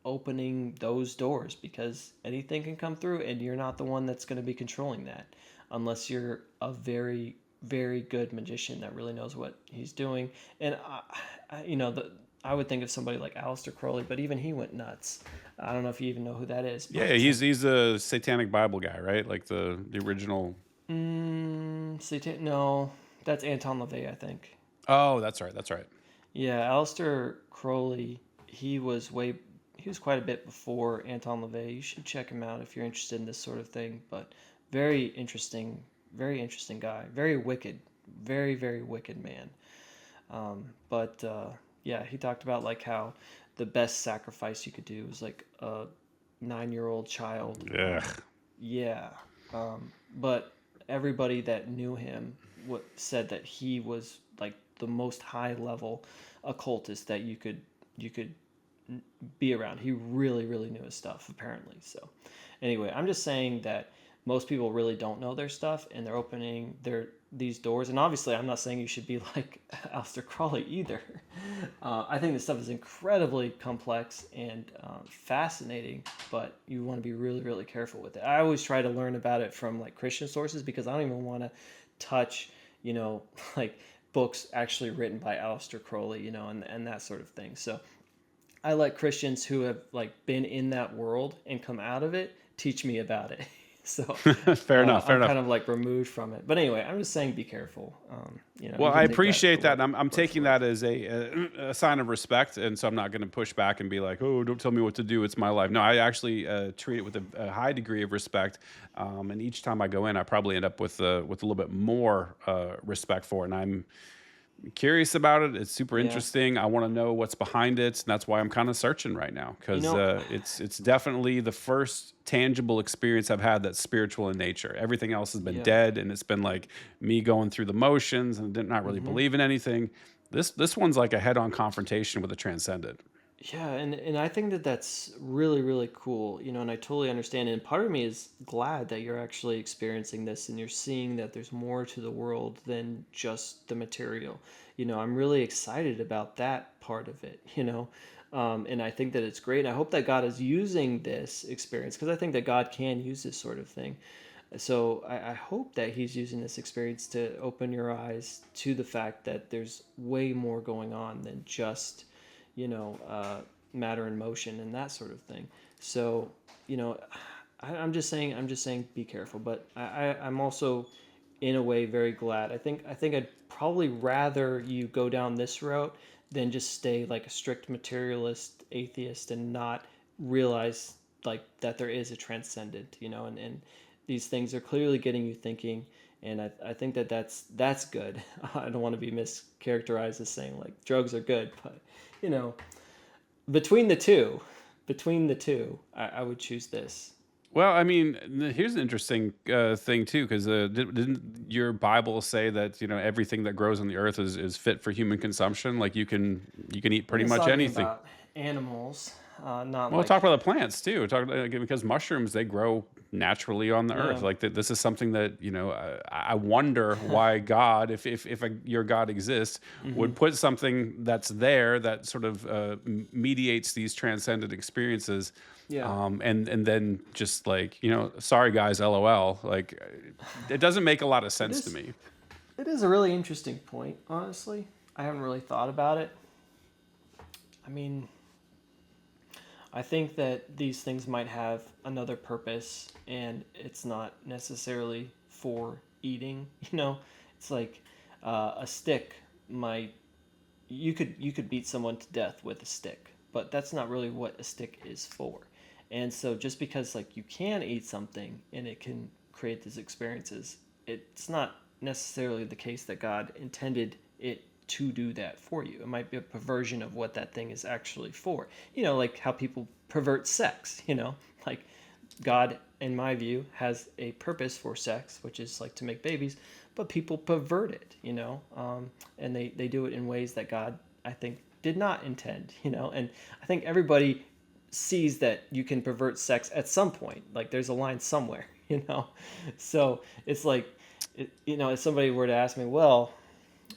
opening those doors because anything can come through and you're not the one that's going to be controlling that unless you're a very very good magician that really knows what he's doing. And I would think of somebody like Aleister Crowley, but even he went nuts. I don't know if you even know who that is, Yeah, but he's a satanic Bible guy, right? Like the original. Satan, no, that's Anton LaVey, I think. Oh, that's right. That's right. Yeah, Aleister Crowley, he was quite a bit before Anton LaVey. You should check him out if you're interested in this sort of thing. But very interesting guy, very wicked, very very wicked man. But yeah, he talked about like how the best sacrifice you could do was like a 9-year-old child. Yeah. Yeah, but everybody that knew him said that he was like the most high level occultist that you could be around. He really really knew his stuff apparently. So anyway, I'm just saying that most people really don't know their stuff and they're opening these doors. And obviously I'm not saying you should be like Aleister Crowley either. I think this stuff is incredibly complex and fascinating, but you want to be really really careful with it. I always try to learn about it from like Christian sources because I don't even want to touch like books actually written by Aleister Crowley, and that sort of thing. So I let Christians who have like been in that world and come out of it teach me about it. So Fair enough. Fair I'm enough. kind of like removed from it. But anyway, I'm just saying be careful. Well, You I can take that for appreciate that. what And I'm what it's taking worth. that as a sign of respect. And so I'm not going to push back and be like, oh, don't tell me what to do. It's my life. No, I actually treat it with a high degree of respect. And each time I go in, I probably end up with a little bit more respect for it. And I'm curious about it. It's super Yeah. interesting. I want to know what's behind it, and that's why I'm kind of searching right now You because know, it's definitely the first tangible experience I've had that's spiritual in nature. Everything else has been yeah. dead, and it's been like me going through the motions and did not really hmm believe in anything. This one's like a head-on confrontation with the transcendent. Yeah, and I think that that's really really cool, and I totally understand. And part of me is glad that you're actually experiencing this and you're seeing that there's more to the world than just the material. I'm really excited about that part of it. And I think that it's great. And I hope that God is using this experience because I think that God can use this sort of thing. So I hope that He's using this experience to open your eyes to the fact that there's way more going on than just matter and motion and that sort of thing. So, you know, I'm just saying, be careful. But I'm also, in a way, very glad. I think I'd probably rather you go down this route than just stay like a strict materialist atheist and not realize like that there is a transcendent, and these things are clearly getting you thinking. And I think that that's good. I don't want to be mischaracterized as saying like drugs are good, but you know, between the two, I would choose this. Well, I mean, here's an interesting thing too, because didn't your Bible say that everything that grows on the earth is fit for human consumption? Like you can eat I think pretty it's much talking anything. about animals, not Well, talk like about the plants too. Talk because mushrooms they grow naturally on the earth. yeah. Like this is something that I wonder why God, if your God exists, would put something that's there that sort of mediates these transcendent experiences, Yeah. and then just like sorry guys, LOL. Like it doesn't make a lot of It sense to is. me. It is a really interesting point. Honestly, I haven't really thought about it. I mean, I think that these things might have another purpose, and it's not necessarily for eating. It's like a stick might you could beat someone to death with a stick, but that's not really what a stick is for. And so just because like you can eat something and it can create these experiences, it's not necessarily the case that God intended it to do that for you. It might be a perversion of what that thing is actually for. Like how people pervert sex, like God, in my view, has a purpose for sex, which is like to make babies, but people pervert it, and they do it in ways that God, I think, did not intend, and I think everybody sees that you can pervert sex at some point. Like there's a line somewhere, So it's like, if somebody were to ask me, well,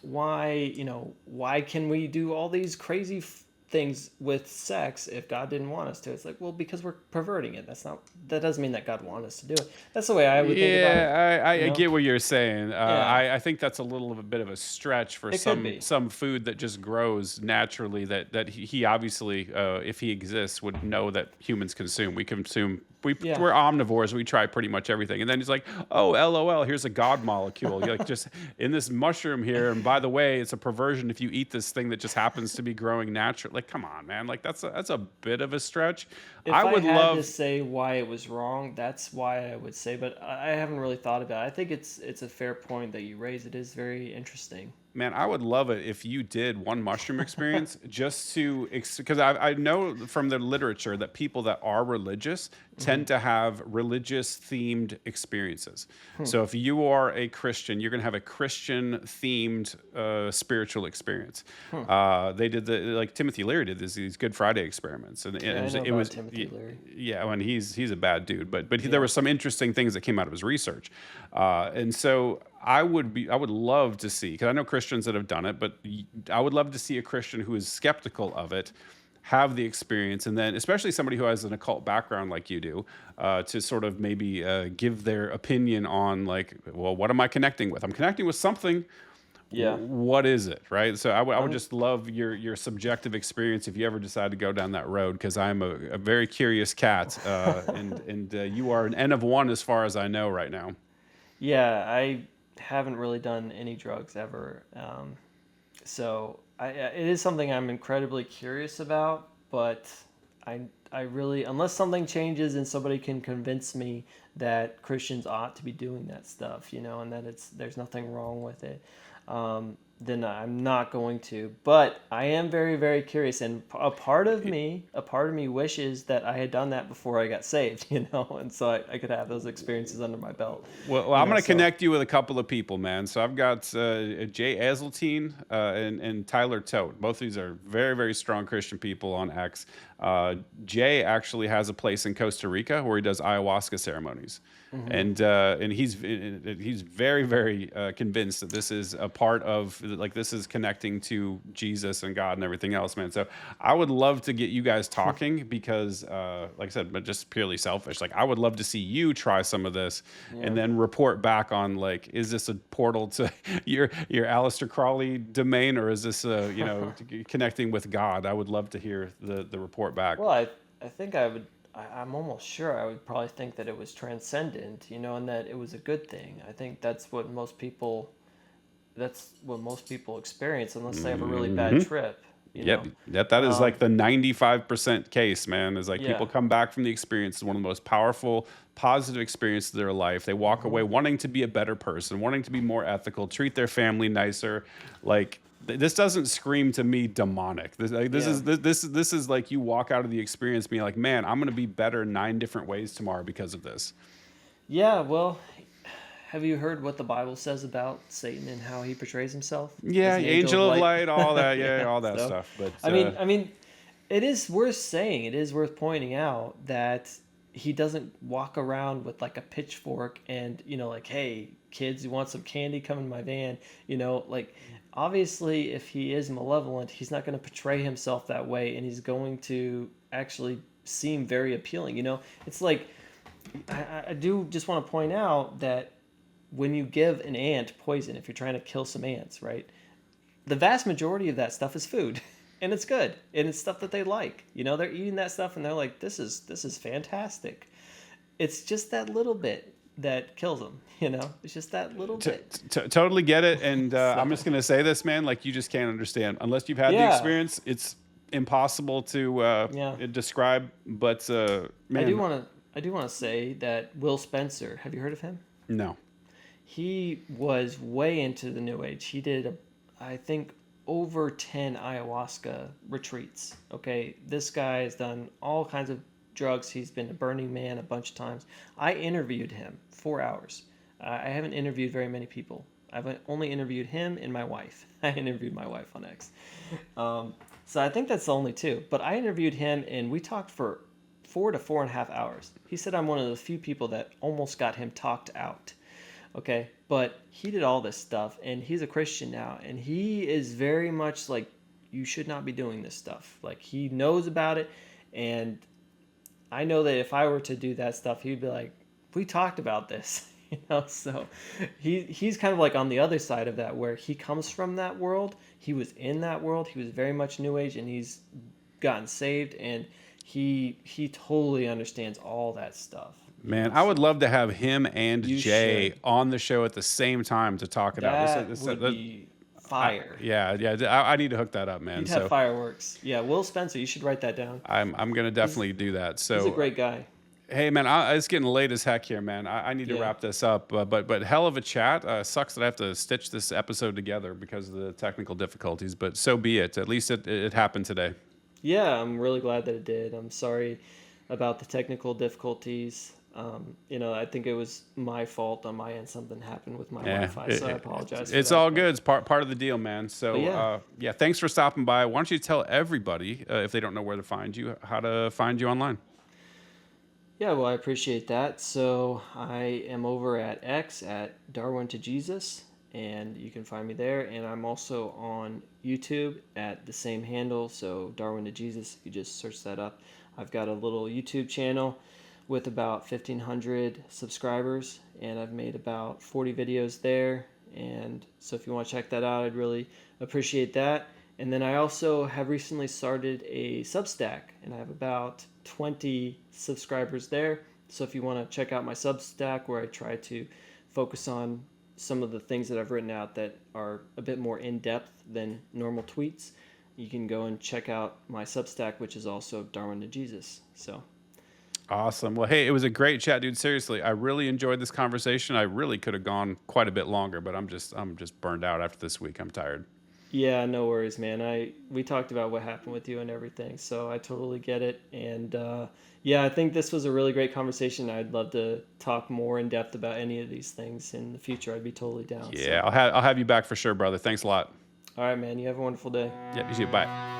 why can we do all these crazy things with sex if God didn't want us to? It's like, well, because we're perverting it. That doesn't mean that God wanted us to do it. That's the way I would think about it, Yeah, I you know? get what you're saying. Yeah, I think that's a little of a bit of a stretch for it could some be. some food that just grows naturally. That he obviously, if he exists, would know that humans consume. We consume. Yeah. We're omnivores. We try pretty much everything. And then he's like, "Oh, LOL. Here's a god molecule. You're like just in this mushroom here. And by the way, it's a perversion if you eat this thing that just happens to be growing naturally. Like, come on, man. Like that's a bit of a stretch. I If I would had to love. say why it was wrong, that's why I would say, but I haven't really thought about it. I think it's a fair point that you raise. It is very interesting. Man, I would love it if you did one mushroom experience just to, because I know from the literature that people that are religious Hmm. tend to have religious themed experiences. Hmm. So if you are a Christian, you're going to have a Christian themed spiritual experience. Hmm. They did like Timothy Leary did these Good Friday experiments, and Yeah, I know it about was Timothy Leary. yeah, when he's a bad dude, but there Yeah. were some interesting things that came out of his research, and so I would love to see, because I know Christians that have done it, but I would love to see a Christian who is skeptical of it have the experience, and then especially somebody who has an occult background like you do, to sort of maybe give their opinion on like, well, what am I connecting with? I'm connecting with something. Yeah. What is it, right? So I would I'm just love your subjective experience if you ever decide to go down that road, because I'm a very curious cat, and you are an N of one as far as I know right now. Yeah, I haven't really done any drugs ever. So it is something I'm incredibly curious about, but I really, unless something changes and somebody can convince me that Christians ought to be doing that stuff, and that there's nothing wrong with it, then I'm not going to. But I am very, very curious, and a part of me wishes that I had done that before I got saved, and so I could have those experiences under my belt, I'm going to So connect you with a couple of people, man. So I've got Jay Azeltine and Tyler Tote. Both of these are very, very strong Christian people on X. Jay actually has a place in Costa Rica where he does ayahuasca ceremonies. hmm And he's very, very convinced that this is a part of, like, this is connecting to Jesus and God and everything else, man. So I would love to get you guys talking because, like I said, but just purely selfish. Like I would love to see you try some of this yeah. and then report back on, like, is this a portal to your Aleister Crowley domain, or is this connecting with God? I would love to hear the report back. Well, I think I would. I'm almost sure I would probably think that it was transcendent, and that it was a good thing. I think that's what most people that's what most people experience unless they have a really bad trip, you Yep, know. that is like the 95% case, man. Is like people Yeah. come back from the experience, one of the most powerful, positive experiences of their life. They walk away wanting to be a better person, wanting to be more ethical, treat their family nicer. Like this doesn't scream to me demonic. Yeah. This is like you walk out of the experience being like, man, I'm gonna be better 9 different ways tomorrow because of this. Yeah, well, have you heard what the Bible says about Satan and how he portrays himself Yeah, as an angel of angel of light? light, all that, yeah, Yeah. all that So, stuff. But I mean, it is worth saying, it is worth pointing out that he doesn't walk around with like a pitchfork and, like, hey, kids, you want some candy? Come in my van. Like, obviously, if he is malevolent, he's not going to portray himself that way, and he's going to actually seem very appealing. It's like, I do just want to point out that when you give an ant poison, if you're trying to kill some ants, right? The vast majority of that stuff is food, and it's good, and it's stuff that they like. They're eating that stuff, and they're like, "This is fantastic." It's just that little bit that kills them. It's just that little bit. Totally get it. And I'm So, just gonna say this, man. Like you just can't understand unless you've had the yeah, experience. It's impossible to yeah. describe. But I do man, want to. I do want to say that Will Spencer. Have you heard of him? no. He was way into the New Age. He did, I think, over 10 ayahuasca retreats. Okay, this guy has done all kinds of drugs. He's been to Burning Man a bunch of times. I interviewed him 4 hours. I haven't interviewed very many people. I've only interviewed him and my wife. I interviewed my wife on X. So I think that's the only two. But I interviewed him and we talked for 4 to 4.5 hours. He said I'm one of the few people that almost got him talked out. Okay, but he did all this stuff and he's a Christian now, and he is very much like, you should not be doing this stuff. Like, he knows about it, and I know that if I were to do that stuff, he'd be like, we talked about this. So he's kind of like on the other side of that, where he comes from that world. He was in that world. He was very much New Age, and he's gotten saved, and he totally understands all that stuff. Man, I would So love to have him and you Jay should. on the show at the same time to talk it out. That would be fire. Yeah. I need to hook that up, man. You'd have So fireworks. Yeah, Will Spencer, you should write that down. I'm gonna definitely do that. He's a So great guy. hey, man, it's getting late as heck here, man. I need to Yeah. wrap this up. But hell of a chat. Sucks that I have to stitch this episode together because of the technical difficulties. But so be it. At least it happened today. Yeah, I'm really glad that it did. I'm sorry about the technical difficulties. I think it was my fault on my end. Something happened with my Yeah, Wi-Fi, so I apologize for it's that. all good. It's part of the deal, man. So But yeah. yeah, thanks for stopping by. Why don't you tell everybody if they don't know where to find you, how to find you online? Yeah, well, I appreciate that. So I am over at X at Darwin To Jesus, and you can find me there. And I'm also on YouTube at the same handle, so Darwin To Jesus. If you just search that up, I've got a little YouTube channel with about 1,500 subscribers, and I've made about 40 videos there. And so if you want to check that out, I'd really appreciate that. And then I also have recently started a Substack, and I have about 20 subscribers there. So if you want to check out my Substack, where I try to focus on some of the things that I've written out that are a bit more in-depth than normal tweets, you can go and check out my Substack, which is also Darwin To Jesus. So Awesome. Well, hey, it was a great chat, dude. Seriously, I really enjoyed this conversation. I really could have gone quite a bit longer, but I'm just burned out after this week. I'm tired. yeah, no worries, man. We talked about what happened with you and everything, so I totally get it. And yeah, I think this was a really great conversation. I'd love to talk more in depth about any of these things in the future. I'd be totally down. Yeah, So, I'll have you back for sure, brother. Thanks a lot. all right, man. You have a wonderful day. Yeah, you too. Bye.